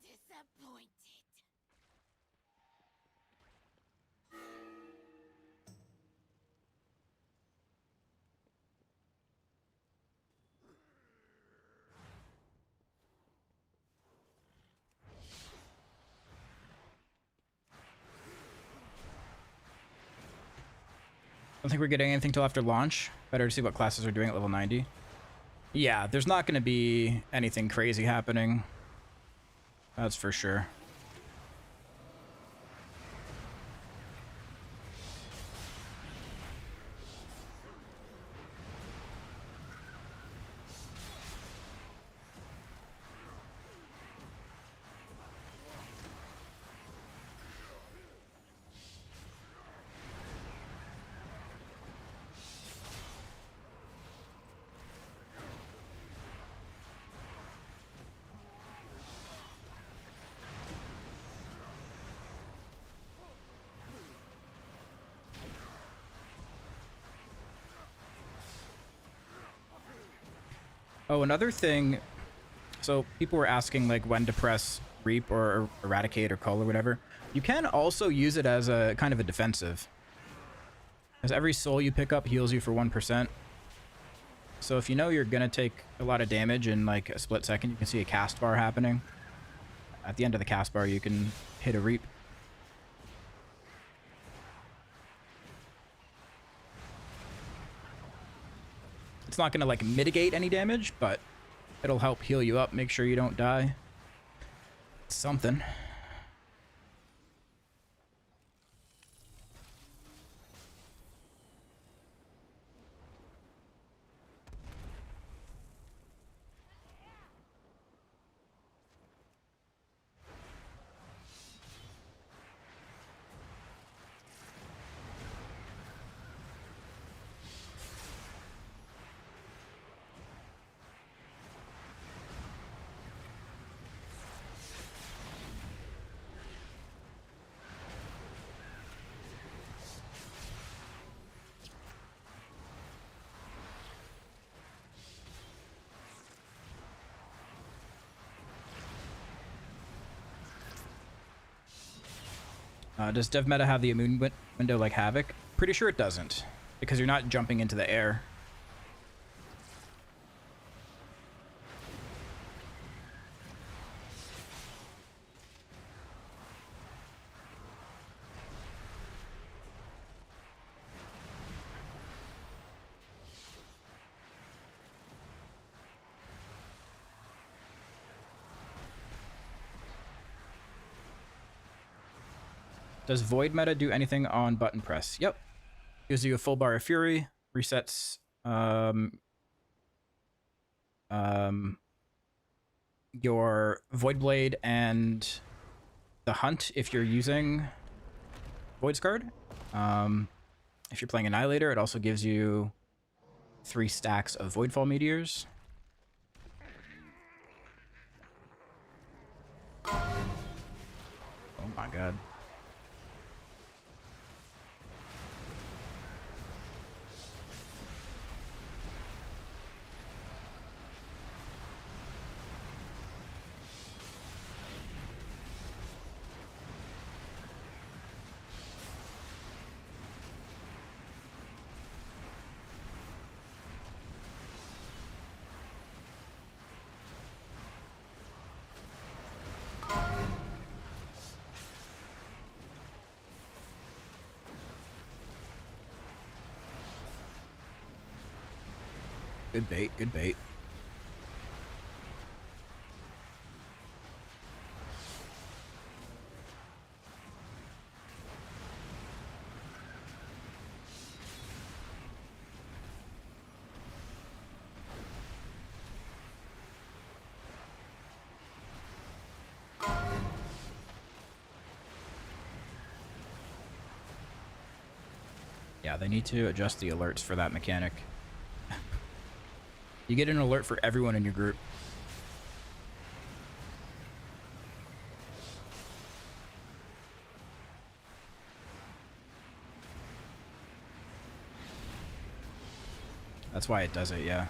Disappointed. Don't think we're getting anything till after launch. Better to see what classes are doing at level 90. Yeah, there's not going to be anything crazy happening. That's for sure. Oh, another thing. So people were asking like when to press Reap or Eradicate or Cull or whatever. You can also use it as a kind of a defensive. As every soul you pick up heals you for 1%. So if you know you're going to take a lot of damage in like a split second, you can see a cast bar happening. At the end of the cast bar, you can hit a Reap. It's not going to like mitigate any damage, but it'll help heal you up, make sure you don't die. It's something. Does dev meta have the immune window like Havoc? Pretty sure it doesn't, because you're not jumping into the air. Does Void meta do anything on button press? Yep. Gives you a full bar of Fury, resets your Void Blade and the Hunt if you're using Void's card. If you're playing Annihilator, it also gives you 3 stacks of Voidfall Meteors. Oh my god. Good bait, good bait. Yeah, they need to adjust the alerts for that mechanic. You get an alert for everyone in your group. That's why it does it, yeah.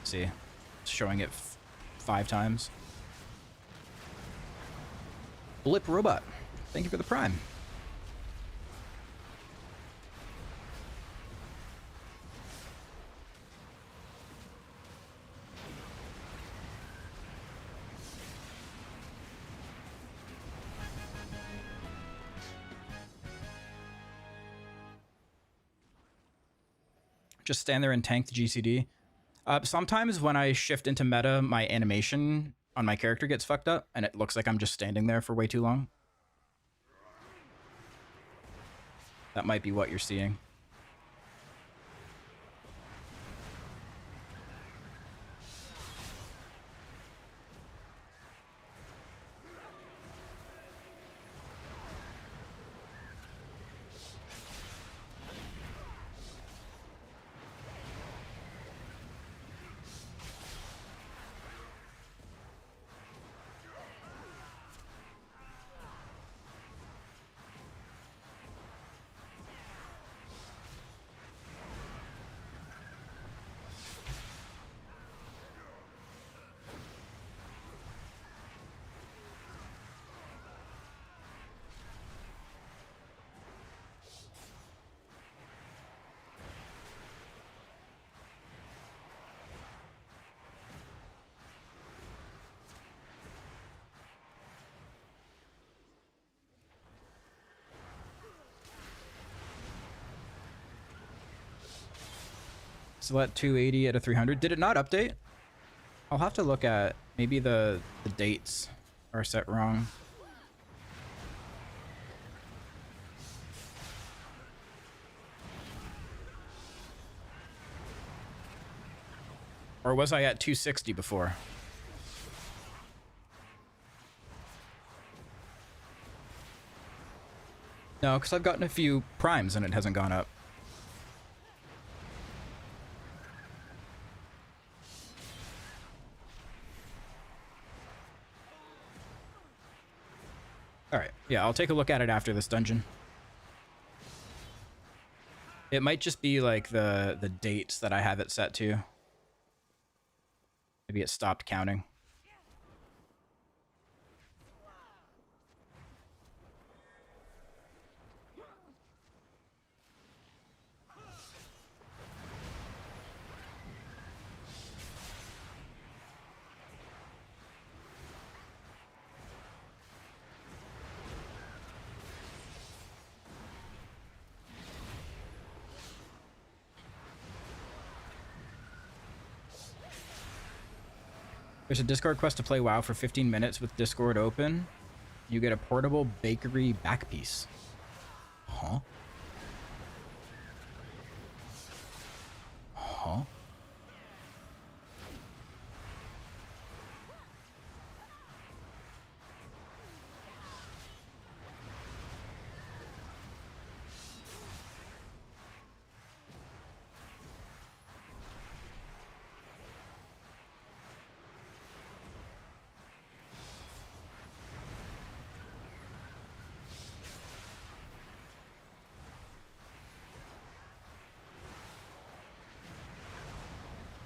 See, it's showing it 5 times. Blip Robot, thank you for the Prime. Just stand there and tank the GCD. Sometimes when I shift into meta, my animation on my character gets fucked up, and it looks like I'm just standing there for way too long. That might be what you're seeing. So at 280 at a 300. Did it not update? I'll have to look at maybe the dates are set wrong. Or was I at 260 before? No, because I've gotten a few primes and it hasn't gone up. Alright, yeah, I'll take a look at it after this dungeon. It might just be like the dates that I have it set to. Maybe it stopped counting. There's a Discord quest to play WoW for 15 minutes with Discord open. You get a portable bakery backpiece. Huh? Huh?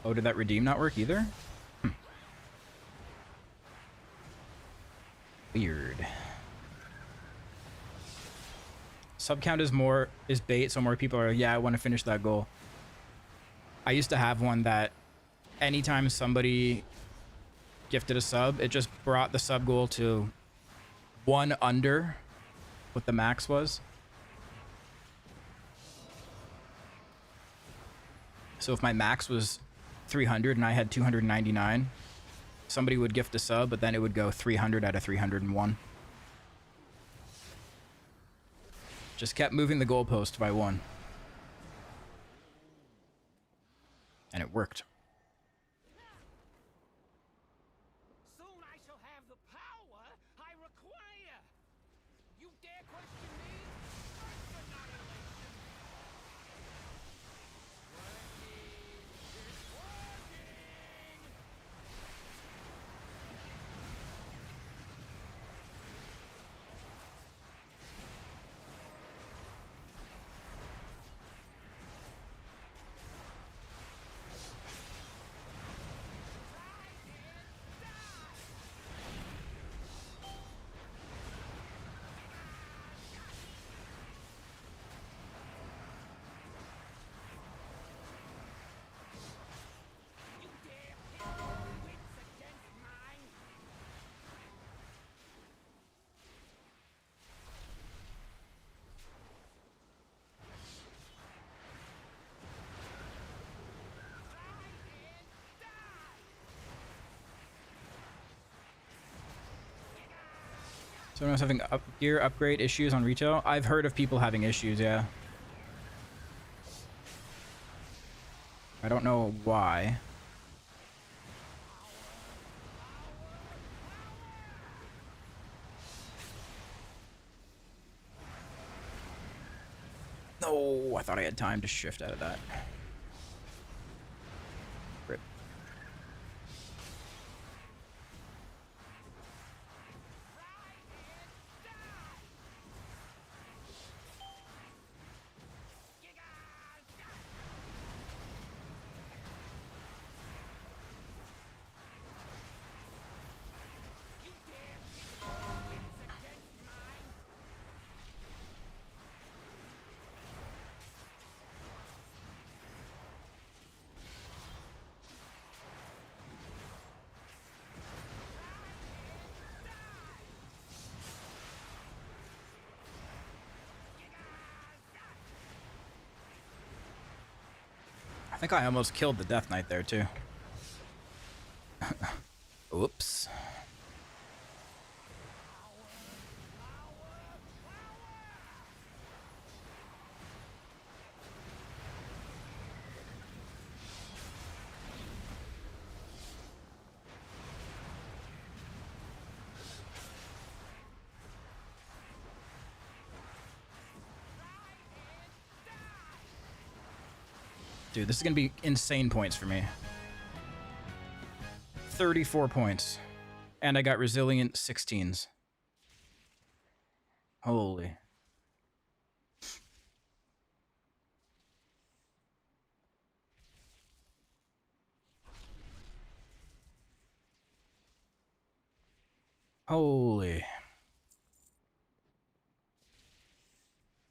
Oh, did that redeem not work either? Weird. Sub count is bait, so more people are like, yeah, I want to finish that goal. I used to have one that anytime somebody gifted a sub, it just brought the sub goal to 1 under what the max was. So if my max was 300 and I had 299, somebody would gift a sub, but then it would go 300 out of 301. Just kept moving the goalpost by 1. And it worked. Soon I shall have the power I require. You dare question me? First annihilation. Someone else having gear upgrade issues on retail? I've heard of people having issues, yeah. I don't know why. No, I thought I had time to shift out of that. Rip. I think I almost killed the Death Knight there, too. Oops. Dude, this is gonna be insane points for me. 34 points. And I got resilient 16s. Holy. Holy. Is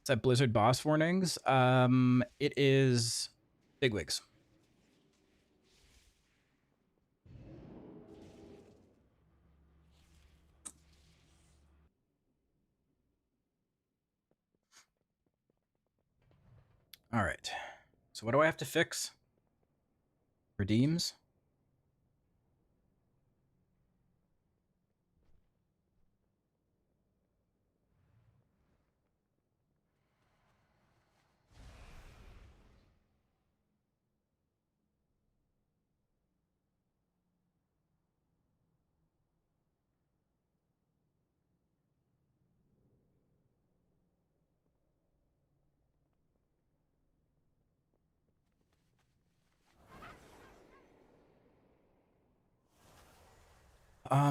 that Blizzard boss warnings? It is bigwigs. All right. So what do I have to fix? Redeems?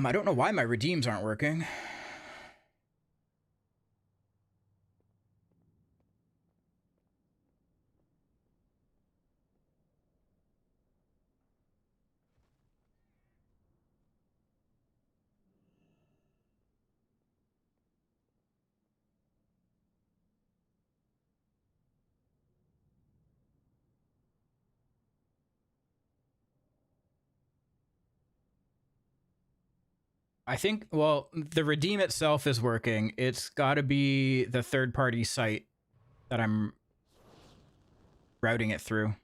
I don't know why my redeems aren't working. I think, well, the redeem itself is working. It's got to be the third-party site that I'm routing it through.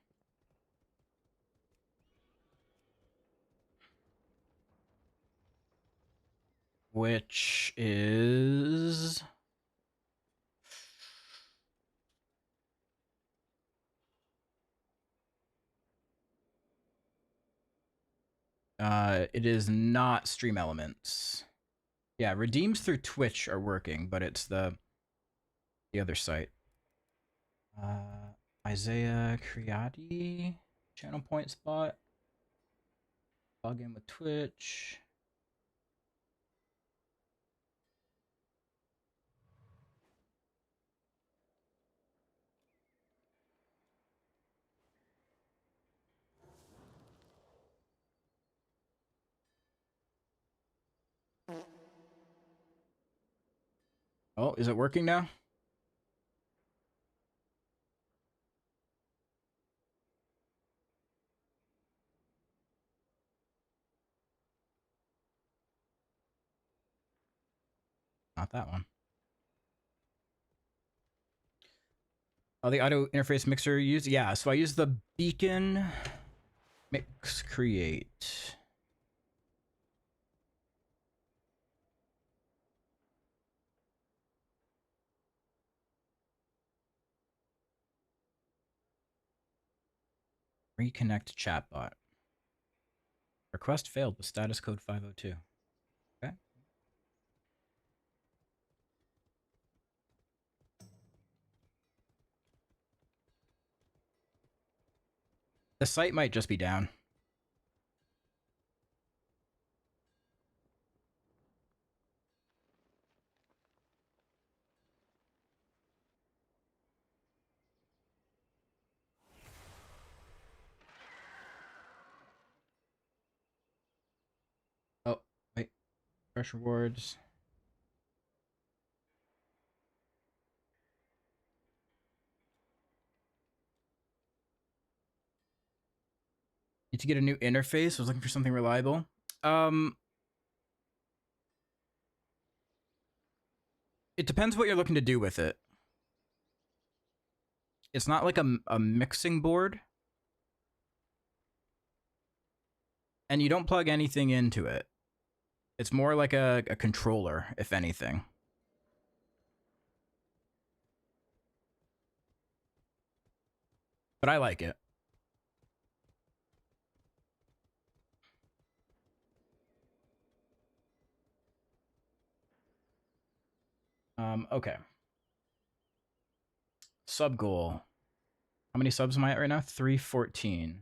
Which is... it is not Stream Elements. Yeah, redeems through Twitch are working, but it's the other site. Isaiah Criati, channel point spot. Log in with Twitch. Oh, is it working now? Not that one. Oh, the auto interface mixer used? Yeah, so I use the beacon mix create. Reconnect chatbot. Request failed with status code 502. Okay. The site might just be down. Oh, wait. Fresh rewards. Need to get a new interface. I was looking for something reliable. It depends what you're looking to do with it. It's not like a mixing board. And you don't plug anything into it. It's more like a controller, if anything. But I like it. Okay. Sub goal. How many subs am I at right now? 314.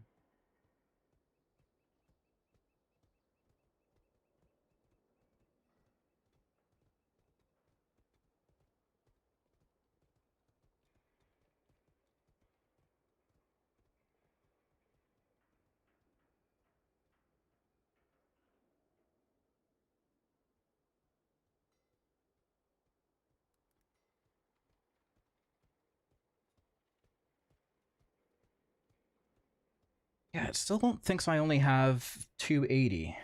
Yeah, it still thinks I only have 280.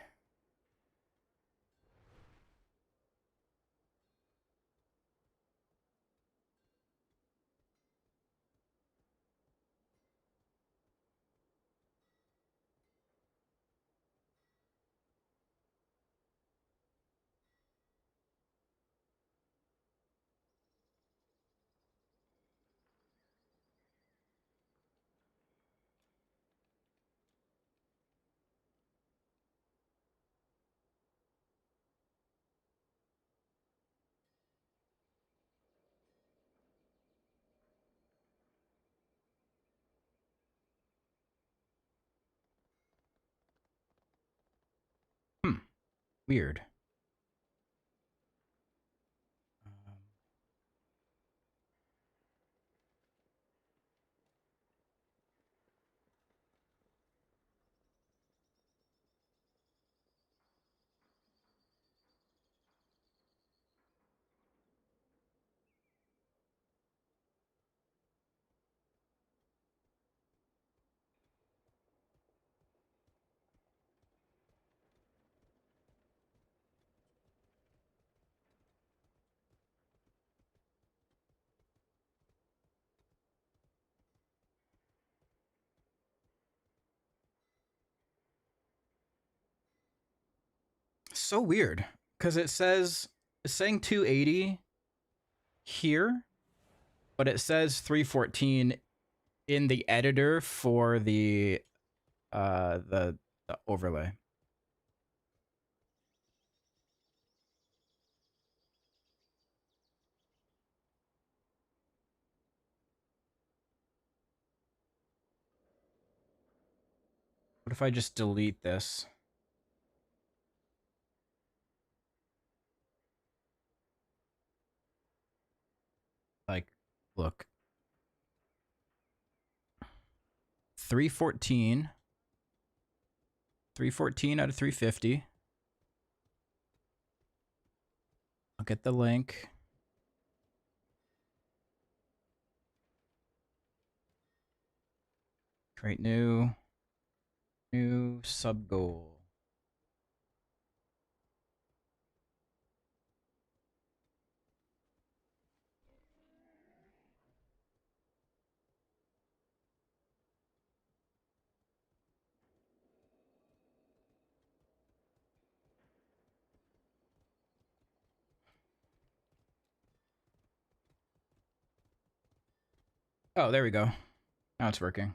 Weird. So weird. Because it's saying 280 here, but it says 314 in the editor for the overlay. What if I just delete this? Like, look. 314. 314 out of 350. I'll get the link. Create new sub goal. Oh, there we go. Now it's working.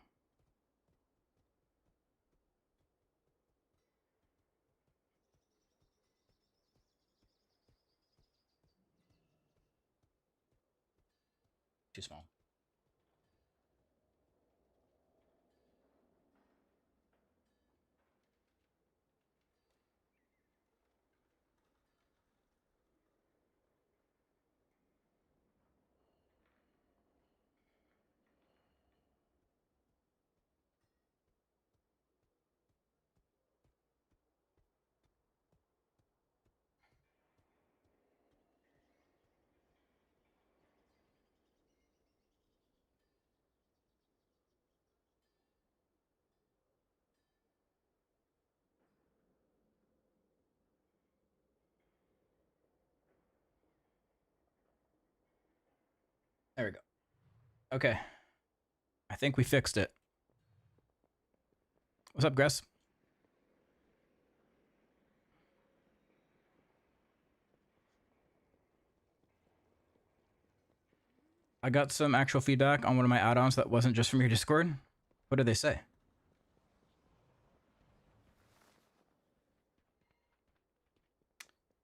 Too small. There we go. Okay. I think we fixed it. What's up, Gress? I got some actual feedback on one of my add-ons that wasn't just from your Discord. What did they say?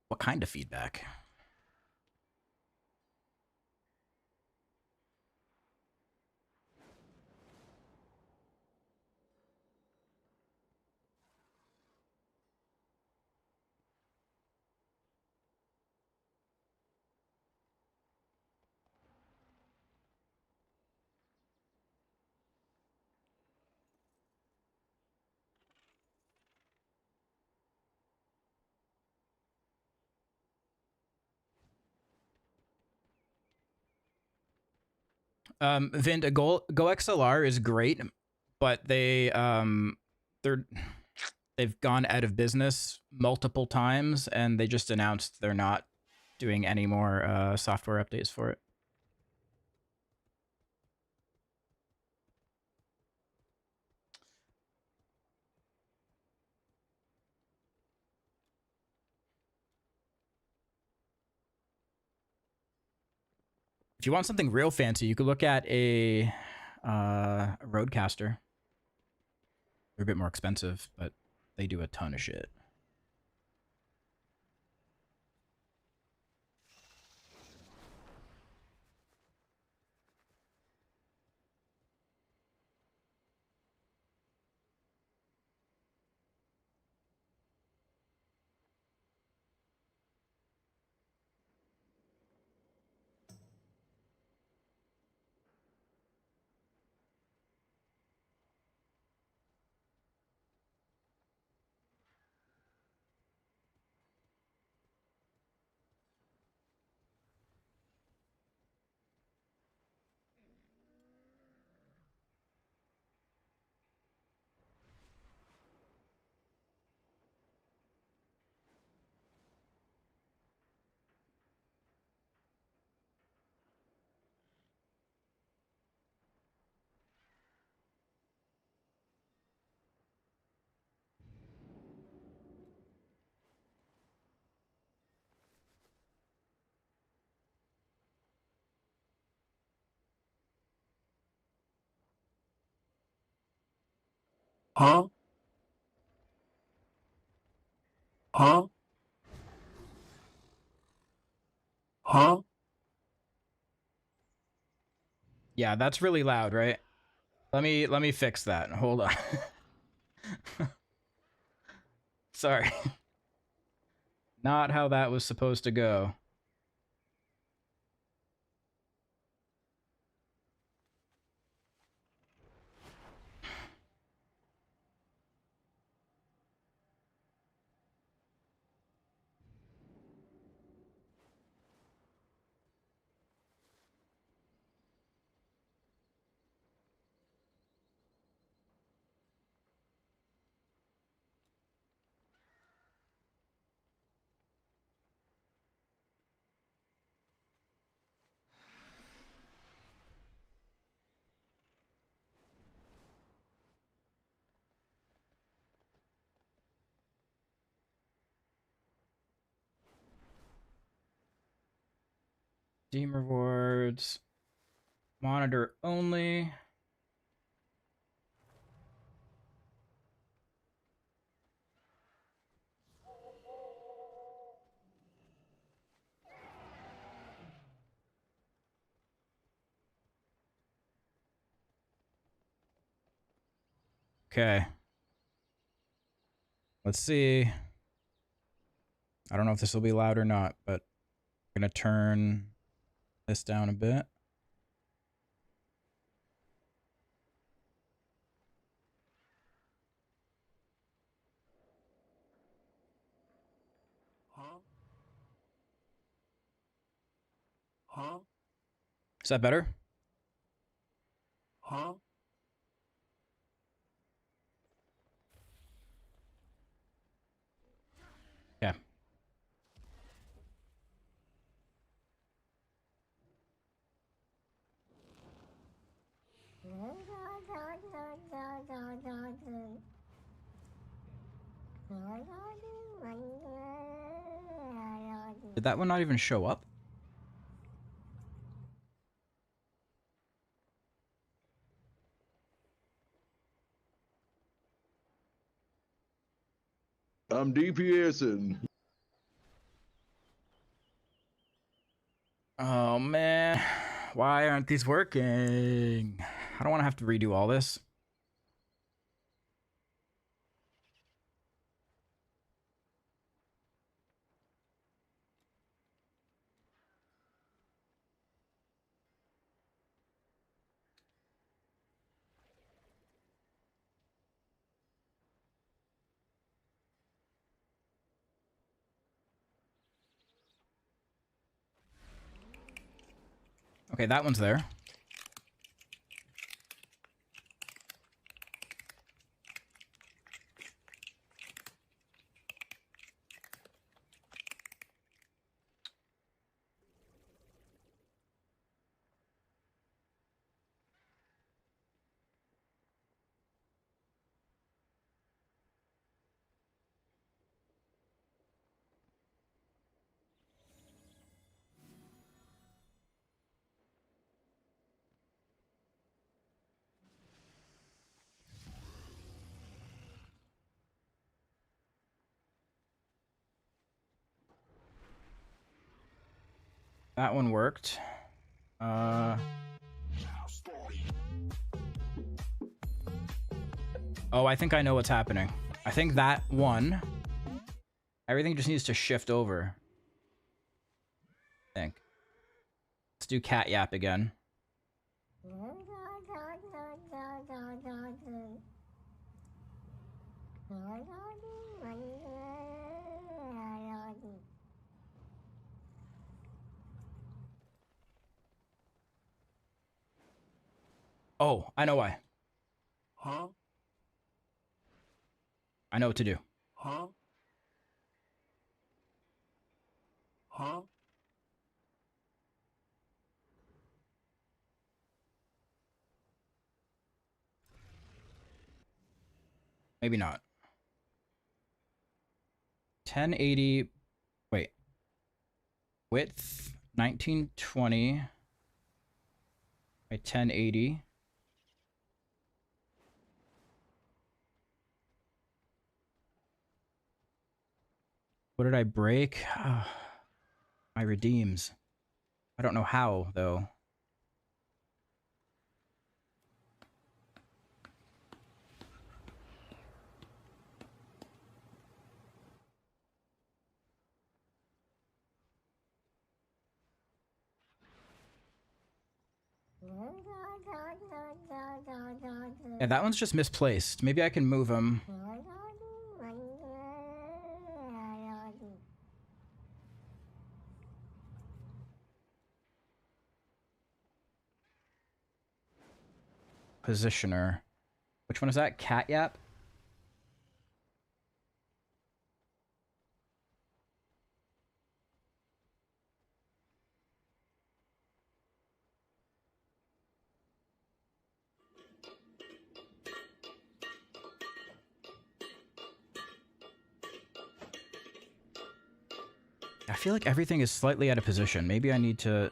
What kind of feedback? Vind, Go XLR is great, but they've gone out of business multiple times, and they just announced they're not doing any more software updates for it. If you want something real fancy, you could look at a Roadcaster. They're a bit more expensive, but they do a ton of shit. Huh? Huh? Huh? Yeah, that's really loud, right? Let me fix that. Hold on. Sorry. Not how that was supposed to go. Steam rewards. Monitor only. Okay. Let's see. I don't know if this will be loud or not, but I'm going to turn this down a bit. Huh? Is that better? Huh? Yeah. Did that one not even show up? I'm DPSing. Oh man, why aren't these working? I don't want to have to redo all this. Okay, that one's there. That one worked. Oh, I think I know what's happening. I think that one, everything just needs to shift over. I think. Let's do cat yap again. Oh, I know why. Huh? I know what to do. Huh? Huh? Maybe not. 1080. Wait. Width 1920 by 1080. What did I break? Oh, my redeems. I don't know how, though. Yeah, that one's just misplaced. Maybe I can move him. Positioner. Which one is that? Cat yap? I feel like everything is slightly out of position. Maybe I need to...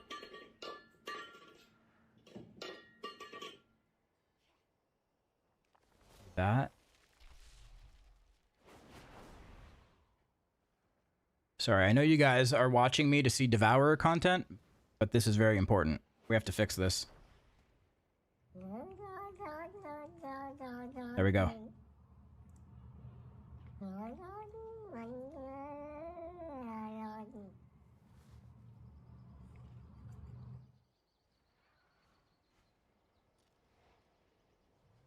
that. Sorry, I know you guys are watching me to see Devourer content, but this is very important. We have to fix this. There we go.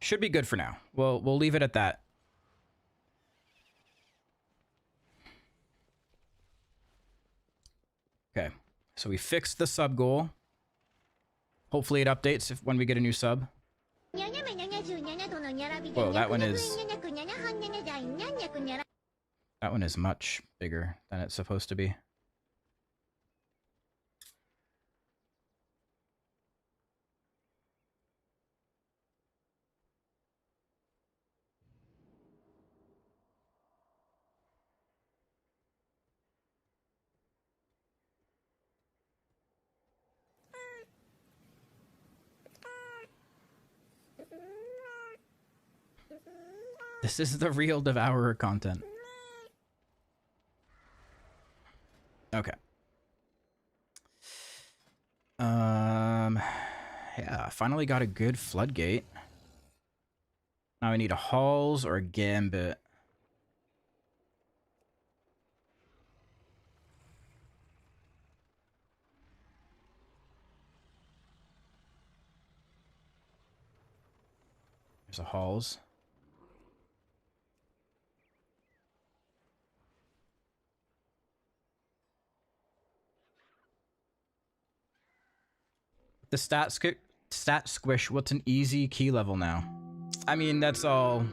Should be good for now. We'll leave it at that. Okay, so we fixed the sub goal. Hopefully it updates when we get a new sub. Whoa, that one is much bigger than it's supposed to be. This is the real Devourer content. Okay. Yeah, finally got a good floodgate. Now I need a Halls or a Gambit. There's a Halls. The stat squish, what's an easy key level now? I mean, that's all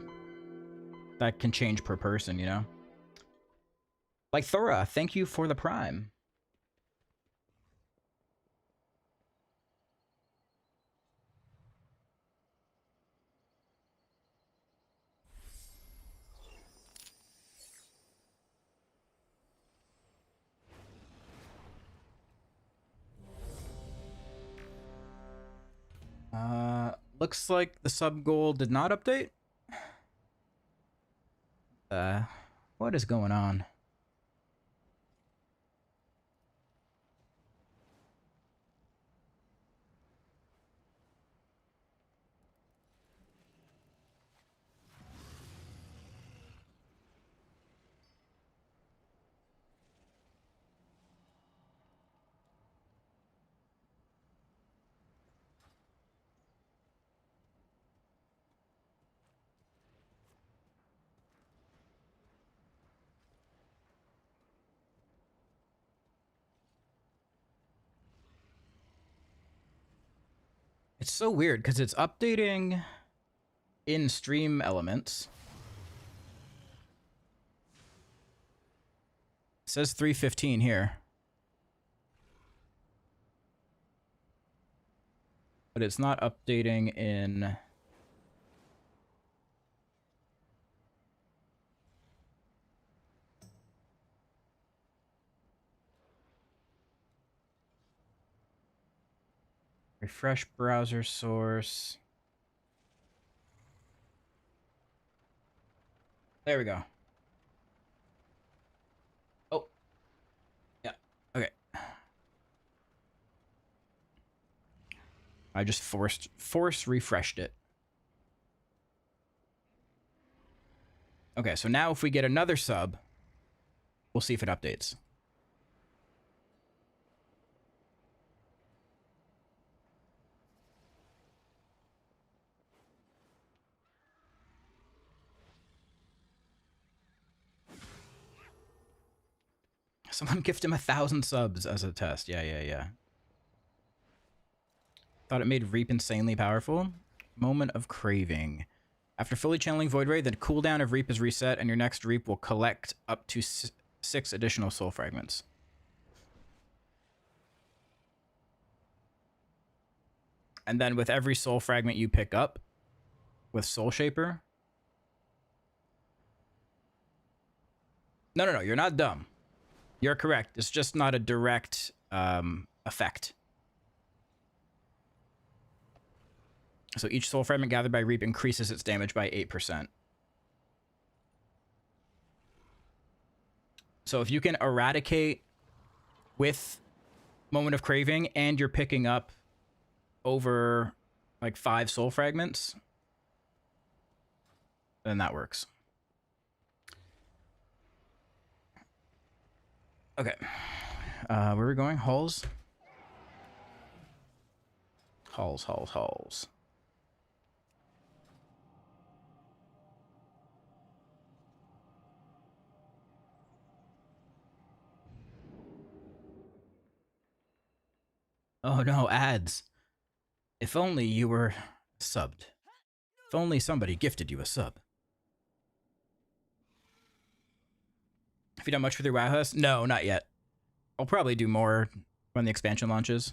that can change per person, you know? Like Thora, thank you for the Prime. Looks like the sub goal did not update. What is going on? It's so weird because it's updating in stream elements. It says 3:15 here. But it's not updating in... Refresh browser source. There we go. Oh. Yeah. Okay. I just force refreshed it. Okay, so now if we get another sub, we'll see if it updates. Someone gift him 1,000 subs as a test. Yeah. Thought it made Reap insanely powerful. Moment of Craving. After fully channeling Void Ray, the cooldown of Reap is reset, and your next Reap will collect up to 6 additional soul fragments. And then with every soul fragment you pick up with Soul Shaper... No, you're not dumb. You're correct. It's just not a direct effect. So each soul fragment gathered by Reap increases its damage by 8%. So if you can eradicate with Moment of Craving and you're picking up over like 5 soul fragments, then that works. Okay. Where are we going? Halls? Halls. Oh no, ads. If only you were subbed. If only somebody gifted you a sub. Have you done much with your WoW house? No, not yet. I'll probably do more when the expansion launches.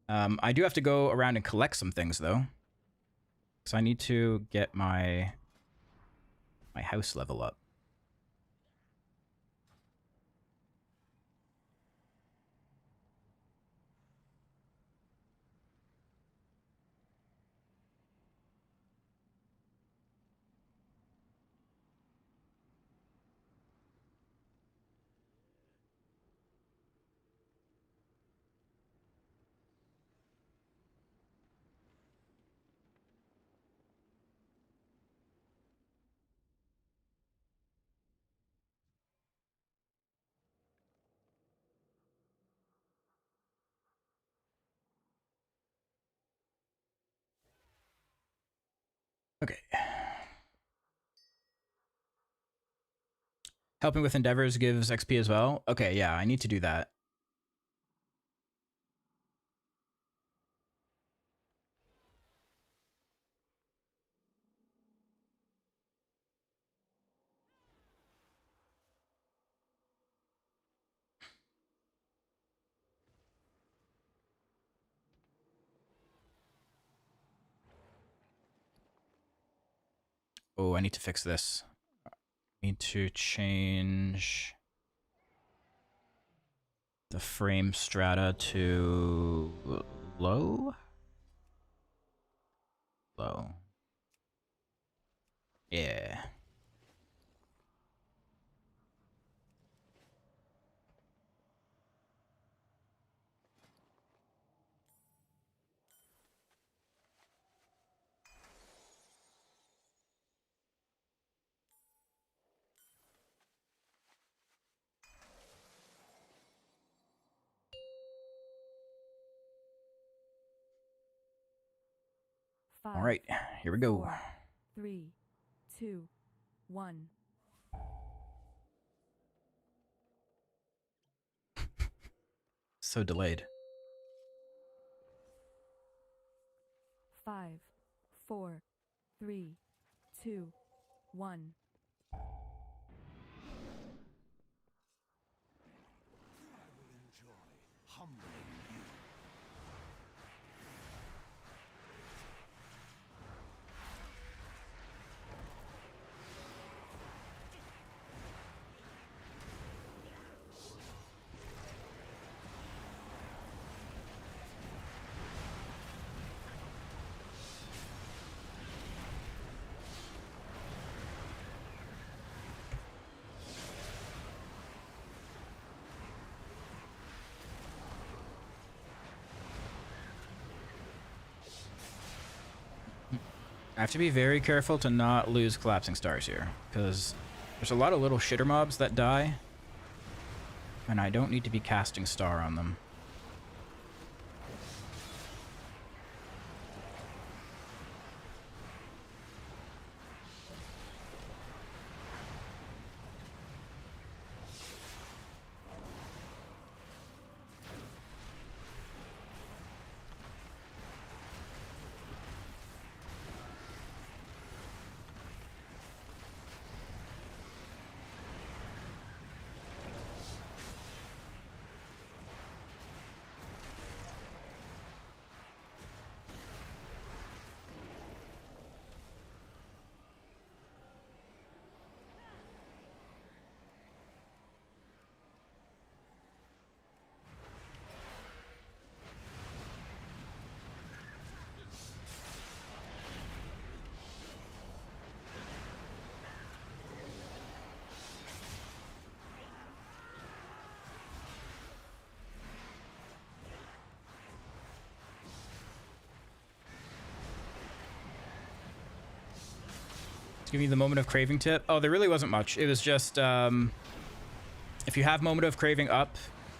I do have to go around and collect some things though. Because I need to get my house level up. Okay. Helping with endeavors gives XP as well? Okay, yeah, I need to do that. Oh, I need to fix this. Need to change the frame strata to low? Low. Yeah. All right, here we go. 4, 3, 2, 1. So delayed. 5, 4, 3, 2, 1. I have to be very careful to not lose collapsing stars here, because there's a lot of little shitter mobs that die, and I don't need to be casting star on them. Give me the moment of craving tip. Oh, there really wasn't much. It was just if you have moment of craving up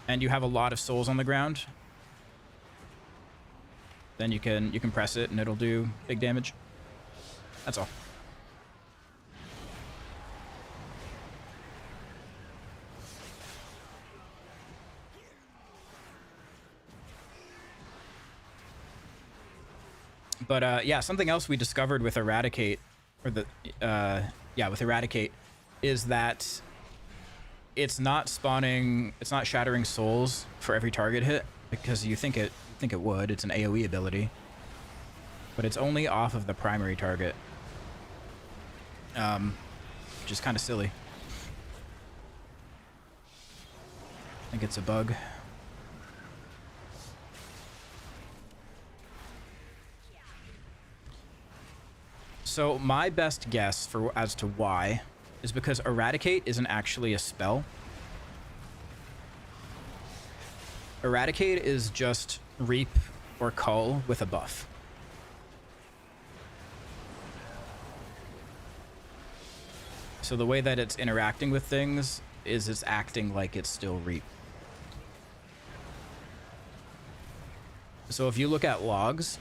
and you have a lot of souls on the ground, then you can press it and it'll do big damage. That's all. But yeah, something else we discovered with Eradicate, or the with Eradicate, is that it's not spawning, it's not shattering souls for every target hit, because you think it would. It's an AoE ability, but it's only off of the primary target, which is kind of silly. I think it's a bug. So my best guess as to why is because Eradicate isn't actually a spell. Eradicate is just Reap or Cull with a buff. So the way that it's interacting with things is it's acting like it's still Reap. So if you look at logs,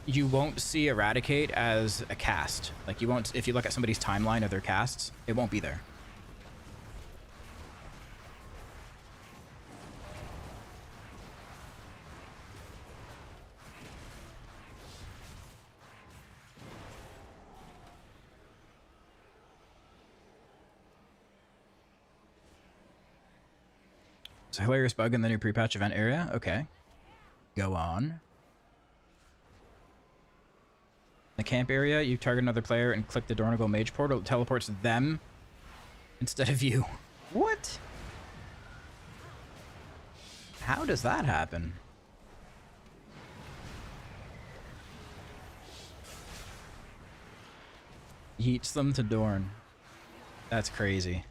you won't see Eradicate as a cast. Like, you won't, if you look at somebody's timeline of their casts, it won't be there. It's a hilarious bug in the new pre-patch event area. Okay. Go on. The camp area, you target another player and click the Dornigal Mage portal. It teleports them instead of you. What? How does that happen? Yeets them to Dorn. That's crazy.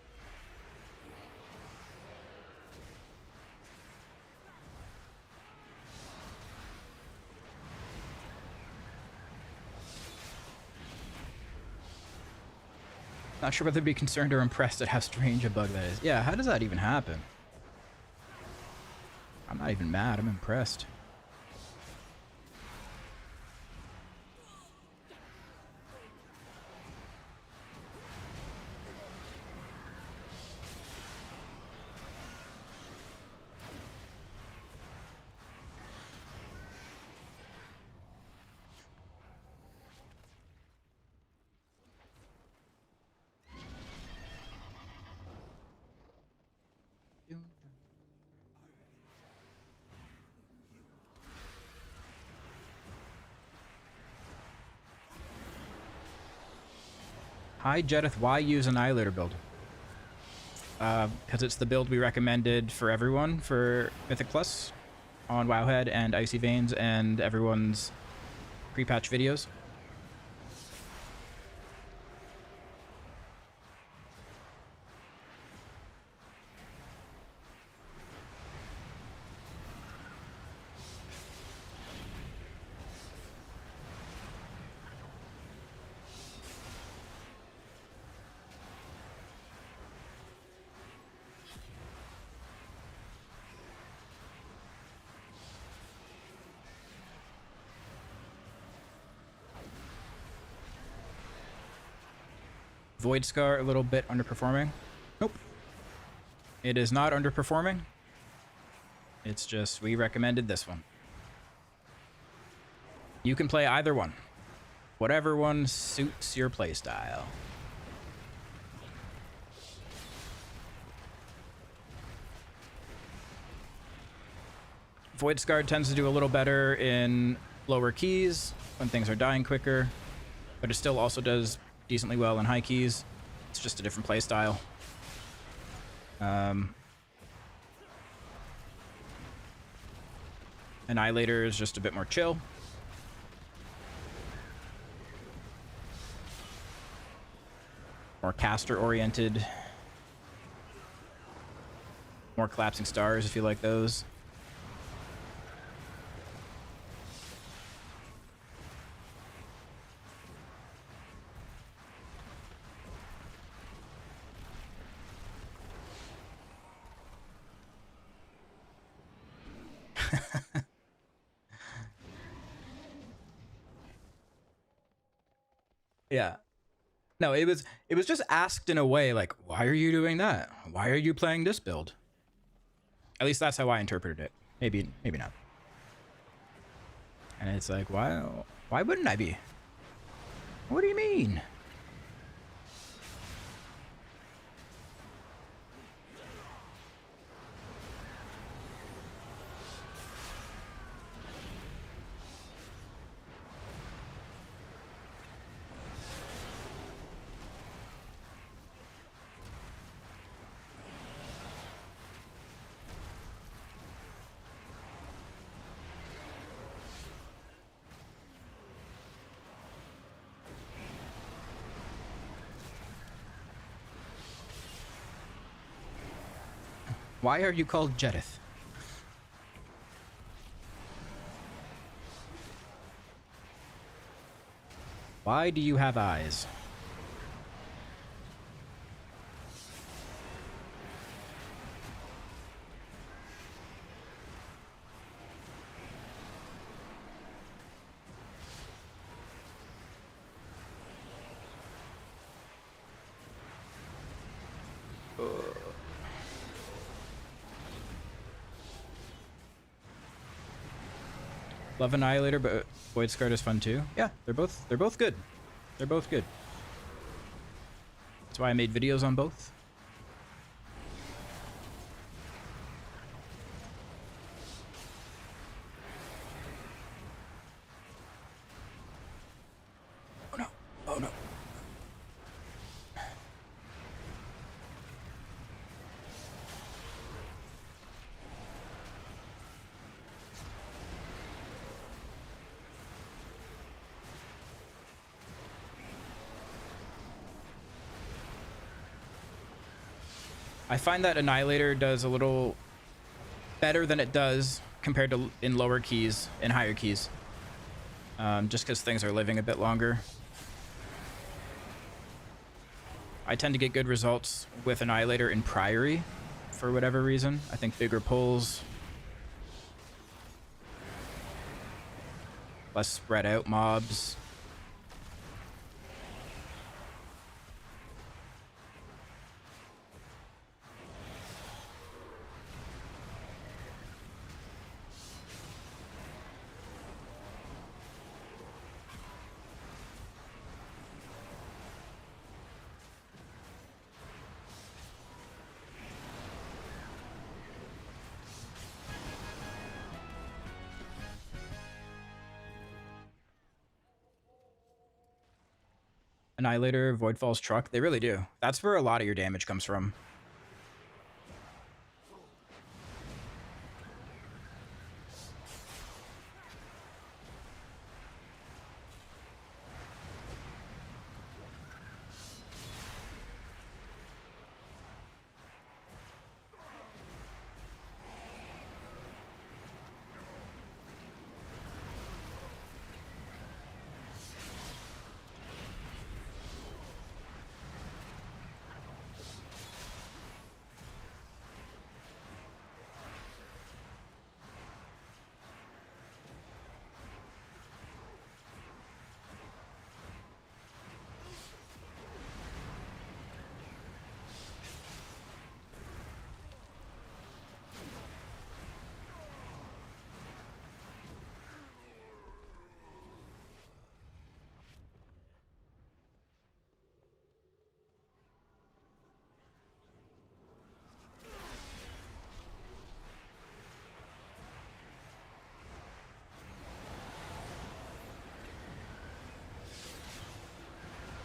Not sure whether to be concerned or impressed at how strange a bug that is. Yeah, how does that even happen? I'm not even mad, I'm impressed. Hi Jedith, why use Annihilator build? Because it's the build we recommended for everyone for Mythic Plus on Wowhead and Icy Veins and everyone's pre-patch videos. Void Scar a little bit underperforming. Nope. It is not underperforming. It's just we recommended this one. You can play either one. Whatever one suits your playstyle. Void Scar tends to do a little better in lower keys when things are dying quicker, but it still also does decently well in high keys. It's just a different play style. Annihilator is just a bit more chill. More caster oriented. More collapsing stars if you like those. Yeah. No, it was just asked in a way like, why are you doing that? Why are you playing this build? At least that's how I interpreted it. Maybe not. And it's like, Why wouldn't I be? What do you mean? Why are you called Jedith? Why do you have eyes? Love Annihilator, but Void Scarred is fun too. Yeah, they're both good. They're both good. That's why I made videos on both. Oh no. Oh no. I find that Annihilator does a little better than it does compared to in lower keys and higher keys. Just because things are living a bit longer. I tend to get good results with Annihilator in Priory for whatever reason. I think bigger pulls, less spread out mobs. Annihilator, Voidfall's Truck, they really do. That's where a lot of your damage comes from.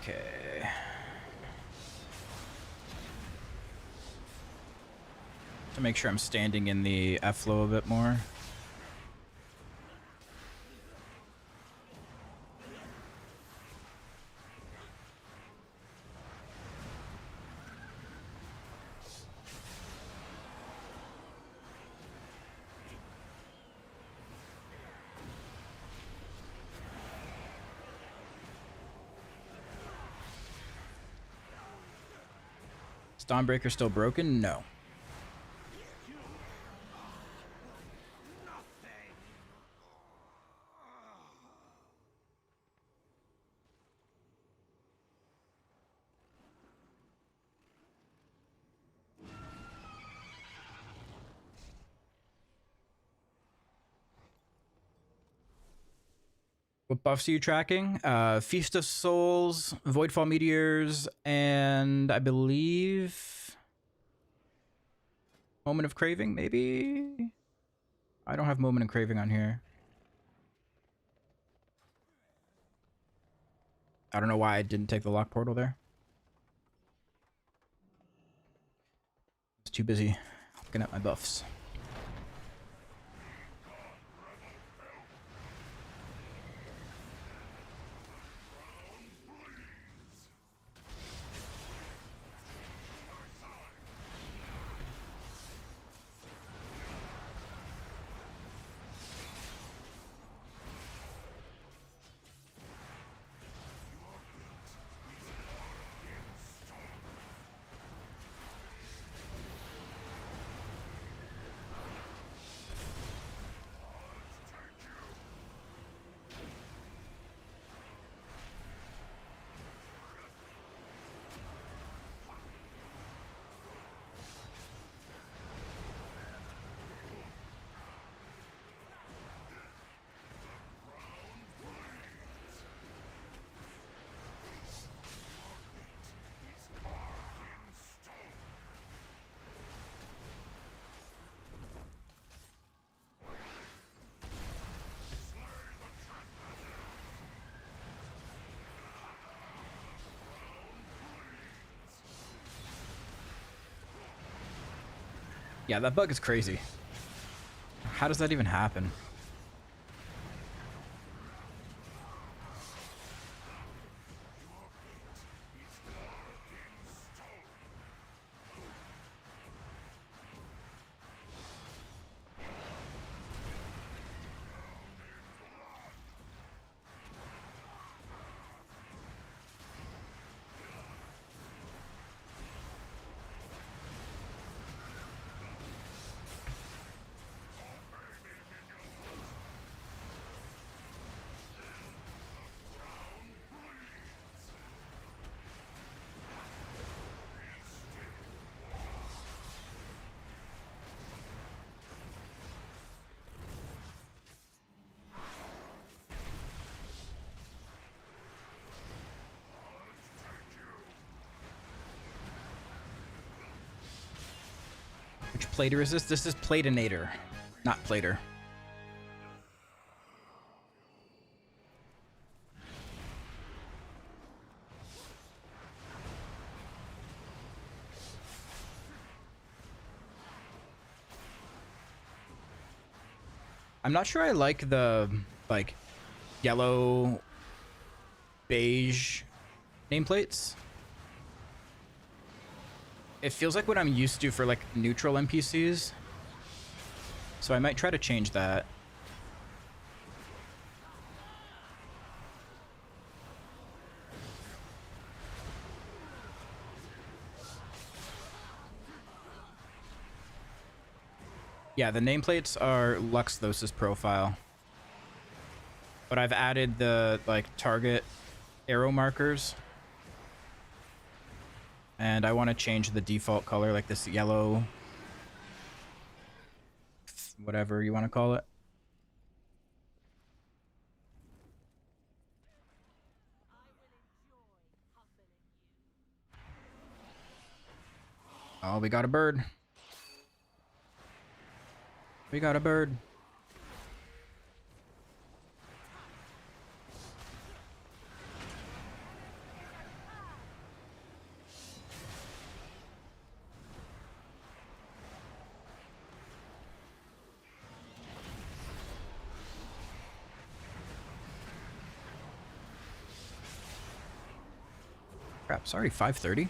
Okay. To make sure I'm standing in the F-flow a bit more. Is Dawnbreaker still broken? No. What buffs are you tracking? Feast of Souls, Voidfall Meteors, and I believe Moment of Craving, maybe? I don't have Moment of Craving on here. I don't know why I didn't take the lock portal there. I was too busy looking at my buffs. Yeah, that bug is crazy. How does that even happen? Which plater is this? This is Platinator, not Plater. I'm not sure I like the, like, yellow, beige nameplates. It feels like what I'm used to for, like, neutral NPCs. So I might try to change that. Yeah, the nameplates are Luxthos' profile. But I've added the, like, target arrow markers. And I want to change the default color, like this yellow, whatever you want to call it. Oh, we got a bird. We got a bird. Crap, sorry, 5:30.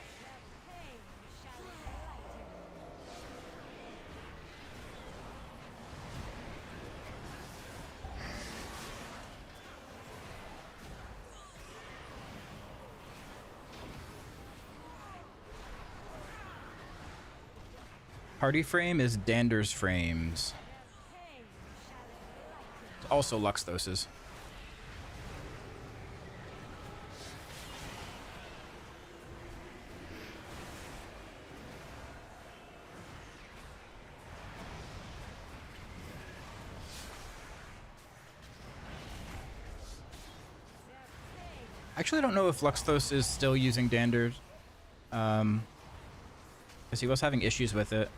Party frame is Dander's frames. It's also Luxthos's. Actually, I don't know if Luxthos is still using Dander. Because he was having issues with it.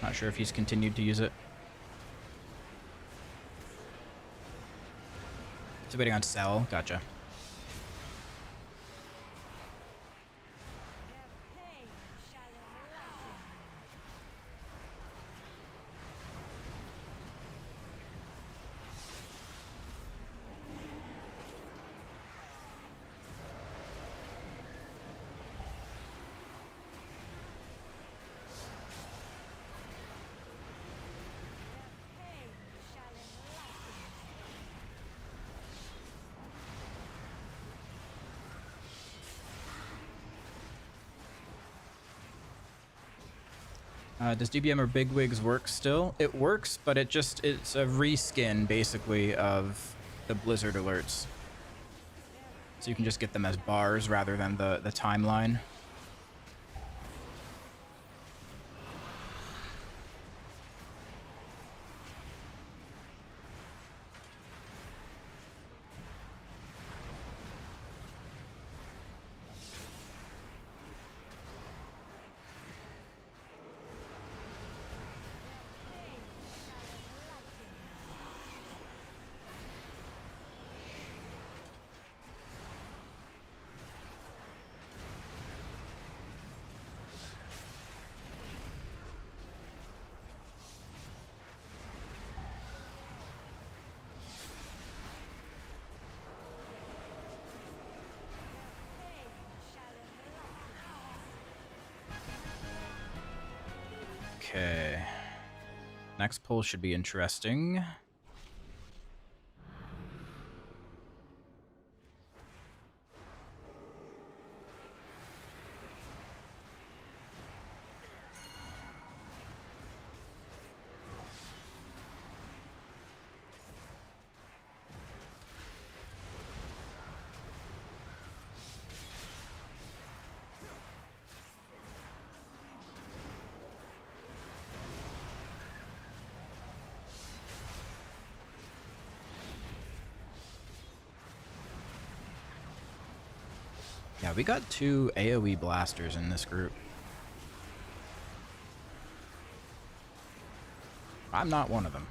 Not sure if he's continued to use it. It's waiting on Cell. Gotcha. Does DBM or Bigwigs work still? It works, but it's a reskin, basically, of the Blizzard alerts. So you can just get them as bars rather than the timeline. Okay. Next poll should be interesting. Yeah, we got 2 AoE blasters in this group. I'm not one of them.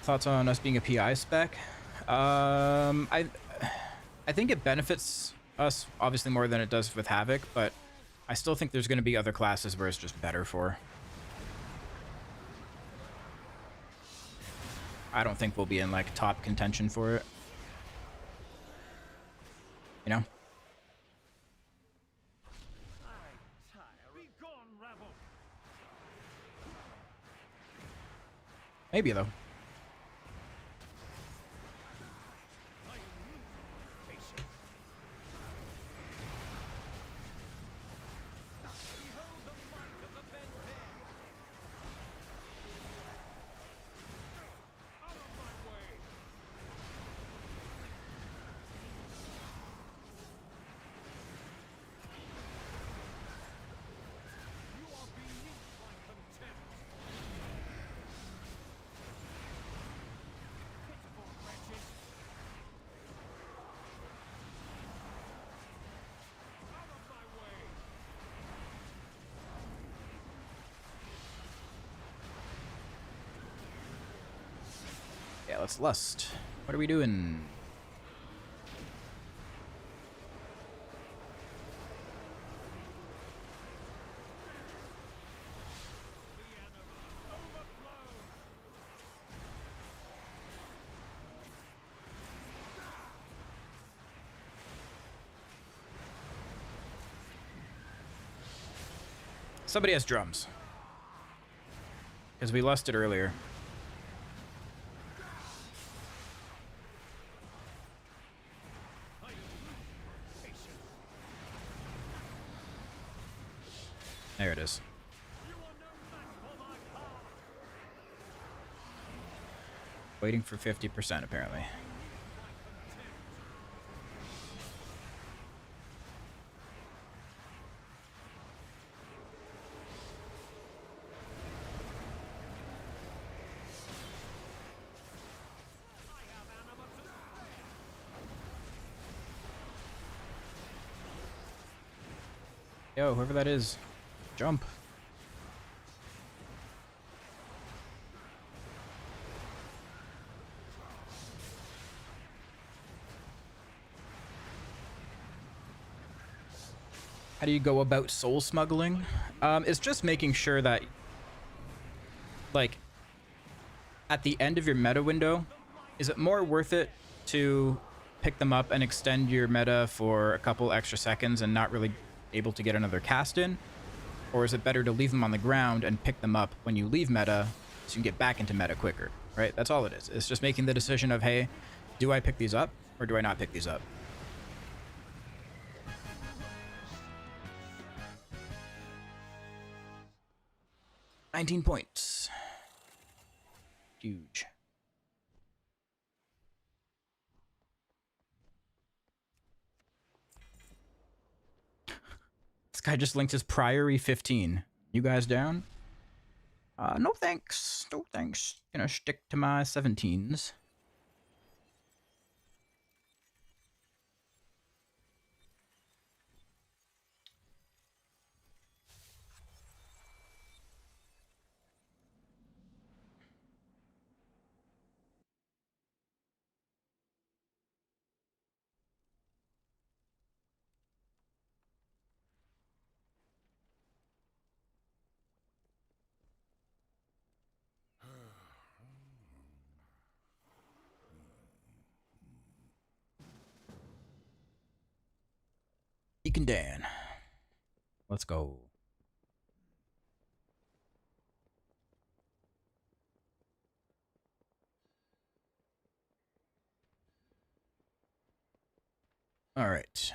Thoughts on us being a PI spec? I think it benefits us obviously more than it does with Havoc, but I still think there's going to be other classes where it's just better for. I don't think we'll be in like top contention for it. You know? Maybe though. Yeah, let's lust. What are we doing? Somebody has drums. Because we lost it earlier. There it is. Waiting for 50% apparently. Yo, whoever that is, jump. How do you go about soul smuggling? It's just making sure that, like, at the end of your meta window, is it more worth it to pick them up and extend your meta for a couple extra seconds and not really able to get another cast in? Or is it better to leave them on the ground and pick them up when you leave meta so you can get back into meta quicker, right? That's all it is. It's just making the decision of, hey, do I pick these up or do I not pick these up? $19 points. Huge. This guy just linked his Priory 15. You guys down? No thanks. No thanks. Gonna stick to my 17s. Deacon Dan. Let's go. All right.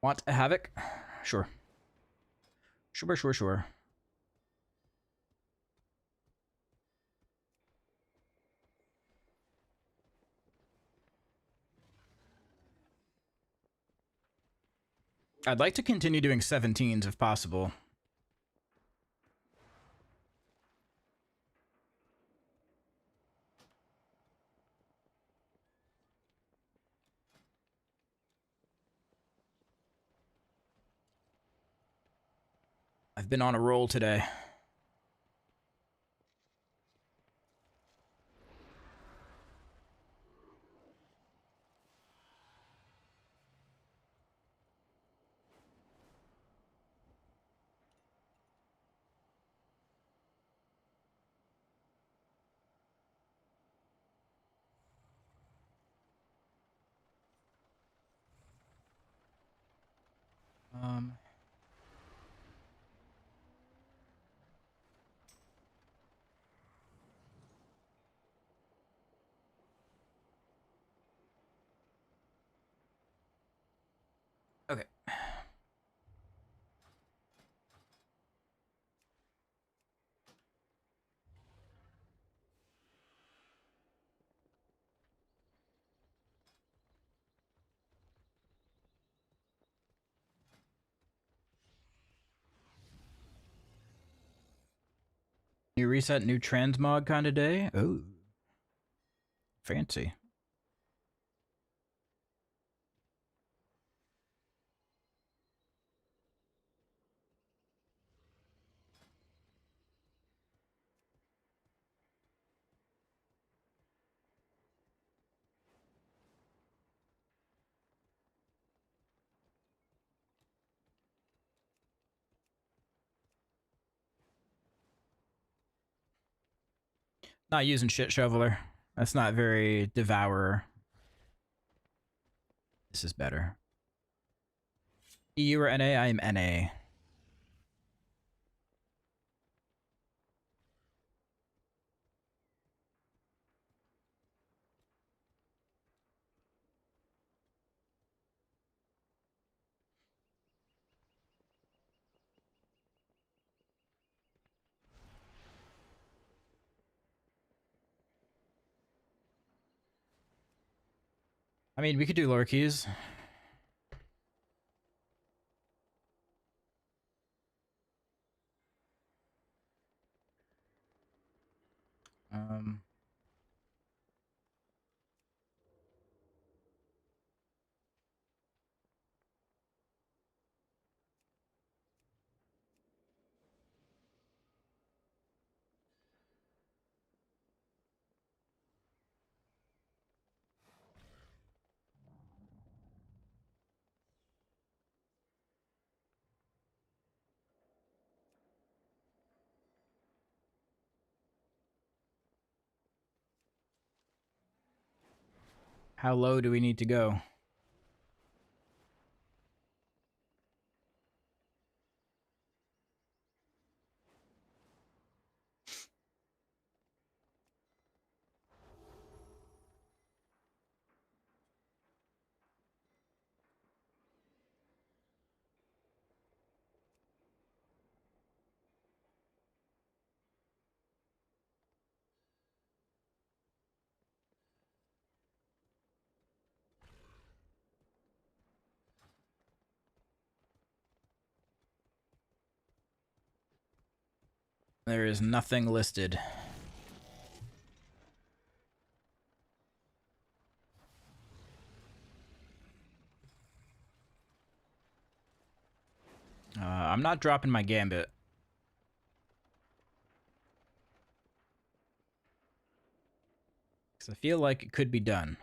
Want a Havoc? Sure. Sure. I'd like to continue doing 17s if possible. I've been on a roll today. Okay. New reset, new transmog kind of day? Oh. Fancy. Not using shit shoveler. That's not very Devourer. This is better. EU or NA? I am NA. I mean, we could do lower keys. How low do we need to go? There is nothing listed. I'm not dropping my gambit. Because I feel like it could be done.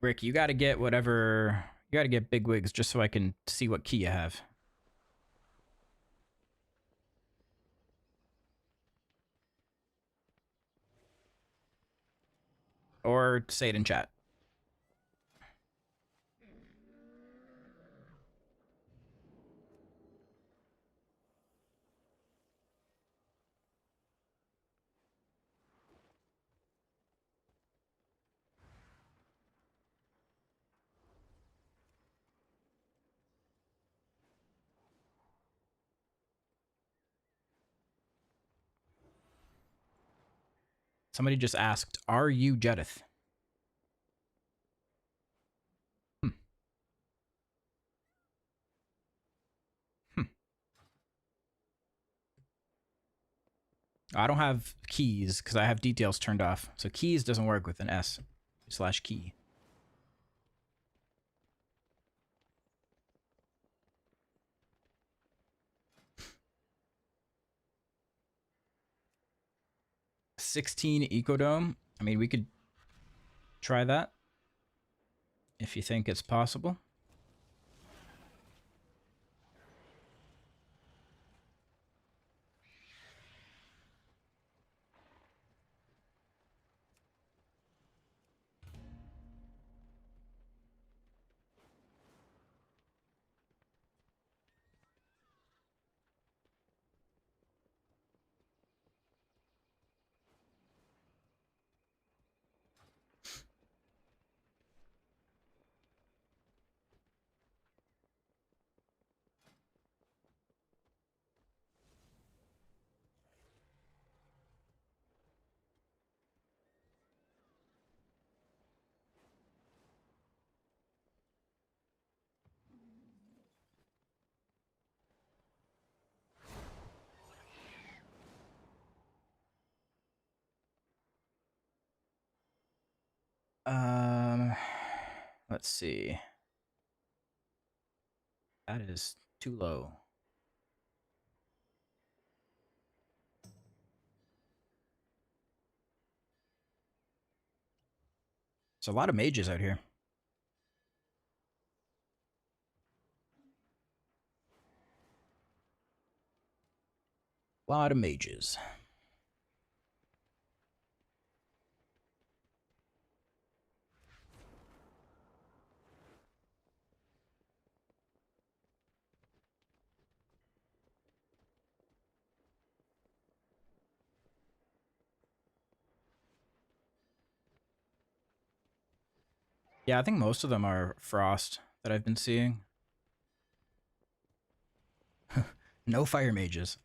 Rick, you gotta get whatever... You gotta get big wigs just so I can see what key you have. Or say it in chat. Somebody just asked, are you Jedith? I don't have keys because I have details turned off. So keys doesn't work with an S/key. $16 Ecodome. I mean, we could try that if you think it's possible. Let's see. That is too low. There's a lot of mages out here. A lot of mages. Yeah, I think most of them are frost that I've been seeing. No fire mages.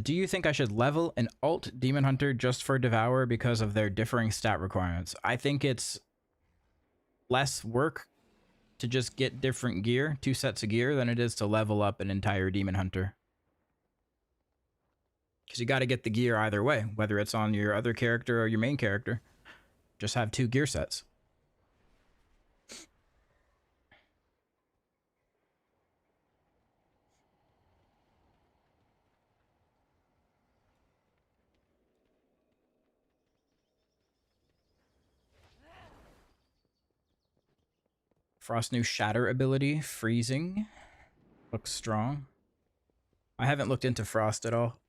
Do you think I should level an alt demon hunter just for Devourer because of their differing stat requirements? I think it's less work to just get different gear, 2 sets of gear, than it is to level up an entire demon hunter. Because you got to get the gear either way, whether it's on your other character or your main character. Just have 2 gear sets. Frost new shatter ability, freezing. Looks strong. I haven't looked into Frost at all.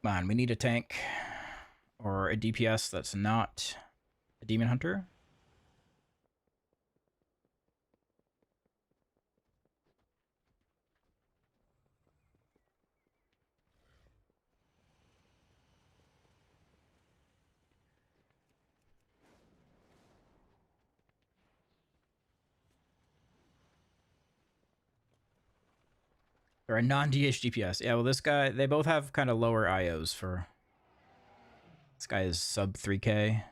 Come on, we need a tank or a DPS that's not a demon hunter. Or a non-DH DPS. Yeah, well, this guy, they both have kind of lower IOs for... This guy is sub 3k.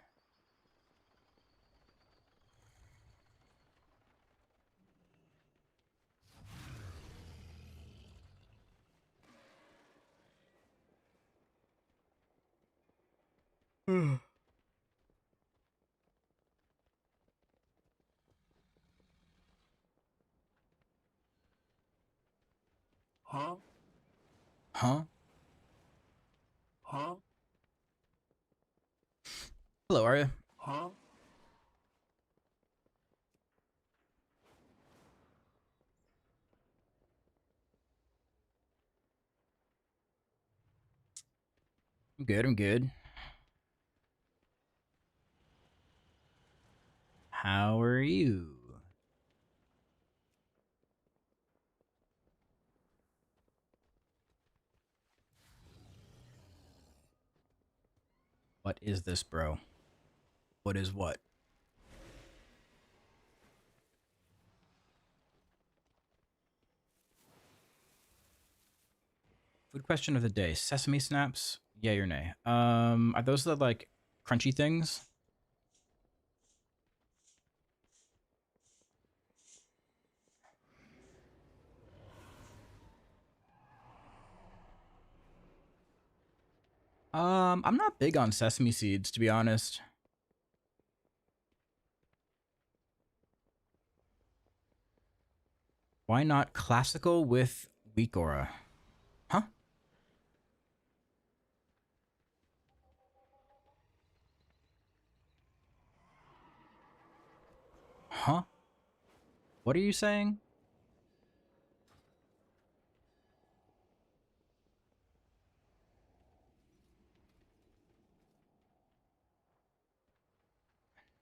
Huh? Huh? Huh? Hello, are you? Huh? I'm good, I'm good. How are you? What is this, bro? What is what? Food question of the day. Sesame snaps? Yay or nay? Are those the, like, crunchy things? I'm not big on sesame seeds, to be honest. Why not classical with weak aura? Huh? Huh? What are you saying?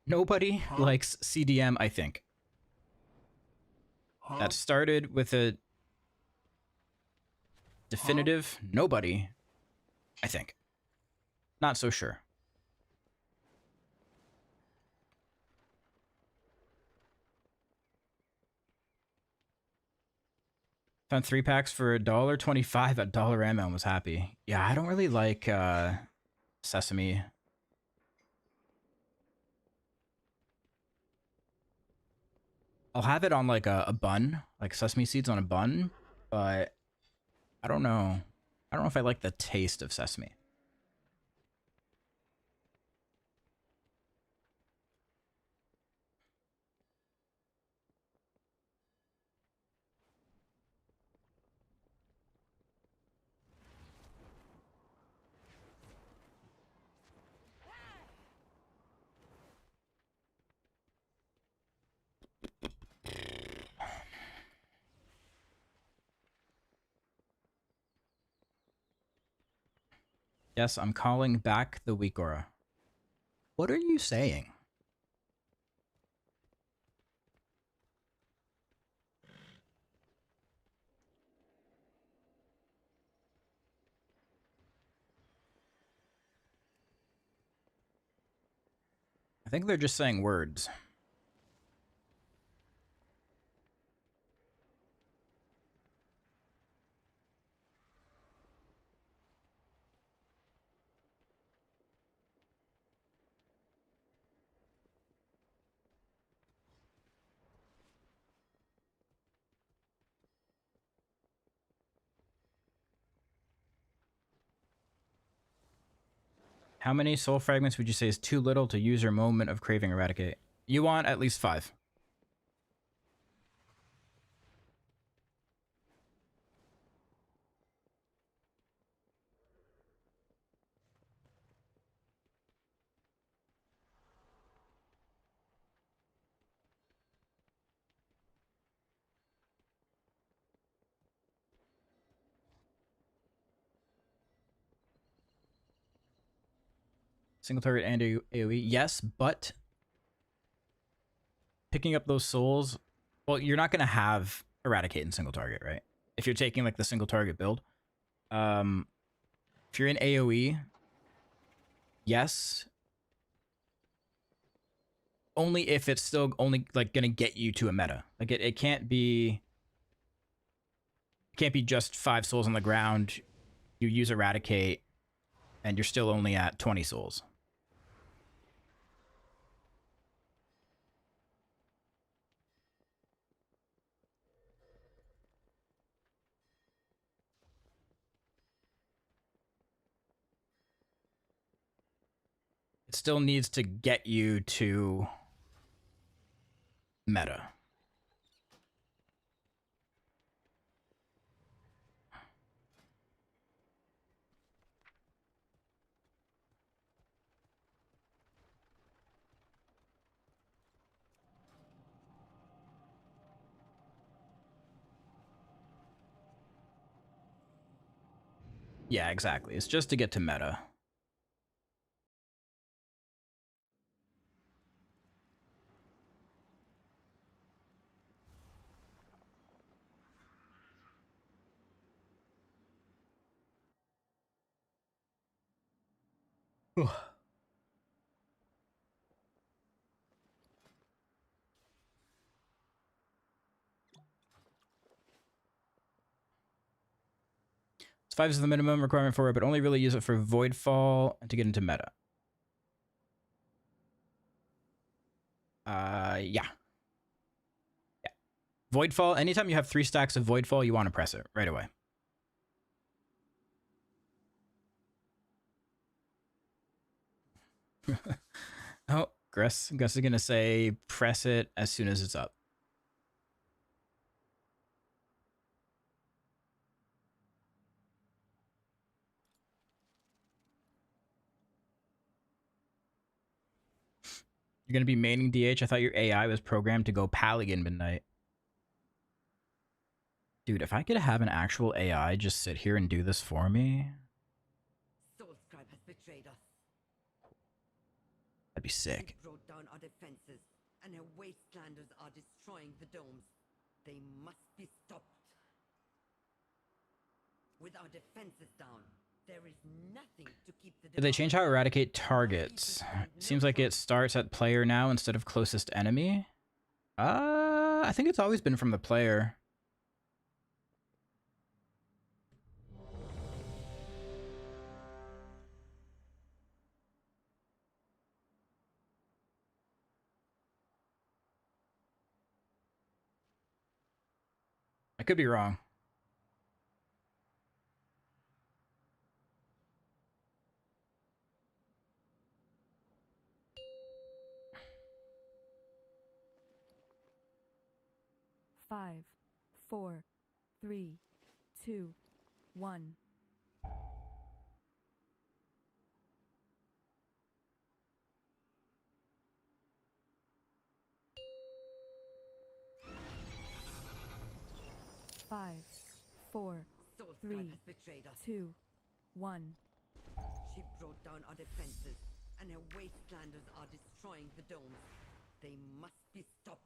Nobody likes CDM, I think. That started with a definitive nobody, I think. Not so sure. Found 3 packs for $1.25 at Dollarama and was happy. Yeah, I don't really like sesame. I'll have it on like a bun, like sesame seeds on a bun, but I don't know. I don't know if I like the taste of sesame. Yes, I'm calling back the weak aura. What are you saying? I think they're just saying words. How many soul fragments would you say is too little to use your moment of craving eradicate? You want at least 5. Single target and AoE. Yes, but picking up those souls, well, you're not going to have eradicate in single target, right? If you're taking like the single target build. If you're in AoE, yes. Only if it's still only like going to get you to a meta. Like it can't be just 5 souls on the ground. You use eradicate and you're still only at 20 souls. It still needs to get you to meta. Yeah, exactly. It's just to get to meta. So 5 is the minimum requirement for it, but only really use it for Voidfall and to get into meta. Yeah. Voidfall, anytime you have 3 stacks of Voidfall, you want to press it right away. Oh, Gus is going to say press it as soon as it's up. You're going to be maining DH? I thought your AI was programmed to go Paligan midnight. Dude, if I could have an actual AI just sit here and do this for me, Soulscribe has betrayed us. that'd be sick. They broke down our defenses, and her wastelanders are destroying the domes. They must be stopped. With our defenses down, there is nothing to keep the. Did they change how eradicate targets? Seems like it starts at player now instead of closest enemy. I think it's always been from the player. I could be wrong. Five, 4, 3, 2, 1. Five, 4, 3, 2, 1. She brought down our defenses, and her wastelanders are destroying the domes. They must be stopped.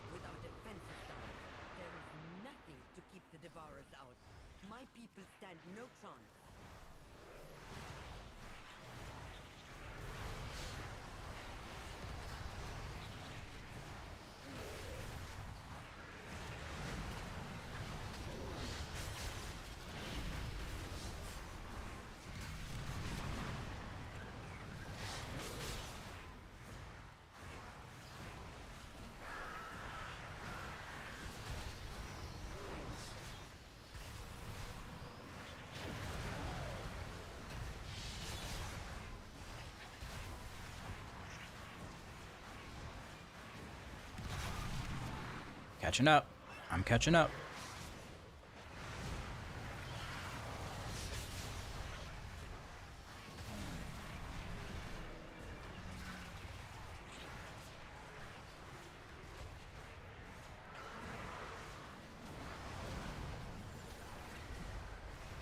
With our defenses down, there is nothing to keep the Devourers out. My people stand no chance. Catching up. I'm catching up.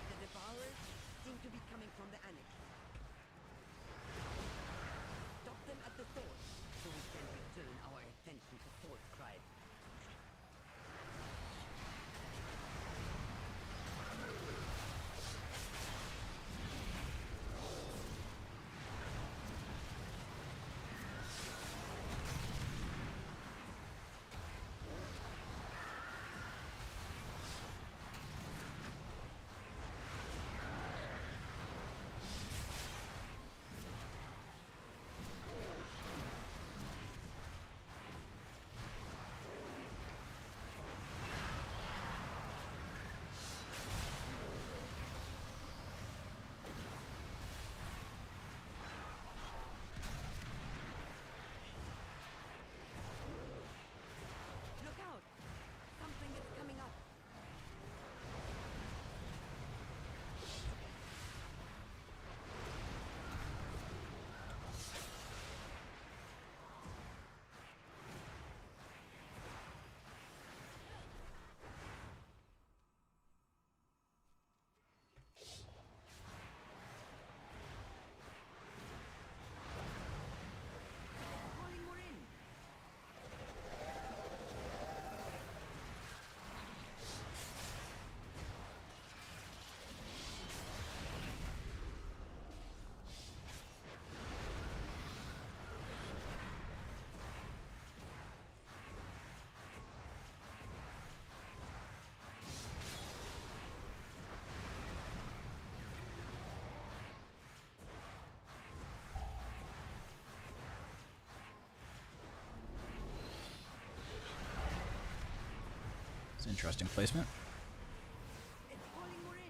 The Devourers seem to be coming from the Annex. Stop them at the source, so we can return our attention to Source Tribe. Look out! Something is coming up. Calling more in. It's interesting placement. It's calling more in.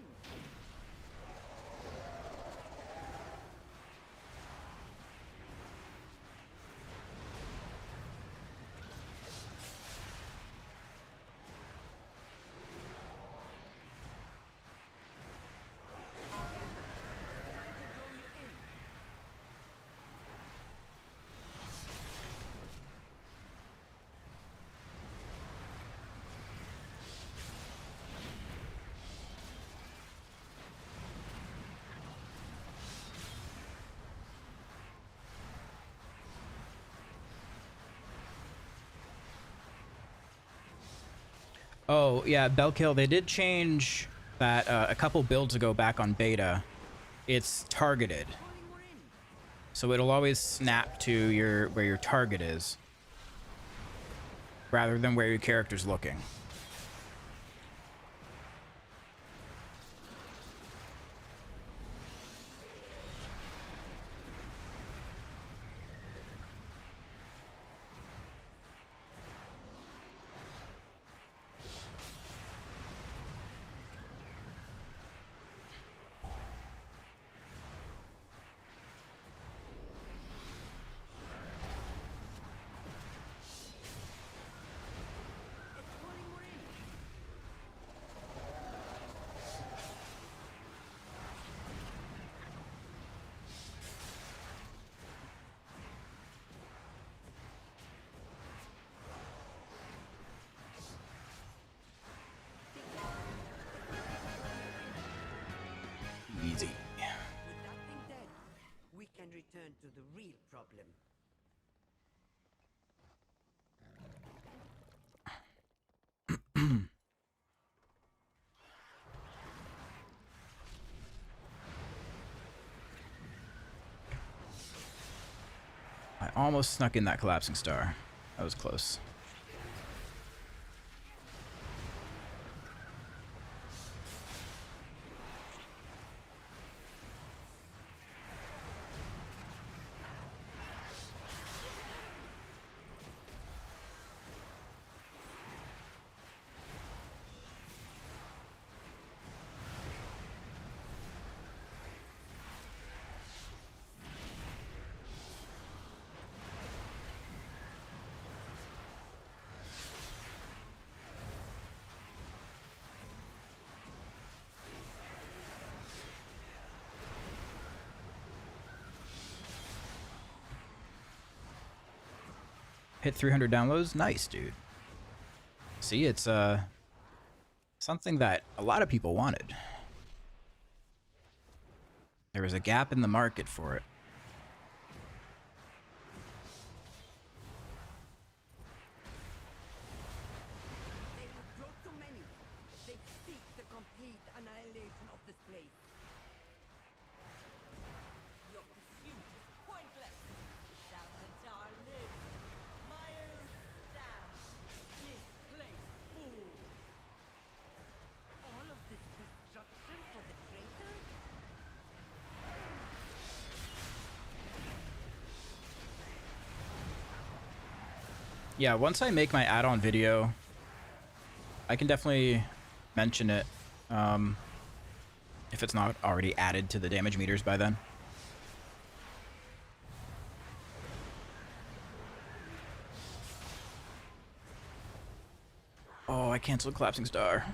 Oh, yeah, Bellkill, they did change that a couple builds ago back on beta. It's targeted. So it'll always snap to where your target is, rather than where your character's looking. almost snuck in that collapsing star. That was close. Hit 300 downloads. Nice, dude. See, it's something that a lot of people wanted. There was a gap in the market for it. They will grow too many. They seek the complete annihilation of this place. Your pursuit is pointless. Salvatore lives. Myers stands. Displaced fool. All of this destruction for the traitor? Yeah, once I make my add-on video, I can definitely mention it, if it's not already added to the damage meters by then. Oh, I canceled Collapsing Star.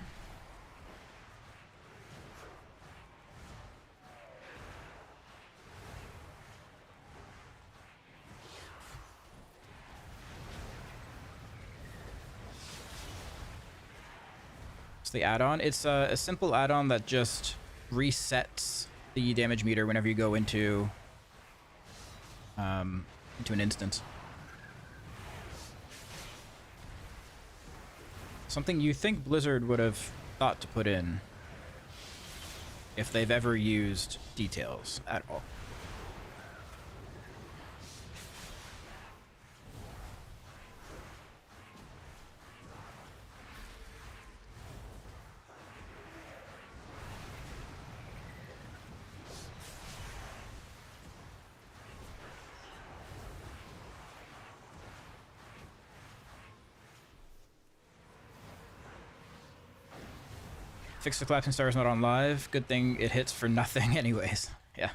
The add-on. It's a simple add-on that just resets the damage meter whenever you go into an instance. Something you think Blizzard would have thought to put in if they've ever used details at all. Fix the Collapsing Star is not on live. Good thing it hits for nothing anyways. Yeah.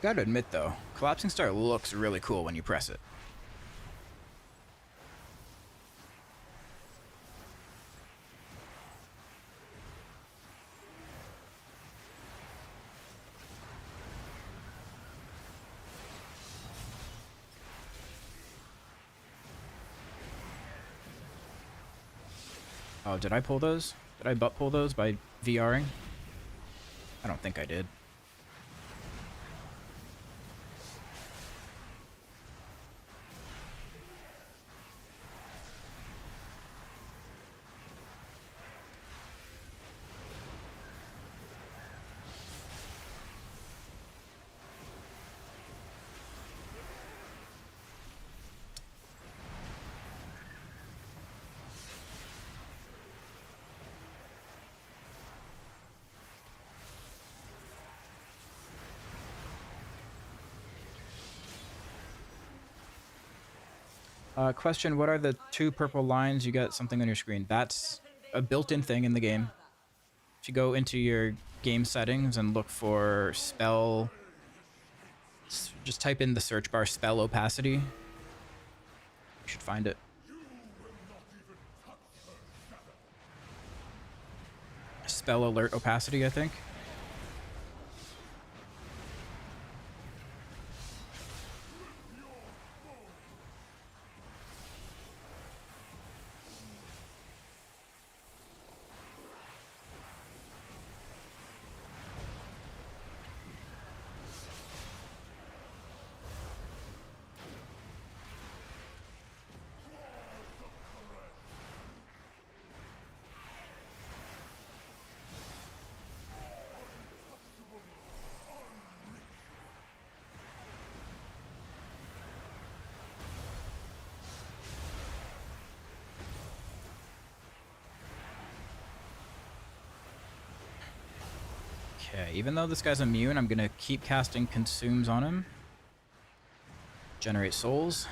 Gotta admit though, Collapsing Star looks really cool when you press it. Oh, did I pull those? Did I butt pull those by VRing? I don't think I did. Question, what are the two purple lines? You got something on your screen. That's a built-in thing in the game. If you go into your game settings and look for spell Just type in the search bar spell opacity. You should find it. Spell alert opacity, I think. Okay, even though this guy's immune, I'm gonna keep casting Consumes on him. Generate souls.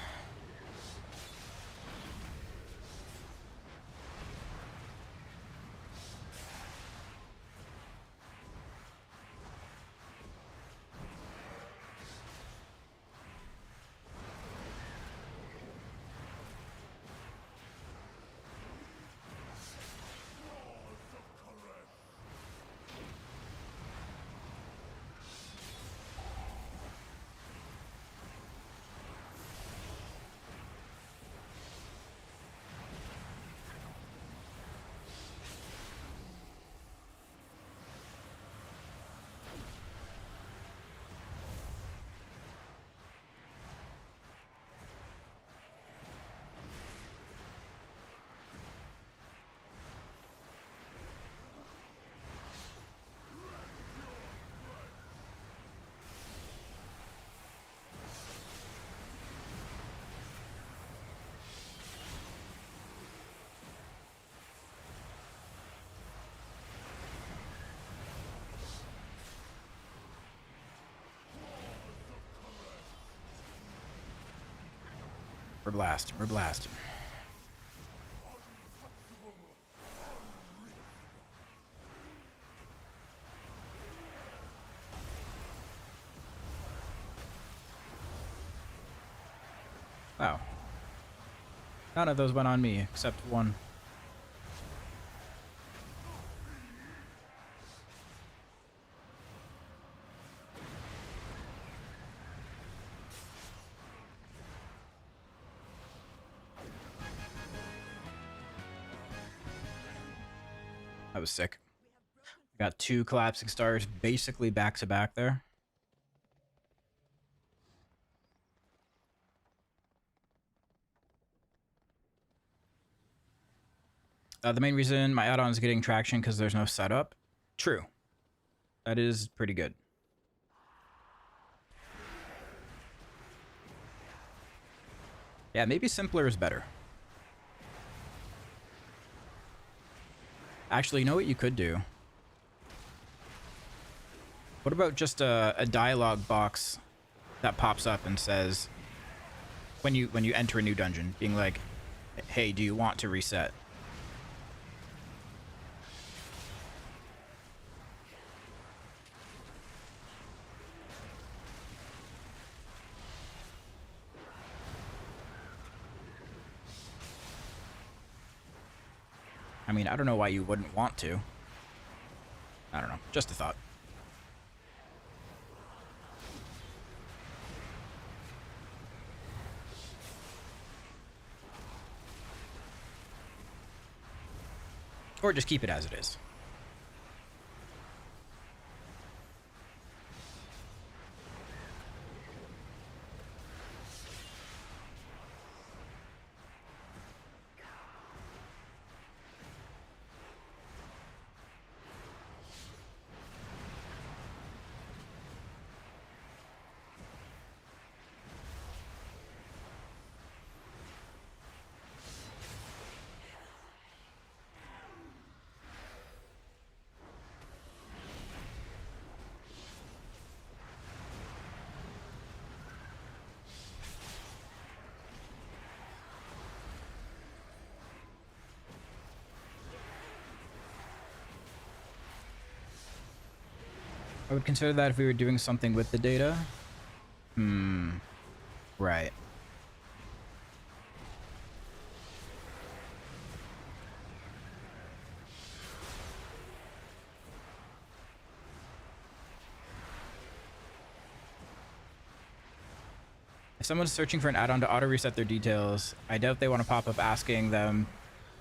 We're blasting. We're blasting. Wow. None of those went on me, except one. That was sick. Got 2 collapsing stars basically back to back there. The main reason my add-on is getting traction because there's no setup. True. That is pretty good. Yeah, maybe simpler is better. Actually, you know what you could do? What about just a dialogue box that pops up and says, when you enter a new dungeon, being like, hey, do you want to reset? I mean, I don't know why you wouldn't want to. I don't know. Just a thought. Or just keep it as it is. I would consider that if we were doing something with the data. Right. If someone's searching for an add-on to auto-reset their details, I doubt they want to pop up asking them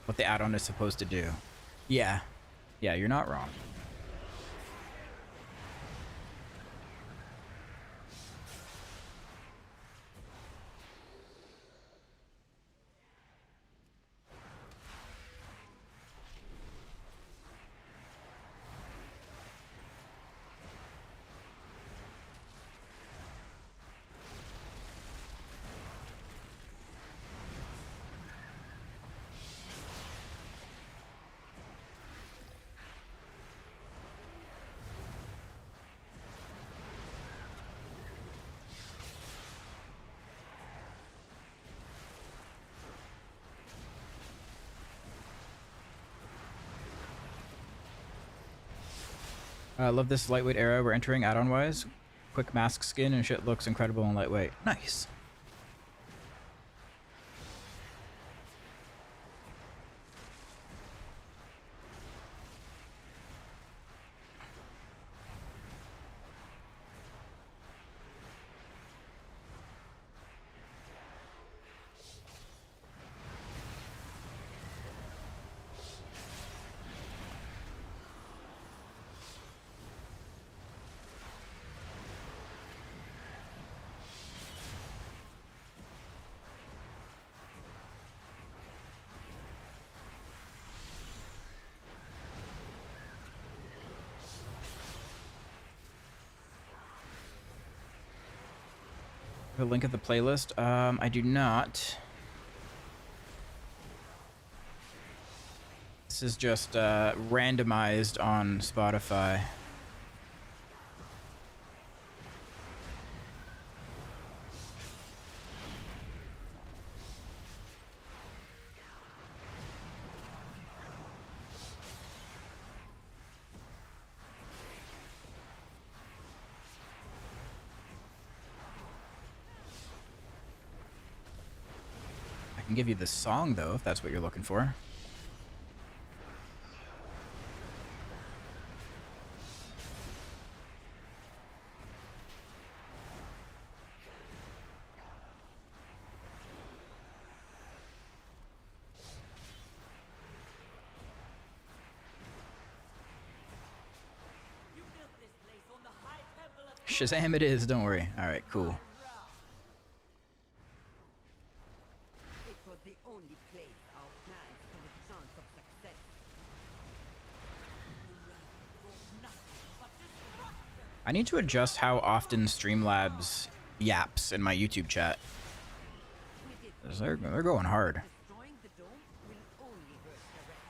what the add-on is supposed to do. Yeah. Yeah, you're not wrong. I love this lightweight era we're entering add-on wise. Quick mask skin and shit looks incredible and lightweight. Nice. The link of the playlist? I do not. This is just randomized on Spotify. I can give you the song though, if that's what you're looking for. Shazam it is, don't worry. Alright, cool. It was the only place our plans had a chance of success. I need to adjust how often Streamlabs yaps in my YouTube chat. 'Cause they're going hard. Destroying the dome will only hurt the rest.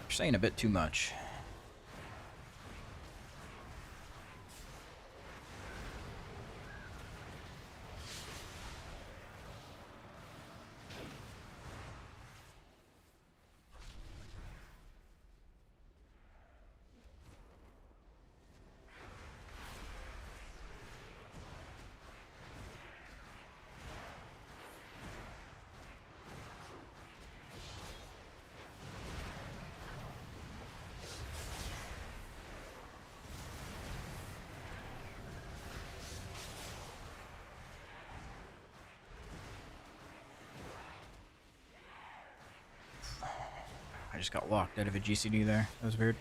You're saying a bit too much. I just got locked out of a GCD there. That was weird.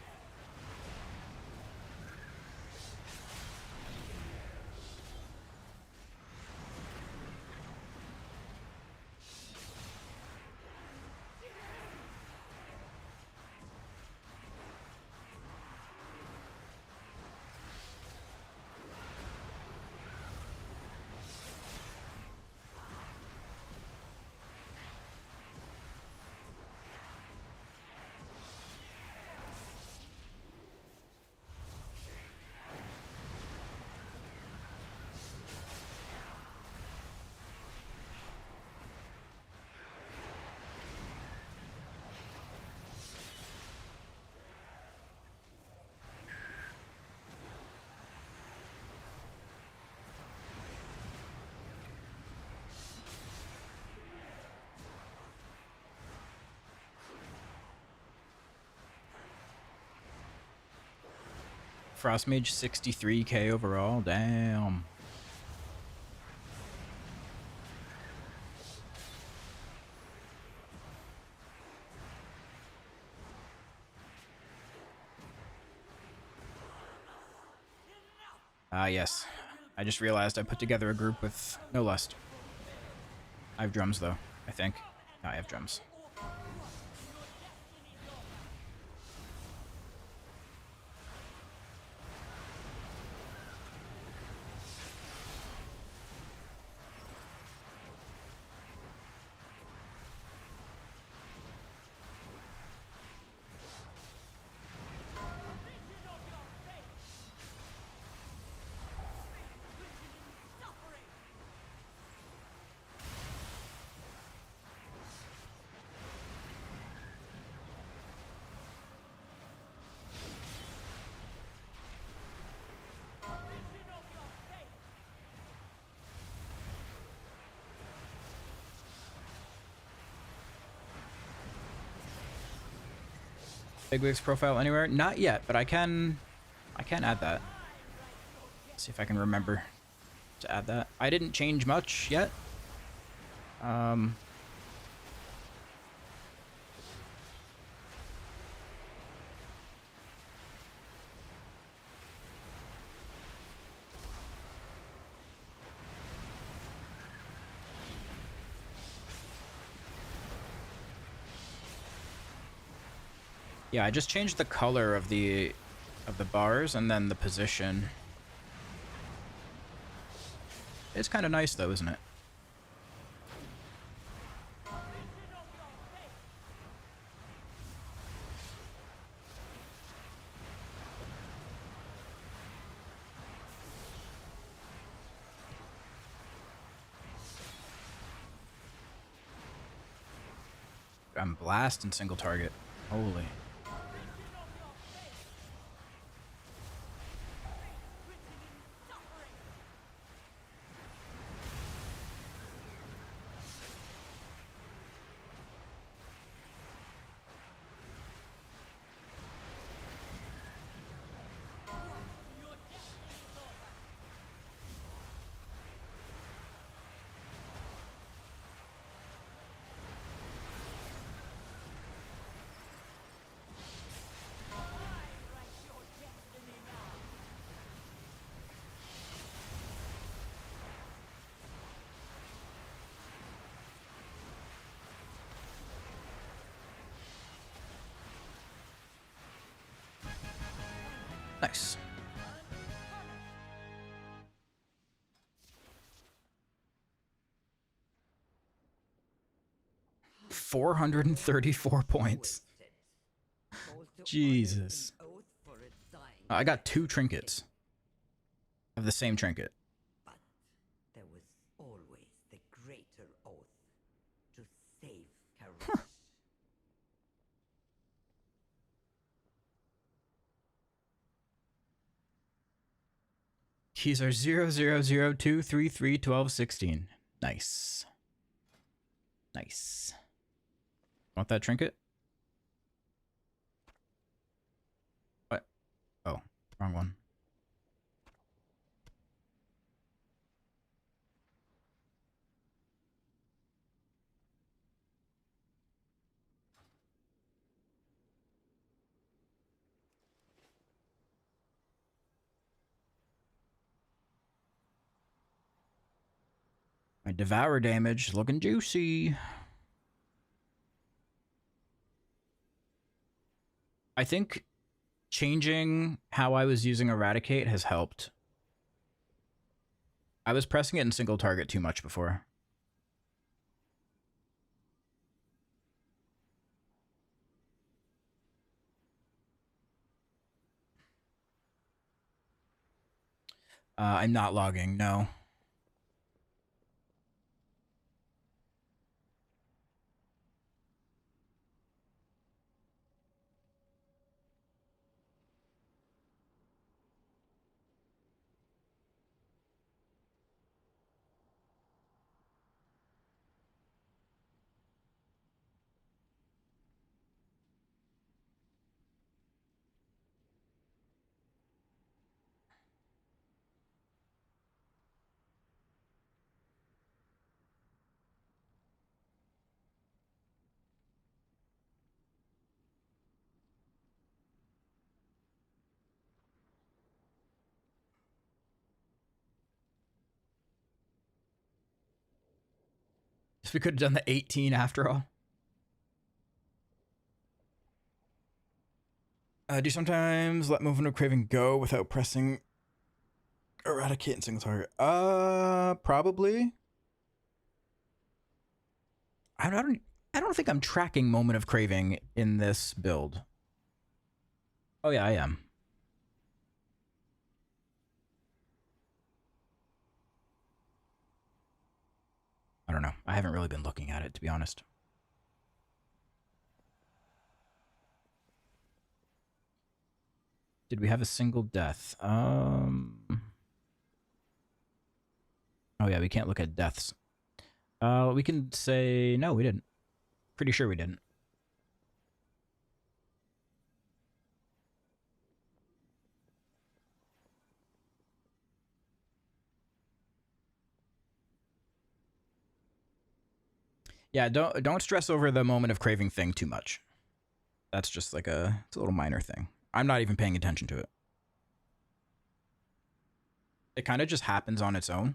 Frost Mage 63k overall. Damn. Ah, yes. I just realized I put together a group with no lust. I have drums, though, I think. No, I have drums. Bigwig's profile anywhere? Not yet, but I can add that. Let's see if I can remember to add that. I didn't change much yet. Yeah, I just changed the color of the bars and then the position. It's kind of nice though, isn't it? I'm blasting single target. Holy. Nice. $434 points. Jesus. I got 2 trinkets of the same trinket. But there was always the greater oath to save Karush. Keys are 0002331216. Nice. Nice. Want that trinket? What? Oh, wrong one. My Devourer damage looking juicy. I think changing how I was using Eradicate has helped. I was pressing it in single target too much before. I'm not logging, no. So we could have done the 18 after all. Do you sometimes let movement of craving go without pressing eradicate in single target? Probably. I don't think I'm tracking moment of craving in this build. Oh yeah, I am. I don't know. I haven't really been looking at it, to be honest. Did we have a single death? Oh yeah, we can't look at deaths. We can say no, we didn't. Pretty sure we didn't. Yeah, don't stress over the moment of craving thing too much. That's just like it's a little minor thing. I'm not even paying attention to it. It kind of just happens on its own.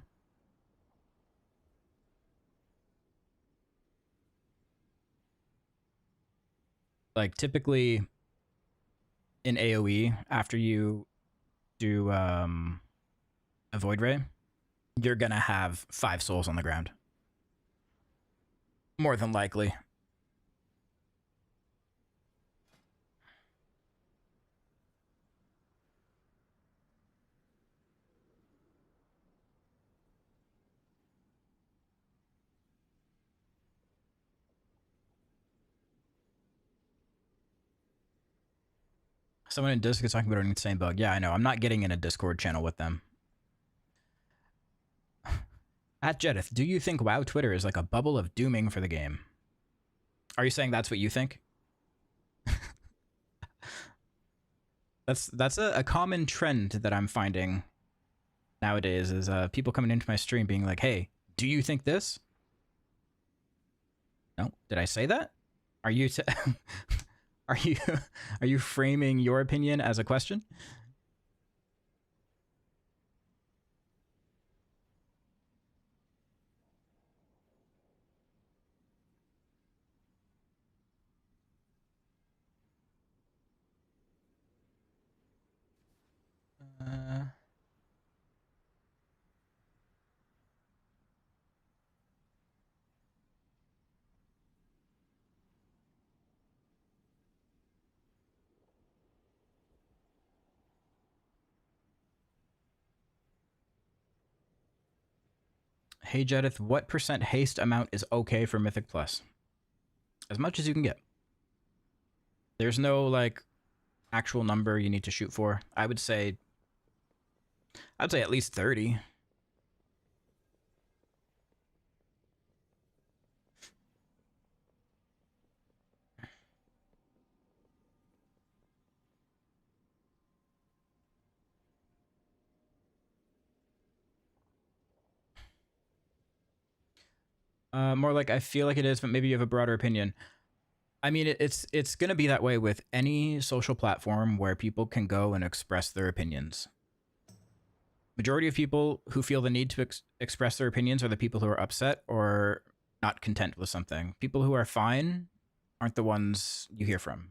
Like typically in AoE, after you do a Void Ray, you're gonna have 5 souls on the ground. More than likely. Someone in Discord is talking about an insane bug. Yeah, I know. I'm not getting in a Discord channel with them. At Jedith, do you think WoW Twitter is like a bubble of dooming for the game? Are you saying that's what you think? That's a common trend that I'm finding nowadays is people coming into my stream being like, hey, do you think this? No, did I say that? Are you are you framing your opinion as a question? Hey Jedith, what % haste amount is okay for Mythic Plus? As much as you can get. There's no like actual number you need to shoot for. I'd say at least 30. More like I feel like it is, but maybe you have a broader opinion. I mean, it's going to be that way with any social platform where people can go and express their opinions. Majority of people who feel the need to express their opinions are the people who are upset or not content with something. People who are fine aren't the ones you hear from.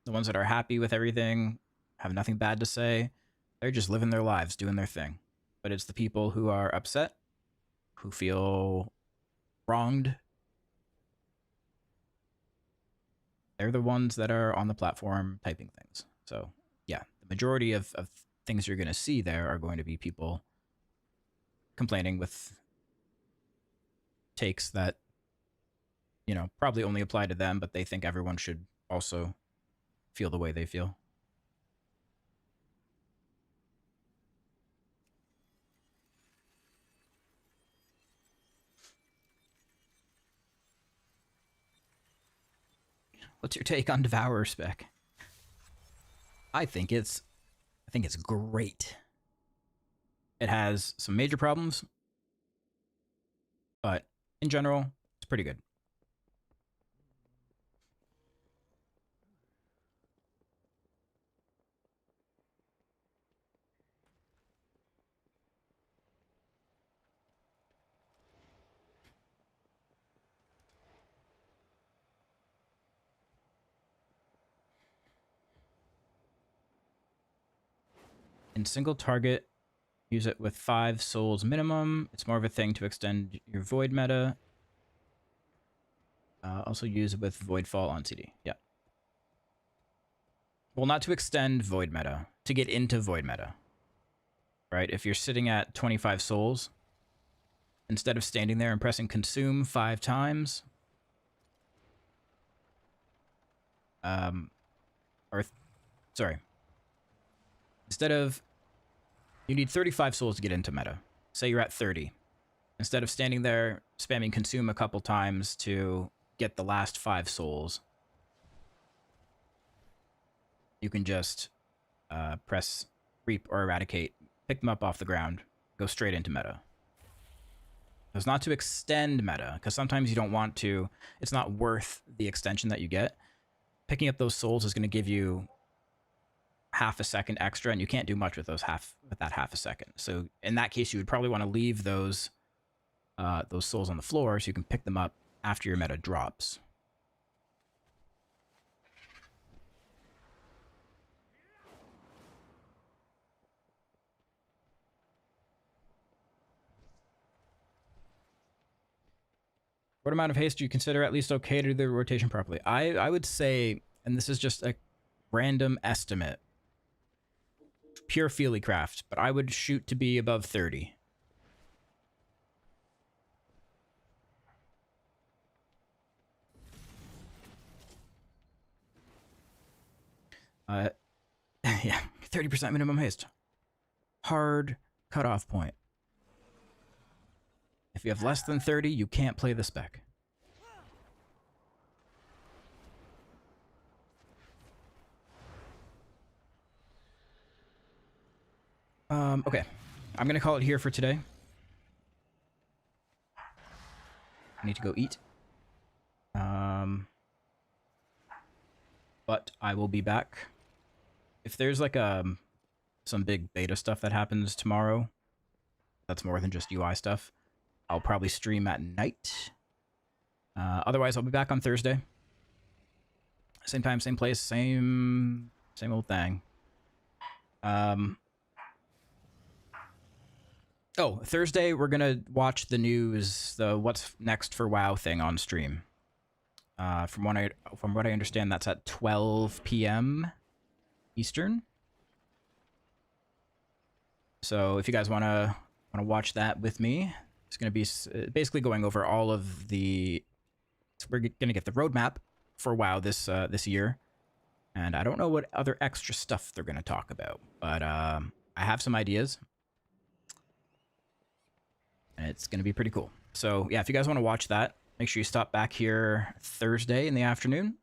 The ones that are happy with everything, have nothing bad to say, they're just living their lives, doing their thing. But it's the people who are upset, who feel wronged, they're the ones that are on the platform typing things. So yeah, the majority of things you're going to see there are going to be people complaining with takes that, you know, probably only apply to them, but they think everyone should also feel the way they feel. What's your take on Devourer spec? I think it's great. It has some major problems, but in general, it's pretty good. In single target, use it with 5 souls minimum. It's more of a thing to extend your void meta. Also use it with Voidfall on CD. Yeah. Well, not to extend void meta, to get into void meta. Right? If you're sitting at 25 souls, instead of standing there and pressing consume 5 times, instead of, you need 35 souls to get into meta. Say you're at 30. Instead of standing there spamming consume a couple times to get the last 5 souls, you can just press reap or eradicate, pick them up off the ground, go straight into meta. It's not to extend meta, because sometimes you don't want to, it's not worth the extension that you get. Picking up those souls is going to give you half a second extra, and you can't do much with that half a second. So in that case, you would probably want to leave those souls on the floor so you can pick them up after your meta drops. What amount of haste do you consider at least okay to do the rotation properly? I would say, and this is just a random estimate, pure Feelycraft, but I would shoot to be above 30. Yeah, 30% minimum haste. Hard cutoff point. If you have less than 30, you can't play the spec. Okay. I'm gonna call it here for today. I need to go eat. But I will be back. If there's like some big beta stuff that happens tomorrow, that's more than just UI stuff, I'll probably stream at night. Otherwise, I'll be back on Thursday. Same time, same place, same old thing. Oh, Thursday, we're going to watch the news, the what's next for WoW thing on stream. From what I understand, that's at 12 p.m. Eastern. So if you guys want to watch that with me, it's going to be basically going over all of the... So we're going to get the roadmap for WoW this year. And I don't know what other extra stuff they're going to talk about. But I have some ideas. And it's going to be pretty cool. So yeah, if you guys want to watch that, make sure you stop back here Thursday in the afternoon.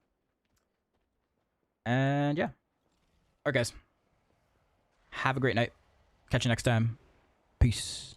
And yeah. All right, guys. Have a great night. Catch you next time. Peace.